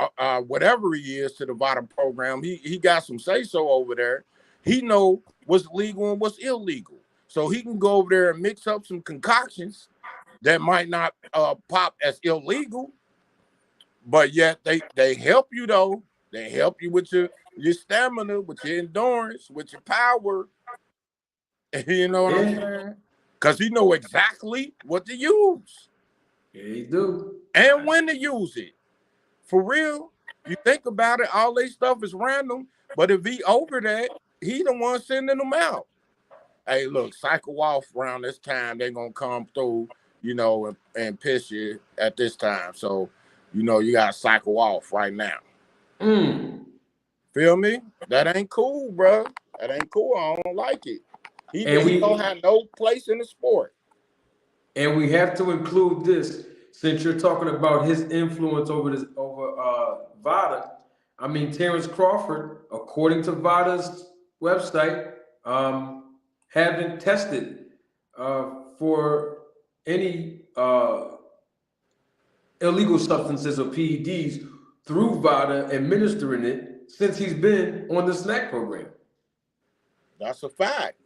whatever he is to the VADA program, he got some say-so over there. He know what's legal and what's illegal. So he can go over there and mix up some concoctions that might not pop as illegal, but yet they help you though. They help you with your stamina, with your endurance, with your power. You know what I'm saying? Because he know exactly what to use. Yeah, he do. And when to use it. For real. You think about it, all this stuff is random, but if he over that, he the one sending them out. Hey, look, cycle off around this time. They're going to come through, you know, and piss you at this time. So, you know, you got to cycle off right now. Feel me? That ain't cool, bro. That ain't cool. I don't like it. He don't have no place in the sport. And we have to include this, since you're talking about his influence over VADA. I mean, Terence Crawford, according to VADA's website, haven't tested for any illegal substances or PEDs through VADA administering it since he's been on the SNAC program. That's a fact.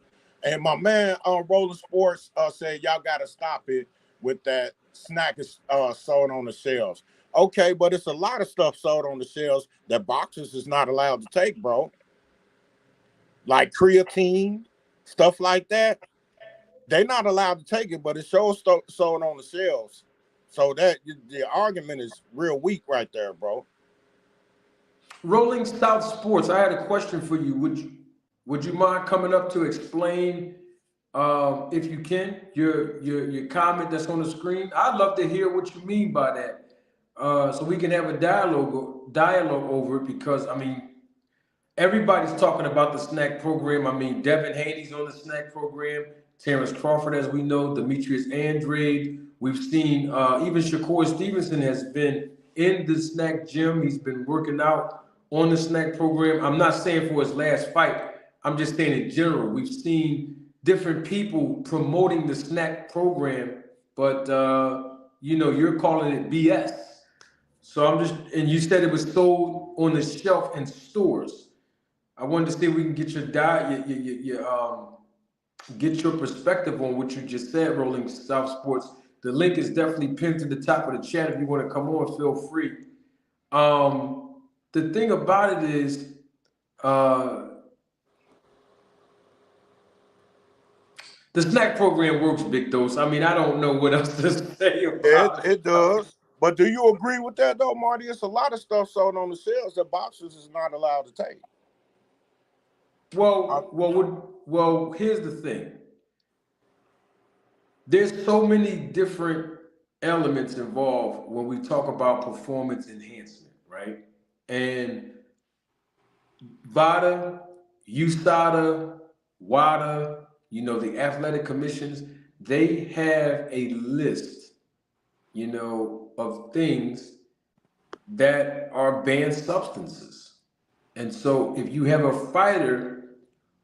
And my man Rolling Sports said y'all got to stop it with that SNAC is sold on the shelves. Okay, but it's a lot of stuff sold on the shelves that boxers is not allowed to take, bro. Like creatine, stuff like that. They're not allowed to take it, but it shows sold on the shelves. So that the argument is real weak right there, bro. Rolling South Sports, I had a question for you. Would you mind coming up to explain, if you can, your comment that's on the screen? I'd love to hear what you mean by that, so we can have a dialogue over it. Because I mean, everybody's talking about the SNAC program. I mean, Devin Haney's on the SNAC program. Terence Crawford, as we know, Demetrius Andrade. We've seen even Shakur Stevenson has been in the SNAC gym. He's been working out on the SNAC program. I'm not saying for his last fight. I'm just saying in general. We've seen different people promoting the SNAC program, but you know, you're calling it BS. So and you said it was sold on the shelf in stores. I wanted to see if we can get get your perspective on what you just said, Rolling South Sports. The link is definitely pinned to the top of the chat. If you want to come on, feel free. The thing about it is, the SNAC program works, Big Dose. I mean, I don't know what else to say about it. It does. But do you agree with that, though, Marty? It's a lot of stuff sold on the shelves that boxers is not allowed to take. Well, here's the thing. There's so many different elements involved when we talk about performance enhancement, right? And VADA, USADA, WADA, you know, the athletic commissions, they have a list, you know, of things that are banned substances. And so if you have a fighter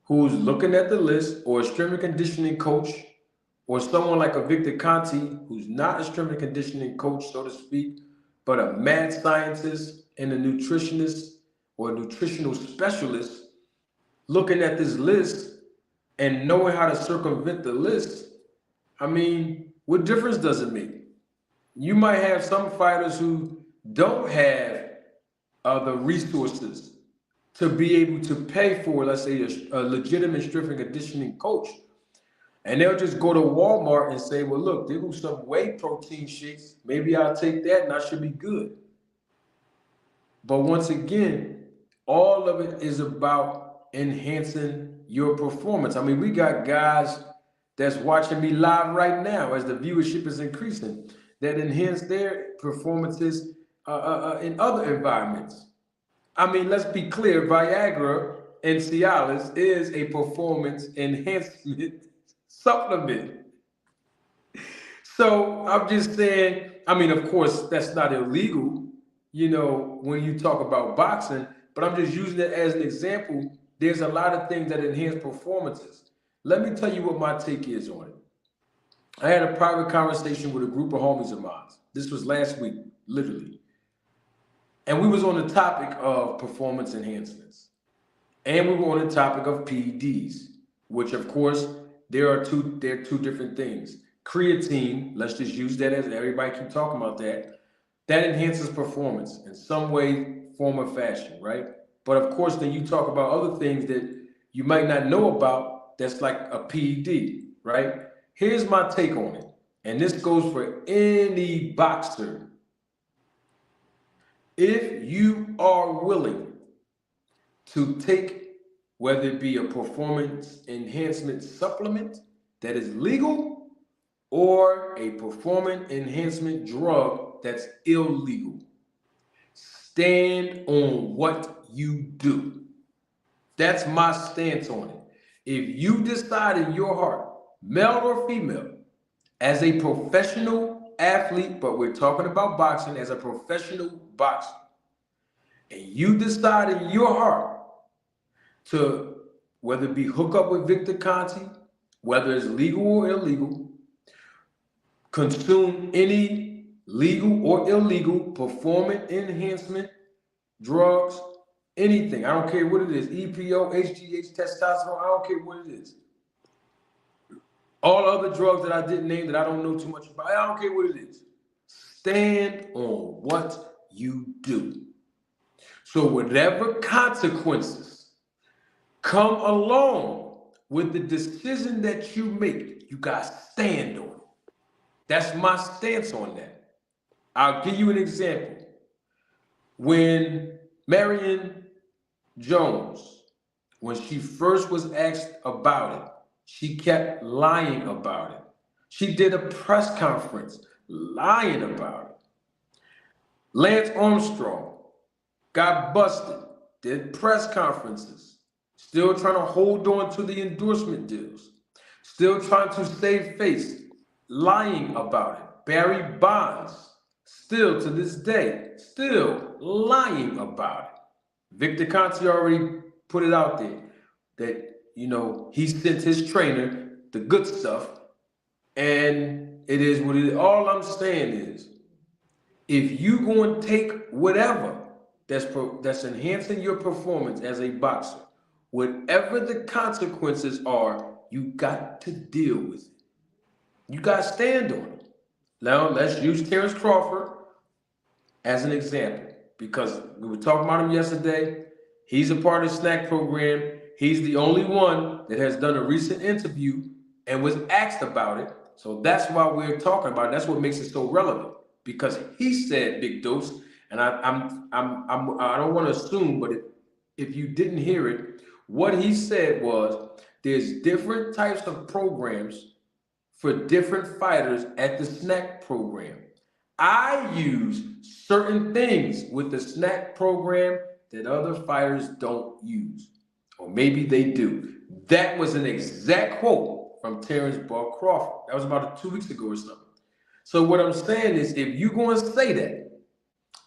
who's looking at the list, or a strength and conditioning coach, or someone like a Victor Conti, who's not a strength and conditioning coach, so to speak, but a mad scientist and a nutritionist or a nutritional specialist, looking at this list and knowing how to circumvent the list, I mean, what difference does it make? You might have some fighters who don't have the resources to be able to pay for, let's say, a legitimate strength and conditioning coach. And they'll just go to Walmart and say, well, look, there was some whey protein shakes. Maybe I'll take that and I should be good. But once again, all of it is about enhancing your performance. I mean, we got guys that's watching me live right now as the viewership is increasing that enhance their performances in other environments. I mean, let's be clear, Viagra and Cialis is a performance enhancement supplement. So I'm just saying, I mean, of course, that's not illegal, you know, when you talk about boxing, but I'm just using it as an example. There's a lot of things that enhance performances. Let me tell you what my take is on it. I had a private conversation with a group of homies of mine. This was last week, literally. And we was on the topic of performance enhancements. And we were on the topic of PEDs, which of course, they're two different things. Creatine, let's just use that as everybody keep talking about that. That enhances performance in some way, form, or fashion, right? But of course, then you talk about other things that you might not know about that's like a PED, right? Here's my take on it. And this goes for any boxer. If you are willing to take, whether it be a performance enhancement supplement that is legal or a performance enhancement drug that's illegal, stand on what you do. That's my stance on it. If you decide in your heart, male or female, as a professional athlete, but we're talking about boxing as a professional boxer, and you decide in your heart to, whether it be hook up with Victor Conti, whether it's legal or illegal, consume any legal or illegal performance enhancement drugs, anything. I don't care what it is, EPO, HGH, testosterone, I don't care what it is. All other drugs that I didn't name that I don't know too much about, I don't care what it is. Stand on what you do. So whatever consequences come along with the decision that you make, you got to stand on it. That's my stance on that. I'll give you an example. When Marion Jones, when she first was asked about it, she kept lying about it. She did a press conference lying about it. Lance Armstrong got busted, did press conferences, still trying to hold on to the endorsement deals, still trying to save face, lying about it. Barry Bonds, still to this day, still lying about it. Victor Conti already put it out there that, you know, he sent his trainer the good stuff, and it is what it is. All I'm saying is, if you going to take whatever that's enhancing your performance as a boxer, whatever the consequences are, you got to deal with it. You got to stand on it. Now, let's use Terence Crawford as an example, because we were talking about him yesterday. He's a part of the SNAC program. He's the only one that has done a recent interview and was asked about it. So that's why we're talking about it. That's what makes it so relevant, because he said big dose, and I don't want to assume, but if you didn't hear it, what he said was there's different types of programs for different fighters at the SNAC program. I use certain things with the SNAC program that other fighters don't use, or maybe they do. That was an exact quote from Terence Crawford. That was about 2 weeks ago or something. So what I'm saying is, if you're going to say that,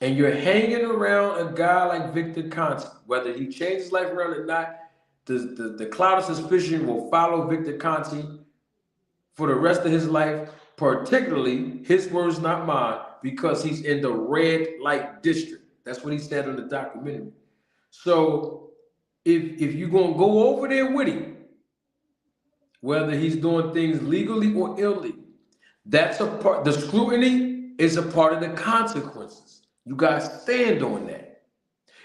and you're hanging around a guy like Victor Conti, whether he changed his life around or not, the cloud of suspicion will follow Victor Conti for the rest of his life, particularly, his words, not mine, because he's in the red light district. That's what he said on the documentary. So if you're going to go over there with him, whether he's doing things legally or illegally, that's a part. The scrutiny is a part of the consequences. You guys stand on that.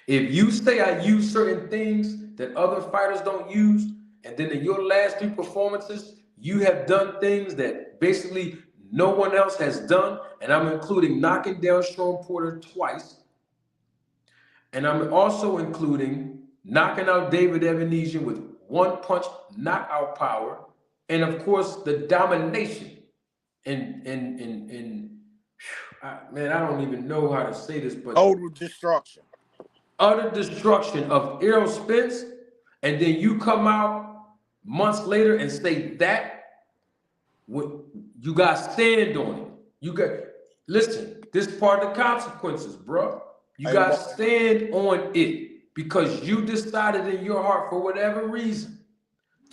If you say I use certain things that other fighters don't use, and then in your last 3 performances, you have done things that basically no one else has done, and I'm including knocking down Sean Porter twice, and I'm also including knocking out David Evanesian with 1-punch knockout power, and of course the domination. Man, I don't even know how to say this, but Total destruction. utter destruction of Errol Spence, and then you come out months later and say that you guys stand on it. You got listen. This part of the consequences, bro. You guys stand on it because you decided in your heart, for whatever reason,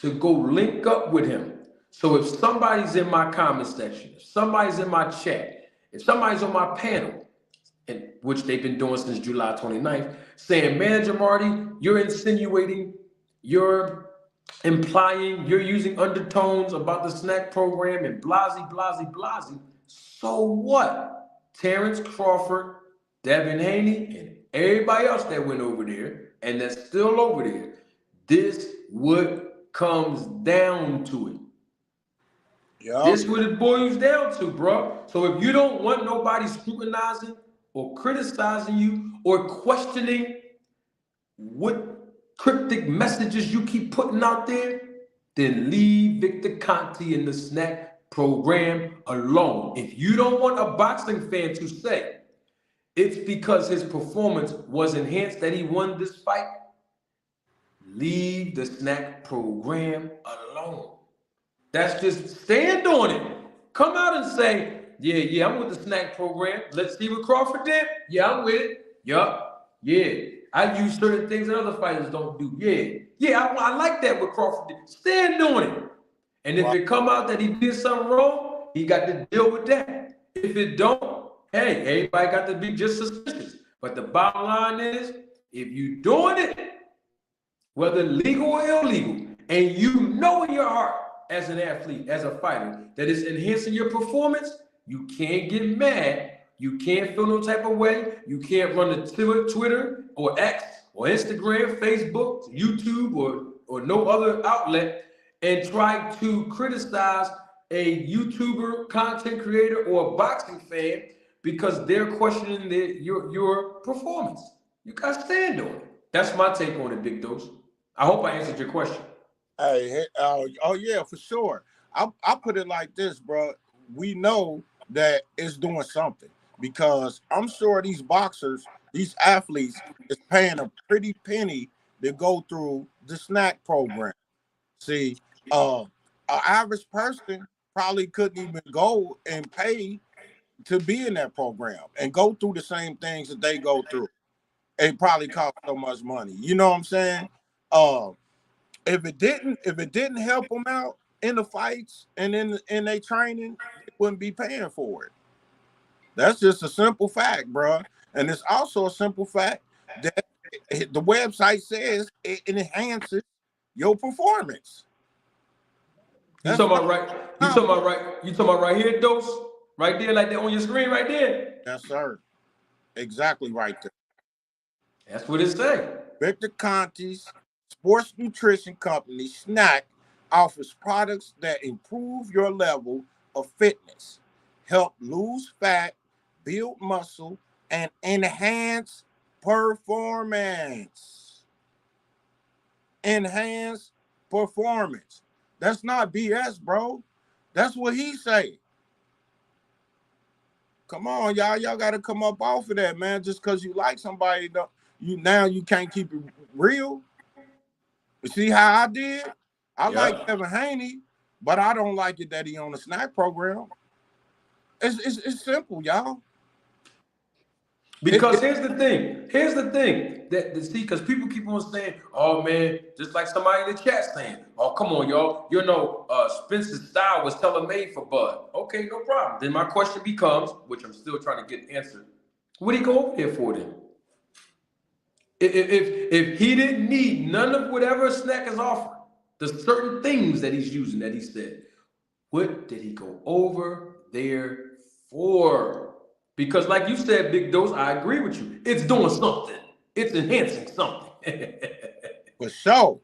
to go link up with him. So if somebody's in my comment section, if somebody's in my chat, if somebody's on my panel, and which they've been doing since July 29th, saying, Manager Marty, you're insinuating, you're implying, you're using undertones about the SNAC program and blasey. So what? Terence Crawford, Devin Haney, and everybody else that went over there and that's still over there, this what comes down to it. Yep. This what it boils down to, bro. So if you don't want nobody scrutinizing or criticizing you or questioning what cryptic messages you keep putting out there, then leave Victor Conte and the SNAC program alone. If you don't want a boxing fan to say it's because his performance was enhanced that he won this fight, leave the SNAC program alone. That's just stand on it. Come out and say, yeah, I'm with the SNAC program. Let's see what Crawford did. Yeah, I'm with it. Yup. Yeah. I use certain things that other fighters don't do. Yeah, I like that what Crawford did. Stand on it. And if it come out that he did something wrong, he got to deal with that. If it don't, hey, everybody got to be just suspicious. But the bottom line is, if you doing it, whether legal or illegal, and you know in your heart as an athlete, as a fighter, that it's enhancing your performance, you can't get mad. You can't feel no type of way. You can't run to Twitter or X or Instagram, Facebook, YouTube, or no other outlet and try to criticize a YouTuber, content creator, or a boxing fan because they're questioning your performance. You got to stand on it. That's my take on it, Big Dose. I hope I answered your question. Hey, oh yeah, for sure. I put it like this, bro. We know that it's doing something because I'm sure these boxers, these athletes, is paying a pretty penny to go through the SNAC program. See, an average person probably couldn't even go and pay to be in that program and go through the same things that they go through. It probably cost so much money. You know what I'm saying? If it didn't help them out in the fights and in their training, they wouldn't be paying for it. That's just a simple fact, bro. And it's also a simple fact that the website says it enhances your performance. You talking about right? You talking about right? You talking about right here, Dose? Right there, like that on your screen, right there. Yes, sir. Exactly right there. That's what it say. Victor Conte's sports nutrition company, SNAC, offers products that improve your level of fitness, help lose fat, build muscle, and enhance performance. Enhance performance. That's not BS, bro. That's what he say. Come on, y'all. Y'all got to come up off of that, man. Just because you like somebody, you can't keep it real. You see how I did? I like Devin Haney, but I don't like it that he on the SNAC program. It's simple, y'all. Because here's the thing. That see, because people keep on saying, "Oh man," just like somebody in the chat saying, "Oh come on, y'all, you know, Spencer's style was tailor-made for Bud." Okay, no problem. Then my question becomes, which I'm still trying to get answered, what did he go over here for then? If he didn't need none of whatever SNAC is offering, the certain things that he's using, that he said, what did he go over there for? Because like you said, Big Dose, I agree with you. It's doing something. It's enhancing something. For sure.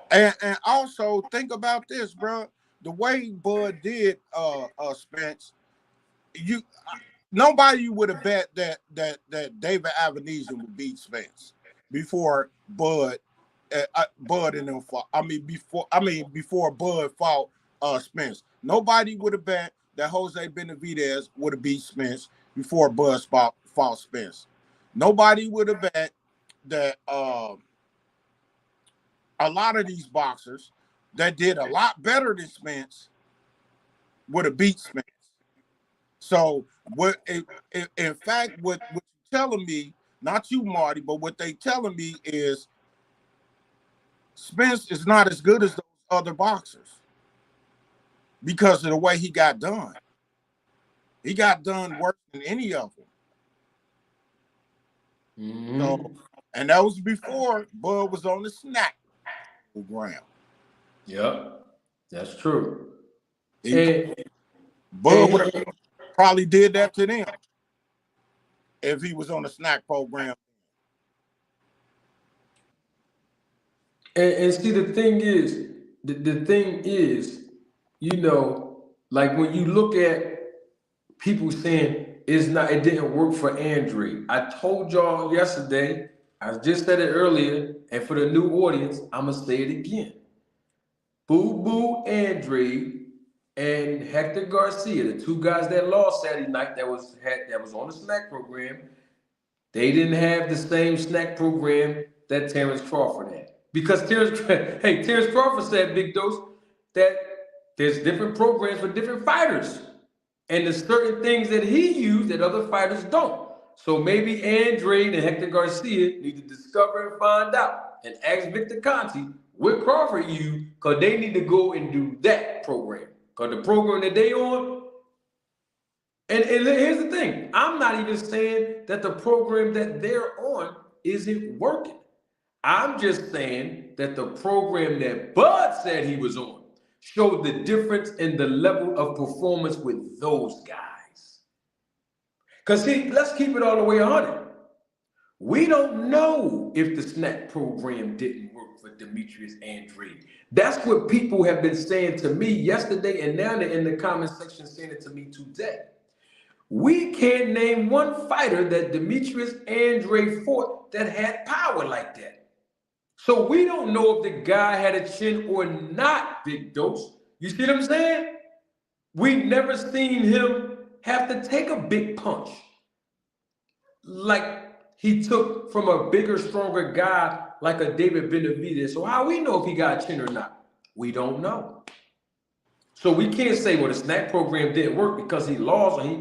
And also think about this, bro. The way Bud did Spence, nobody would have bet that David Avenesian would beat Spence before Bud and them fought. Before Bud fought Spence. Nobody would have bet that Jose Benavidez would have beat Spence before Bud fought Spence. Nobody would have bet that a lot of these boxers that did a lot better than Spence would have beat Spence. So in fact, what you're telling me, not you, Marty, but what they telling me is Spence is not as good as those other boxers because of the way he got done. He got done worse than any of them. Mm-hmm. So, and that was before Bud was on the SNAC program. Yep, that's true. Bud would have probably did that to them if he was on the SNAC program. And see, the thing is, you know, like when you look at people saying it didn't work for Andre. I told y'all yesterday, I just said it earlier, and for the new audience, I'm gonna say it again. Boo Boo Andre and Hector Garcia, the two guys that lost Saturday night that was on the SNAC program, they didn't have the same SNAC program that Terence Crawford had. Because Terence Crawford said, Big Dose, that there's different programs for different fighters. And there's certain things that he used that other fighters don't. So maybe Andre and Hector Garcia need to discover and find out and ask Victor Conte what Crawford used, because they need to go and do that program. Because the program that they on, and here's the thing, I'm not even saying that the program that they're on isn't working. I'm just saying that the program that Bud said he was on showed the difference in the level of performance with those guys. Because see, let's keep it all the way 100. We don't know if the SNAC program didn't work for Demetrius Andre. That's what people have been saying to me yesterday, and now they're in the comment section saying it to me today. We can't name one fighter that Demetrius Andre fought that had power like that. So we don't know if the guy had a chin or not, Big Dose. You see what I'm saying? We've never seen him have to take a big punch like he took from a bigger, stronger guy like a David Benavidez. So how we know if he got a chin or not? We don't know. So we can't say, well, the SNAC program didn't work because he lost and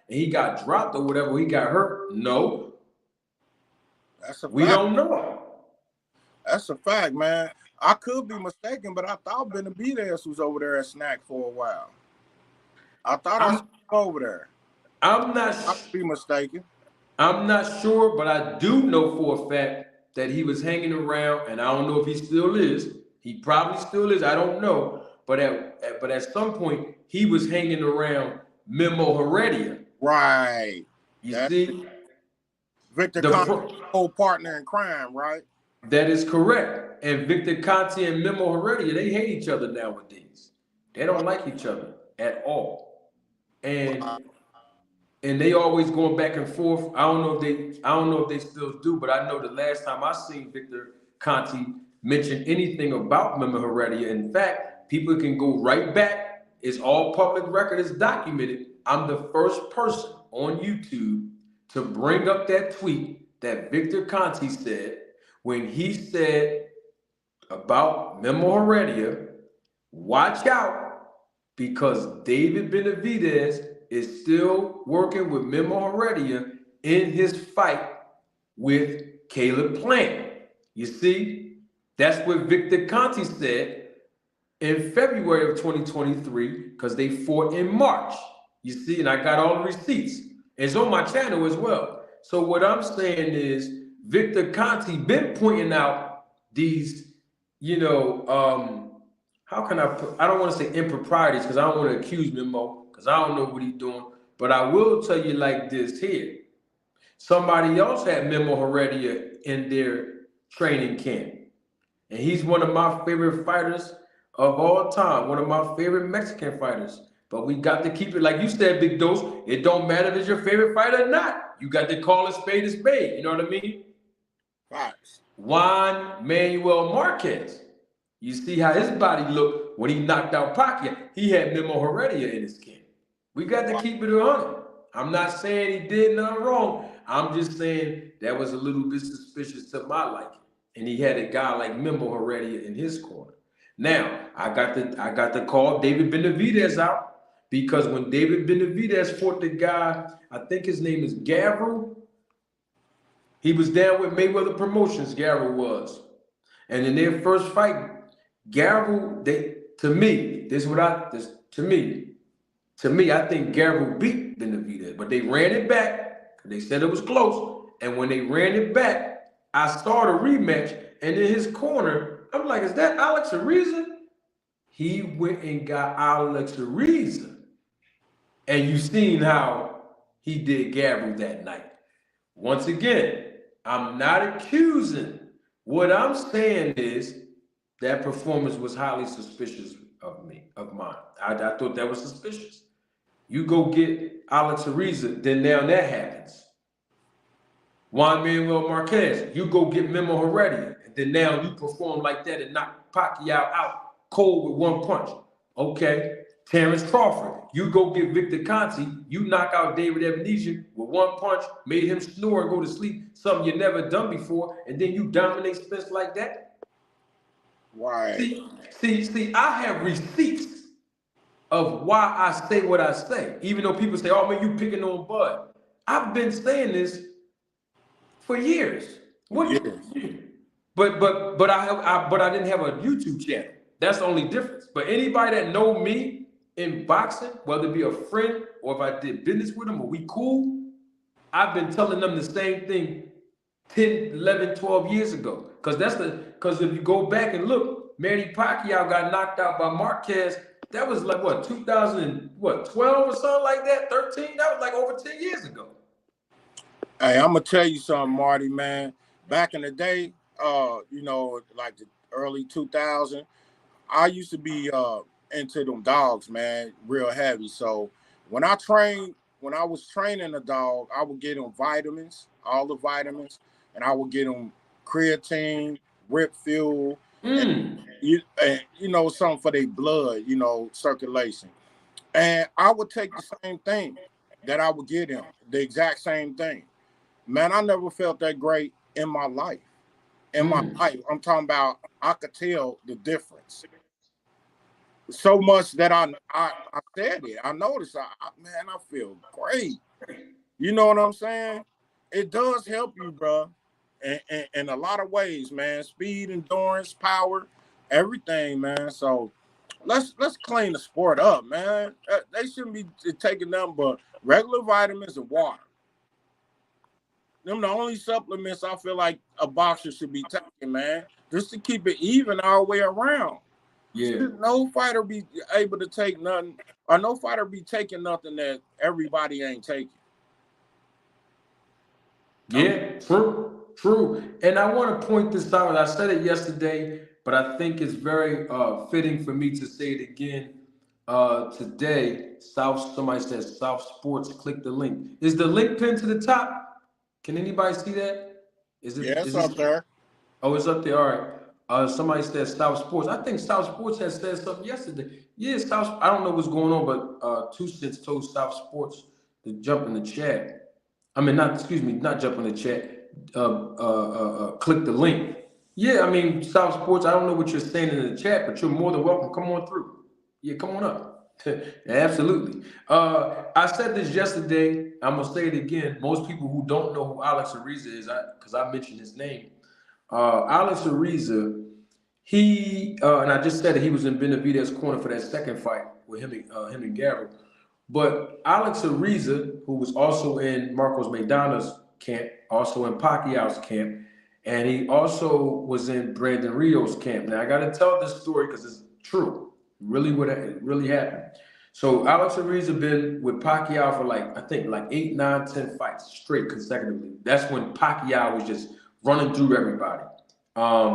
he got dropped or whatever, he got hurt. No. We don't know. That's a fact, man. I could be mistaken, but I thought Benavidez was over there at SNAC for a while. I thought I saw him over there. I could be mistaken. I'm not sure, but I do know for a fact that he was hanging around, and I don't know if he still is. He probably still is. I don't know. But at some point, he was hanging around Memo Heredia. Right. You see? Victor Conte's old partner in crime, right? That is correct. And Victor Conte and Memo Heredia, they hate each other nowadays. They don't like each other at all. And they always going back and forth. I don't know if they still do, but I know the last time I seen Victor Conte mention anything about Memo Heredia. In fact, people can go right back. It's all public record. It's documented. I'm the first person on YouTube to bring up that tweet that Victor Conte said when he said about Memo Heredia, watch out because David Benavidez is still working with Memo Heredia in his fight with Caleb Plant. You see, that's what Victor Conte said in February of 2023 because they fought in March. You see, and I got all the receipts. It's on my channel as well. So what I'm saying is Victor Conte been pointing out these, how can I don't want to say improprieties because I don't want to accuse Memo because I don't know what he's doing. But I will tell you like this here. Somebody else had Memo Heredia in their training camp. And he's one of my favorite fighters of all time, one of my favorite Mexican fighters. But we got to keep it, like you said, Big Dose. It don't matter if it's your favorite fighter or not. You got to call a spade a spade. You know what I mean? Facts. Juan Manuel Marquez. You see how his body looked when he knocked out Pacquiao. He had Memo Heredia in his camp. We got to keep it 100. I'm not saying he did nothing wrong. I'm just saying that was a little bit suspicious to my liking. And he had a guy like Memo Heredia in his corner. Now, I got to call David Benavidez out because when David Benavidez fought the guy, I think his name is Gavril. He was down with Mayweather Promotions, Gavril was. And in their first fight, Gavril, to me, I think Gavril beat Benavidez, but they ran it back. They said it was close. And when they ran it back, I saw the rematch, and in his corner, I'm like, is that Alex Ariza? He went and got Alex Ariza. And you seen how he did Gavril that night. Once again, I'm not accusing. What I'm saying is that performance was highly suspicious of mine. I thought that was suspicious. You go get Alex Ariza, then now that happens. Juan Manuel Marquez, you go get Memo Heredia, and then now you perform like that and knock Pacquiao out cold with one punch. Okay. Terence Crawford, you go get Victor Conte, you knock out David Ebenezer with one punch, made him snore and go to sleep, something you never done before, and then you dominate Spence like that? Right. See, I have receipts of why I say what I say, even though people say, oh man, you picking on Bud. I've been saying this for years. But I didn't have a YouTube channel. That's the only difference. But anybody that know me in boxing, whether it be a friend or if I did business with them or we cool, I've been telling them the same thing 10, 11, 12 years ago. Because if you go back and look, Manny Pacquiao got knocked out by Marquez. That was like what, 2012 or something like that, 13? That was like over 10 years ago. Hey, I'm gonna tell you something, Marty, man. Back in the day, like the early 2000s, I used to be into them dogs, man, real heavy. So when I was training a dog, I would get them vitamins, all the vitamins, and I would get them creatine, Rip Fuel, and something for their blood, circulation. And I would take the same thing that I would get him, the exact same thing. Man, I never felt that great in my life. I'm talking about, I could tell the difference. So much that I said it. I noticed, man, I feel great. You know what I'm saying? It does help you, bro, in a lot of ways, man. Speed, endurance, power, everything, man. So let's clean the sport up, man. They shouldn't be taking nothing but regular vitamins and water. Them the only supplements I feel like a boxer should be taking, man, just to keep it even all the way around. Yeah. Should no fighter be able to take nothing, or no fighter be taking nothing that everybody ain't taking. Yeah, true. And I want to point this out. I said it yesterday, but I think it's very fitting for me to say it again today. Somebody says South Sports. Click the link. Is the link pinned to the top? Can anybody see that? It's up there. Oh, it's up there. All right. Somebody said South Sports. I think South Sports had said something yesterday. Yeah, I don't know what's going on, but 2 Cents told South Sports to jump in the chat. I mean, not jump in the chat. Click the link. Yeah, I mean, South Sports, I don't know what you're saying in the chat, but you're more than welcome. Come on through. Yeah, come on up. Absolutely. I said this yesterday. I'm gonna say it again. Most people who don't know who Alex Ariza is, because I mentioned his name. Alex Ariza, he and I just said that he was in Benavidez's corner for that second fight with him and Gavril. But Alex Ariza, who was also in Marcos Maidana's camp, also in Pacquiao's camp, and he also was in Brandon Rio's camp. Now I got to tell this story because it's true. Really happened. So Alex Ariza been with Pacquiao for I think 8, 9, 10 fights straight consecutively. That's when Pacquiao was just running through everybody.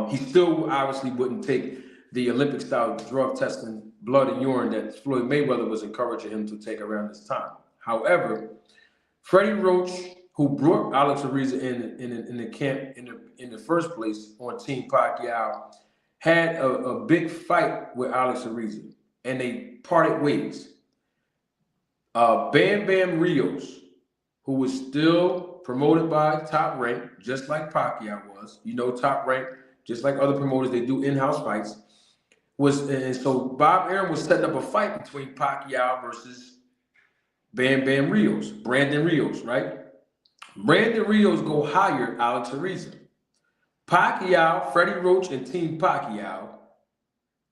He still obviously wouldn't take the Olympic style drug testing blood and urine that Floyd Mayweather was encouraging him to take around this time. However, Freddie Roach, who brought Alex Ariza in the camp in the first place on Team Pacquiao, had a big fight with Alex Ariza, and they parted ways. Bam Bam Rios, who was still promoted by Top Rank, just like Pacquiao was. You know, Top Rank, just like other promoters, they do in-house fights. And so Bob Arum was setting up a fight between Pacquiao versus Bam Bam Rios, Brandon Rios, right? Brandon Rios go hire Alex Ariza. Pacquiao, Freddie Roach, and Team Pacquiao,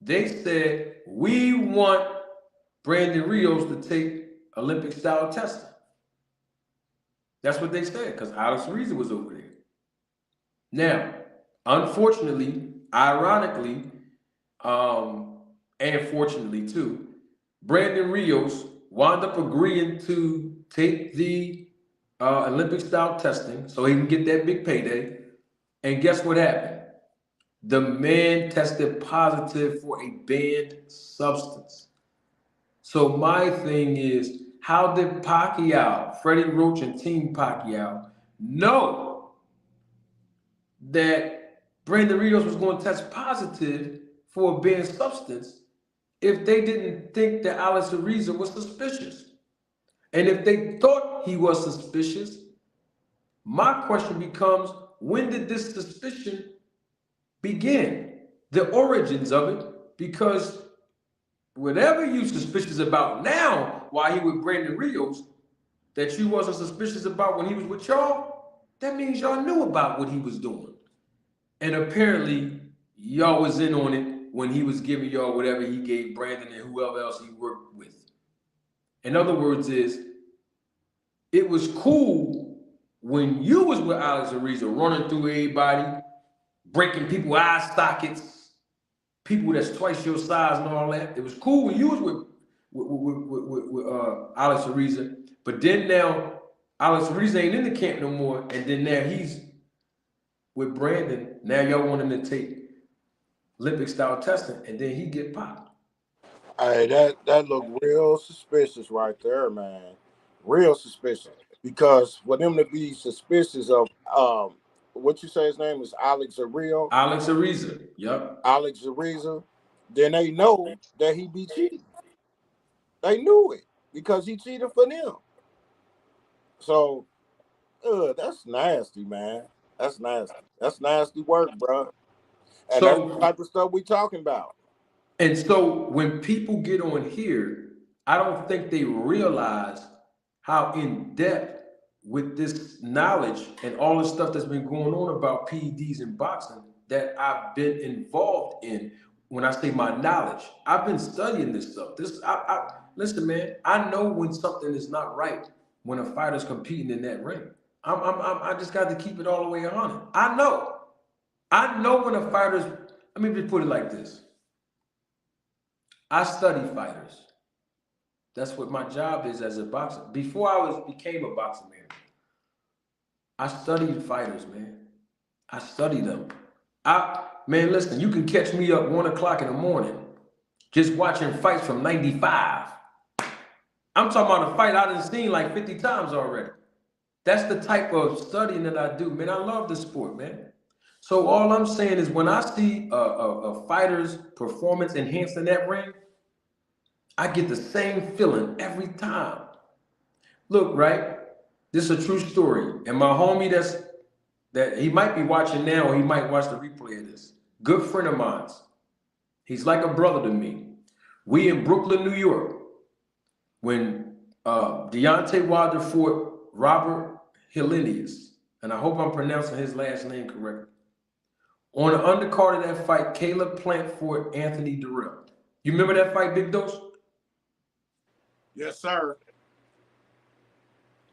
they said, we want Brandon Rios to take Olympic style testing. That's what they said, because Alex Ariza was over there. Now, unfortunately, ironically, and fortunately too, Brandon Rios wound up agreeing to take the Olympic style testing so he can get that big payday. And guess what happened? The man tested positive for a banned substance. So my thing is, how did Pacquiao, Freddie Roach, and Team Pacquiao know that Brandon Rios was going to test positive for a banned substance if they didn't think that Alex Ariza was suspicious? And if they thought he was suspicious, my question becomes, when did this suspicion begin? The origins of it, because whatever you suspicious about now, while he with Brandon Rios, that you wasn't suspicious about when he was with y'all, that means y'all knew about what he was doing. And apparently, y'all was in on it when he was giving y'all whatever he gave Brandon and whoever else he worked with. In other words, it was cool when you was with Alex Ariza running through everybody, breaking people's eye sockets, people that's twice your size and all that. It was cool when you was with Alex Ariza, but then now Alex Ariza ain't in the camp no more, and then now he's with Brandon. Now y'all want him to take Olympic style testing, and then he get popped. Hey, that look real suspicious right there, man. Real suspicious. Because for them to be suspicious of what you say his name is Alex Ariza? Alex Ariza, yep. Alex Ariza, then they know that he be cheating. They knew it because he cheated for them. So, that's nasty, man. That's nasty. That's nasty work, bro. And that's the type of stuff we talking about. And so when people get on here, I don't think they realize how in depth with this knowledge and all the stuff that's been going on about PEDs and boxing that I've been involved in. When I say my knowledge, I've been studying this stuff. Listen, man, I know when something is not right when a fighter's competing in that ring. I just got to keep it all the way on. I know when a fighter's. Let me just put it like this. I study fighters. That's what my job is as a boxer. Before I became a boxing man, I studied fighters, man. I study them. Man, listen, you can catch me up 1 o'clock in the morning just watching fights from 95. I'm talking about a fight I done seen like 50 times already. That's the type of studying that I do, man. I love this sport, man. So all I'm saying is when I see a fighter's performance enhancing that ring, I get the same feeling every time. Look, right? This is a true story. And my homie that he might be watching now, or he might watch the replay of this. Good friend of mine. He's like a brother to me. We in Brooklyn, New York, when Deontay Wilder fought Robert Helenius, and I hope I'm pronouncing his last name correctly. On the undercard of that fight, Caleb Plant fought Anthony Durrell. You remember that fight, Big Dose? Yes, sir.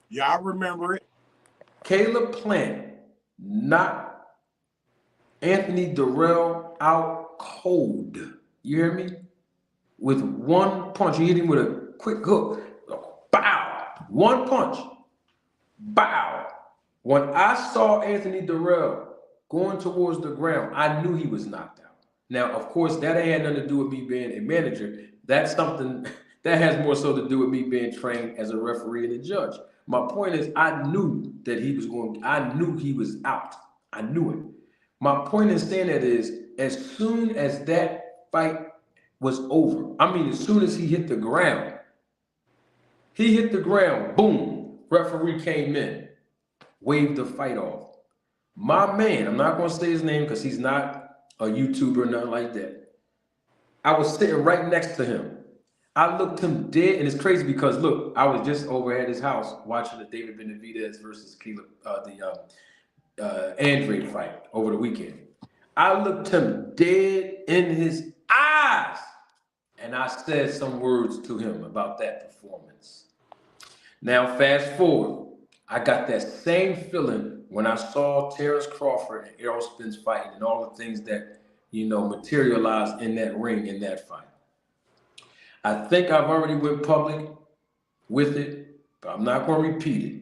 Y'all remember it. Caleb Plant knocked Anthony Durrell out cold. You hear me? With one punch. He hit him with a quick hook. Bow. One punch. Bow. When I saw Anthony Durrell going towards the ground, I knew he was knocked out. Now, of course, that ain't had nothing to do with me being a manager. That's something that has more so to do with me being trained as a referee and a judge. My point is, I knew that he was going, I knew he was out. I knew it. My point in saying that is, as soon as that fight was over, I mean, as soon as he hit the ground, boom, referee came in, waved the fight off. My man, I'm not going to say his name because he's not a YouTuber or nothing like that. I was sitting right next to him. I looked him dead, and it's crazy because, look, I was just over at his house watching the David Benavidez versus Caleb, Andre fight over the weekend. I looked him dead in his eyes, and I said some words to him about that performance. Now, fast forward, I got that same feeling when I saw Terence Crawford and Errol Spence fighting and all the things that, materialized in that ring in that fight. I think I've already went public with it, but I'm not going to repeat it.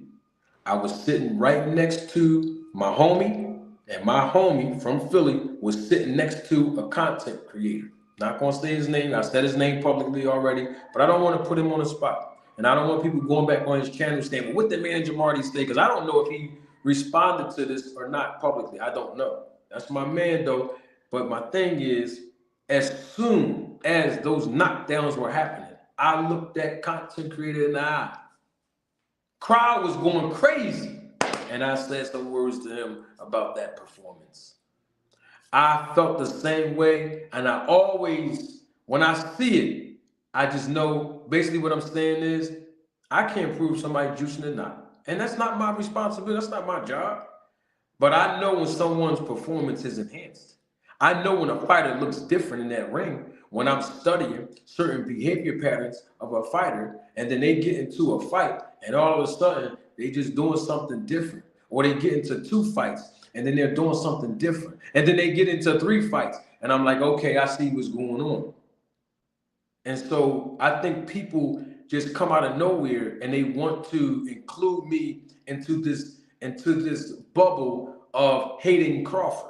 I was sitting right next to my homie, and my homie from Philly was sitting next to a content creator. Not going to say his name. I said his name publicly already, but I don't want to put him on the spot. And I don't want people going back on his channel saying, well, what did manager Marty say? Because I don't know if he responded to this or not publicly. I don't know. That's my man, though. But my thing is, as soon as those knockdowns were happening, I looked that content creator in the eye. Crowd was going crazy. And I said some words to him about that performance. I felt the same way. And I always, when I see it, I just know basically what I'm saying is I can't prove somebody juicing or not. And that's not my responsibility. That's not my job. But I know when someone's performance is enhanced. I know when a fighter looks different in that ring, when I'm studying certain behavior patterns of a fighter, and then they get into a fight, and all of a sudden, they just doing something different. Or they get into 2 fights, and then they're doing something different. And then they get into 3 fights, and I'm like, okay, I see what's going on. And so I think people just come out of nowhere, and they want to include me into this bubble of hating Crawford.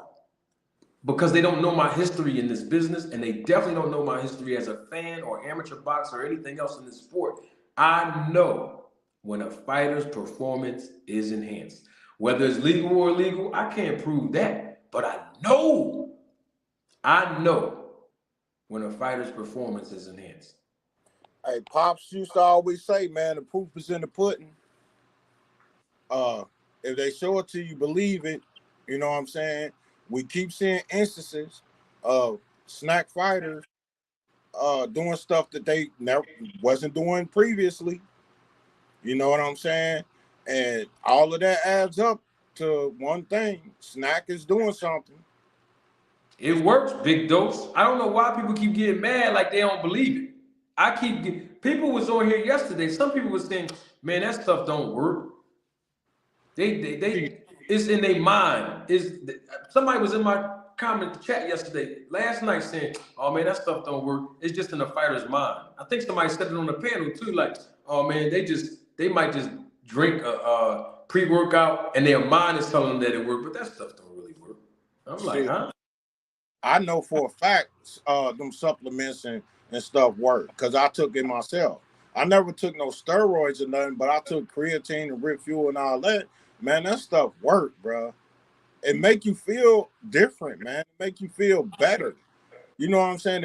Because they don't know my history in this business, and they definitely don't know my history as a fan or amateur boxer or anything else in this sport. I know when a fighter's performance is enhanced. Whether it's legal or illegal, I can't prove that. But I know when a fighter's performance is enhanced. Hey, Pops used to always say, man, the proof is in the pudding. If they show it to you, believe it. You know what I'm saying? We keep seeing instances of SNAC fighters doing stuff that they never wasn't doing previously. You know what I'm saying? And all of that adds up to one thing. SNAC is doing something. It works, big dose. I don't know why people keep getting mad like they don't believe it. People was on here yesterday. Some people was saying, man, that stuff don't work. They it's in their mind. Somebody was in my comment chat yesterday, last night saying, oh man, that stuff don't work. It's just in the fighter's mind. I think somebody said it on the panel too, like, oh man, they might just drink a pre-workout and their mind is telling them that it works, but that stuff don't really work. I'm like, huh? I know for a fact them supplements and stuff work because I took it myself. I never took no steroids or nothing, but I took creatine and Rip Fuel and all that. Man, that stuff worked, bro. It make you feel different, man. It make you feel better. You know what I'm saying?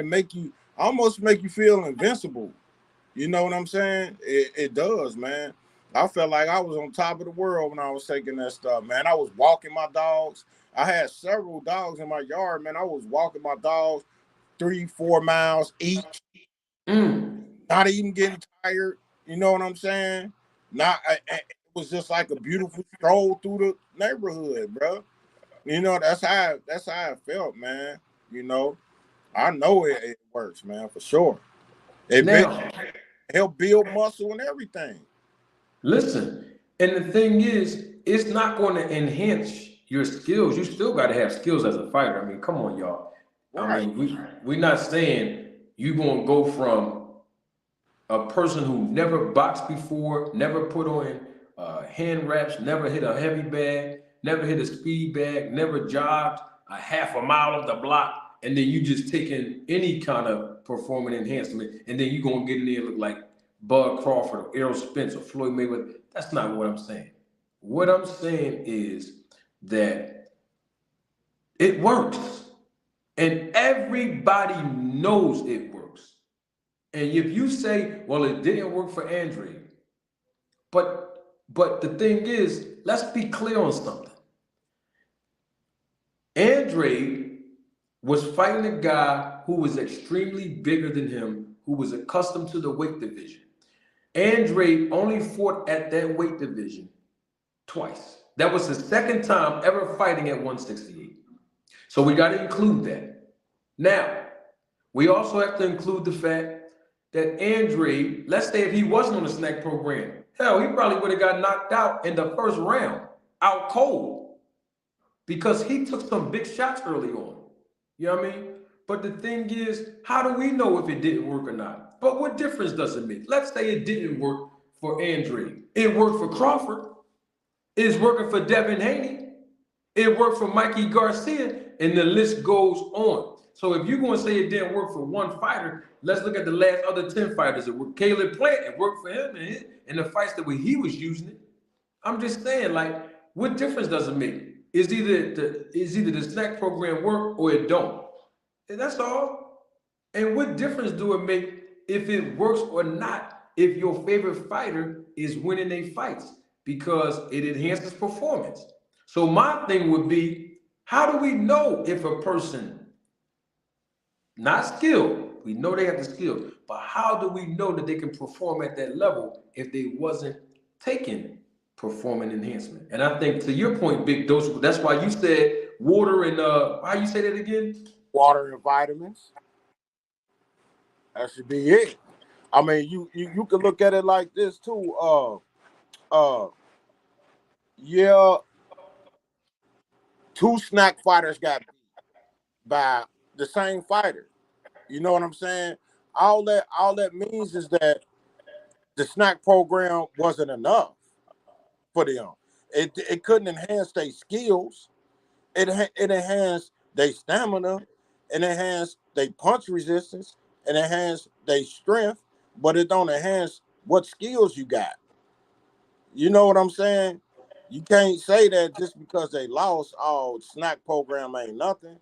Almost make you feel invincible. You know what I'm saying? It does, man. I felt like I was on top of the world when I was taking that stuff, man. I was walking my dogs. I had several dogs in my yard, man. I was walking my dogs 3-4 miles each. Not even getting tired. You know what I'm saying? It was just like a beautiful stroll through the neighborhood, bro. You know, that's how it felt, man. You know, I know it works, man, for sure. It help build muscle and everything. Listen, and the thing is, it's not going to enhance your skills. You still got to have skills as a fighter. I mean, come on, y'all. Right. I mean, we're not saying you're going to go from a person who never boxed before, never put on hand wraps, never hit a heavy bag, never hit a speed bag, never jogged a half a mile of the block, and then you just taking any kind of performance enhancement, and then you gonna get in there and look like Bud Crawford or Errol Spence or Floyd Mayweather. That's not what I'm saying. What I'm saying is that it works, and everybody knows it works. And if you say, well, it didn't work for Andre, but the thing is, let's be clear on something. Andre was fighting a guy who was extremely bigger than him, who was accustomed to the weight division. Andre only fought at that weight division twice. That was his second time ever fighting at 168. So we got to include that. Now, we also have to include the fact that Andre, let's say if he wasn't on the SNAC program, hell, he probably would have got knocked out in the first round, out cold, because he took some big shots early on. You know what I mean? But the thing is, how do we know if it didn't work or not? But what difference does it make? Let's say it didn't work for Andre. It worked for Crawford. It's working for Devin Haney. It worked for Mikey Garcia, and the list goes on. So if you're going to say it didn't work for one fighter, let's look at the last other 10 fighters. It worked. Caleb Plant, it worked for him in the fights that he was using it. I'm just saying, like, what difference does it make? Is either the SNAC program work or it don't? And that's all. And what difference do it make if it works or not if your favorite fighter is winning their fights? Because it enhances performance. So my thing would be, how do we know if a person, not skilled, we know they have the skill, but how do we know that they can perform at that level if they wasn't taking performance enhancement? And I think, to your point, Big Dose, that's why you said water and how you say that again? Water and vitamins. That should be it. I mean, you can look at it like this too. Yeah, 2 SNAC fighters got beat by the same fighter. You know what I'm saying? All that means is that the SNAC program wasn't enough for them. It couldn't enhance their skills. It enhanced their stamina. It enhanced their punch resistance. It enhanced their strength, but it don't enhance what skills you got. You know what I'm saying? You can't say that just because they lost, SNAC program ain't nothing,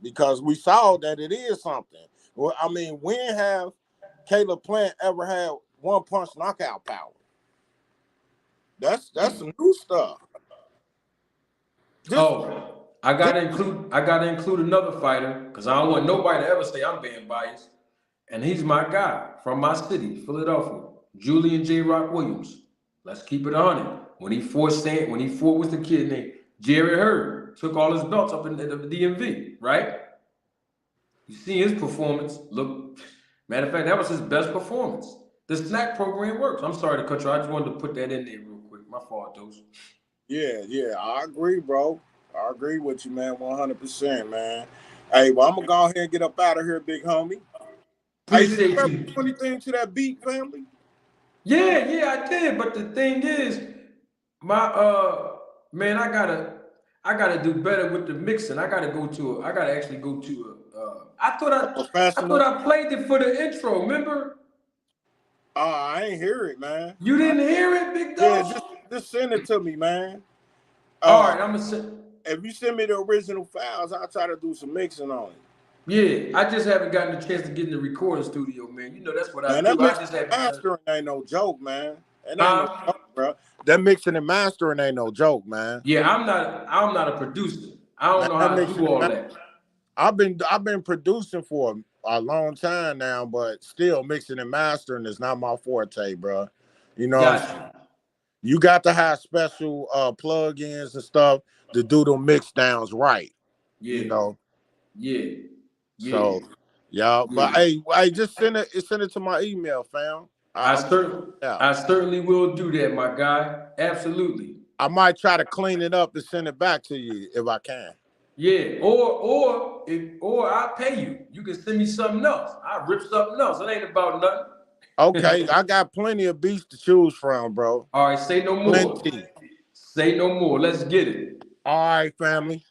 because we saw that it is something. Well, I mean, when have Caleb Plant ever had one punch knockout power? That's some new stuff. I gotta include another fighter, because I don't want nobody to ever say I'm being biased. And he's my guy from my city, Philadelphia, Julian J. Rock Williams. Let's keep it 100. When he fought with the kid named Jerry Hurd, took all his belts up in the DMV, right? You see his performance. Look, matter of fact, that was his best performance. The SNAC program works. I'm sorry to cut you. I just wanted to put that in there real quick. My fault, Dose. Yeah, I agree, bro. I agree with you, man, 100%, man. Hey, well, I'm going to go ahead and get up out of here, big homie. Appreciate hey, you. Do anything to that beat, family? Yeah, I did. But the thing is, man, I gotta do better with the mixing. I gotta actually go to I thought I played it for the intro, remember? I ain't hear it, man. You didn't hear it, Big Dog? Yeah, just send it to me, man. All right, I'm gonna send. If you send me the original files, I'll try to do some mixing on it. Yeah, I just haven't gotten a chance to get in the recording studio, man. You know that's what I do. That mastering ain't no joke, man. It ain't no joke, bro. That mixing and mastering ain't no joke, man. Yeah, I'm not a producer. I don't know how to do all that. I've been producing for a long time now, but still mixing and mastering is not my forte, bro. You know, you got to have special plugins and stuff to do the mix downs right. Yeah. You know. Yeah. So but hey, just send it to my email, fam. I certainly will do that, my guy. Absolutely. I might try to clean it up and send it back to you if I can. Yeah, or I'll pay you. You can send me something else. I'll rip something else. It ain't about nothing. Okay, I got plenty of beats to choose from, bro. All right, say no more. Plenty. Say no more. Let's get it. All right, family.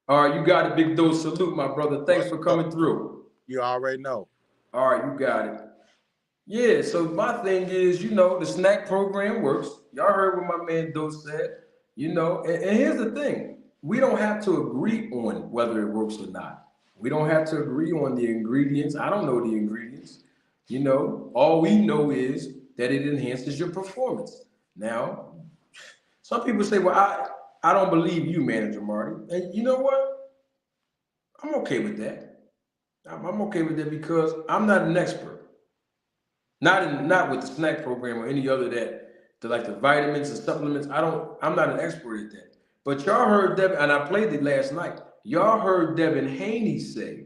All right, you got it, Big Dose. Salute, my brother. Thanks for coming through. You already know. All right, you got it. Yeah, so my thing is, you know, the SNAC program works. Y'all heard what my man Dose said, you know, and here's the thing. We don't have to agree on whether it works or not. We don't have to agree on the ingredients. I don't know the ingredients. You know, all we know is that it enhances your performance. Now, some people say, well, I don't believe you, Manager Marty. And you know what? I'm okay with that. I'm okay with that because I'm not an expert. Not with the SNAC program or any other like the vitamins and supplements. I'm not an expert at that. But y'all heard Devin, and I played it last night. Y'all heard Devin Haney say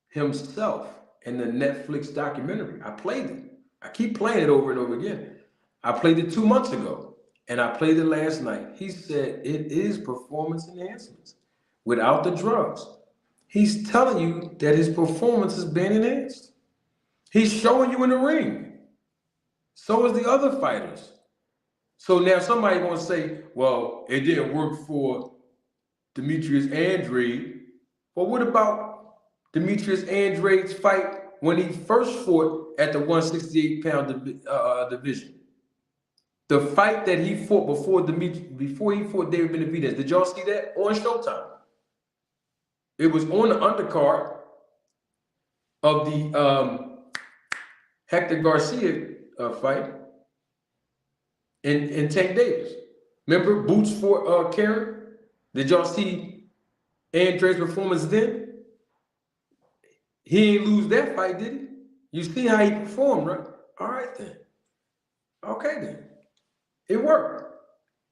himself in the Netflix documentary. I played it. I keep playing it over and over again. I played it 2 months ago, and I played it last night. He said it is performance enhancements without the drugs. He's telling you that his performance is being enhanced. He's showing you in the ring. So is the other fighters. So now somebody gonna say, well, it didn't work for Demetrius Andrade. Well, what about Demetrius Andrade's fight when he first fought at the 168-pound division? The fight that he fought before he fought David Benavidez. Did y'all see that on Showtime? It was on the undercard of the Hector Garcia fight and Tank Davis. Remember Boots for Karen? Did y'all see Andre's performance then? He ain't lose that fight, did he? You see how he performed, right? All right then. Okay then. It worked.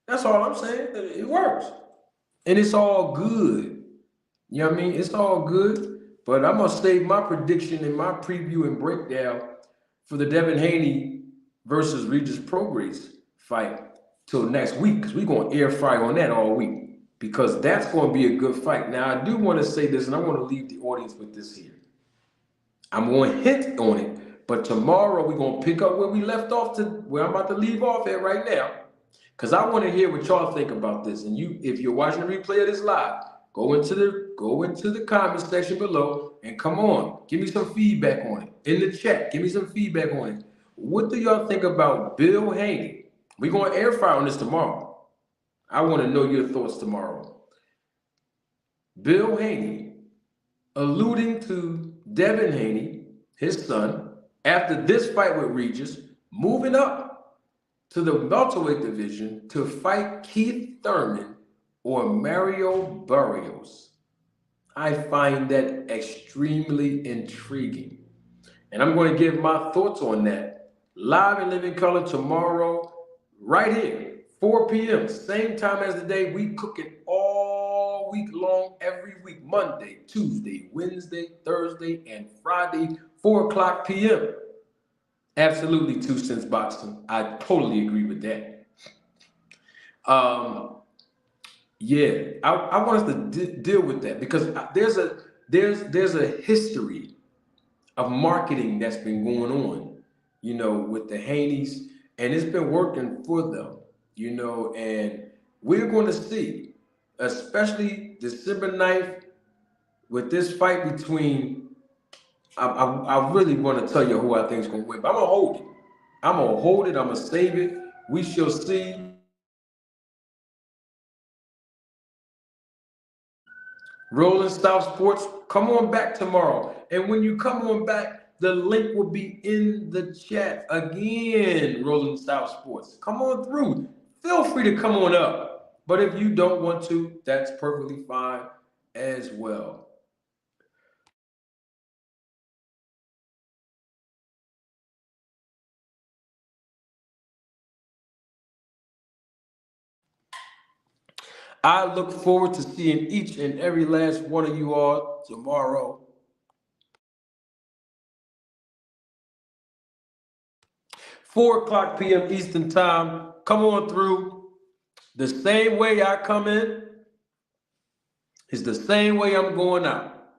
That's all I'm saying. It works. And it's all good. You know what I mean? It's all good. But I'm going to save my prediction and my preview and breakdown for the Devin Haney versus Regis Prograis fight till next week, because we're going to air fry on that all week, because that's going to be a good fight. Now, I do want to say this, and I want to leave the audience with this here. I'm going to hint on it, but tomorrow we're going to pick up where we left off to where I'm about to leave off at right now, because I want to hear what y'all think about this. And you, if you're watching the replay of this live, go into the comment section below and come on, give me some feedback on it. In the chat, give me some feedback on it. What do y'all think about Bill Haney? We're going to air fry on this tomorrow. I want to know your thoughts tomorrow. Bill Haney alluding to Devin Haney, his son, after this fight with Regis, moving up to the welterweight division to fight Keith Thurman or Mario Barrios. I find that extremely intriguing. And I'm going to give my thoughts on that live and living color tomorrow, right here, 4 p.m., same time as the day. We cook it all week long, every week, Monday, Tuesday, Wednesday, Thursday, and Friday, 4 o'clock p.m. Absolutely 2 cents boxing. I totally agree with that. Yeah, I want us to deal with that, because there's a history of marketing that's been going on, you know, with the Haneys, and it's been working for them, you know, and we're going to see, especially December 9th, with this fight between, I really want to tell you who I think is going to win, but I'm going to hold it. I'm going to save it. We shall see. Rolling South Sports, come on back tomorrow. And when you come on back, the link will be in the chat. Again, Rolling South Sports. Come on through. Feel free to come on up. But if you don't want to, that's perfectly fine as well. I look forward to seeing each and every last one of you all tomorrow. 4 o'clock p.m. Eastern Time. Come on through. The same way I come in is the same way I'm going out.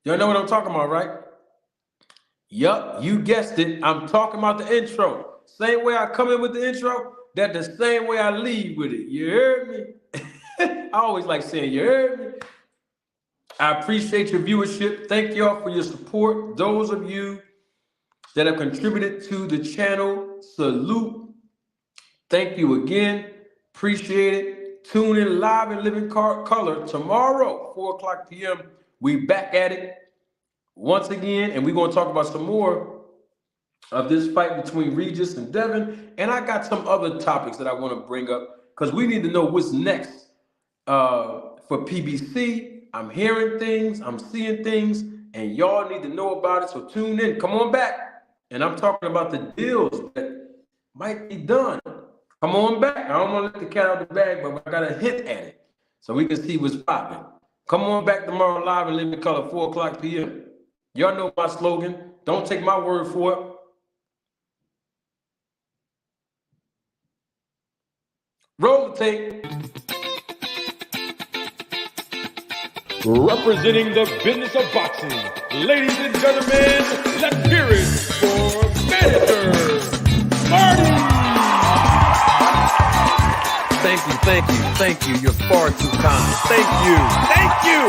Y'all know what I'm talking about, right? Yup, you guessed it. I'm talking about the intro. Same way I come in with the intro, that's the same way I leave with it. You heard me? I always like saying, you heard me? I appreciate your viewership. Thank y'all for your support. Those of you that have contributed to the channel, salute. Thank you again. Appreciate it. Tune in live and living color tomorrow, 4:00 p.m. We back at it once again, and we're going to talk about some more of this fight between Regis and Devin. And I got some other topics that I want to bring up because we need to know what's next for PBC. I'm hearing things, I'm seeing things, and y'all need to know about it. So tune in. Come on back. And I'm talking about the deals that might be done. Come on back. I don't want to let the cat out of the bag, but I got a hint at it so we can see what's popping. Come on back tomorrow live and live in color, 4:00 p.m. Y'all know my slogan. Don't take my word for it. Roll the tape. Representing the business of boxing, ladies and gentlemen, let's hear it for Manager Marty. Thank you. You're far too kind. Thank you.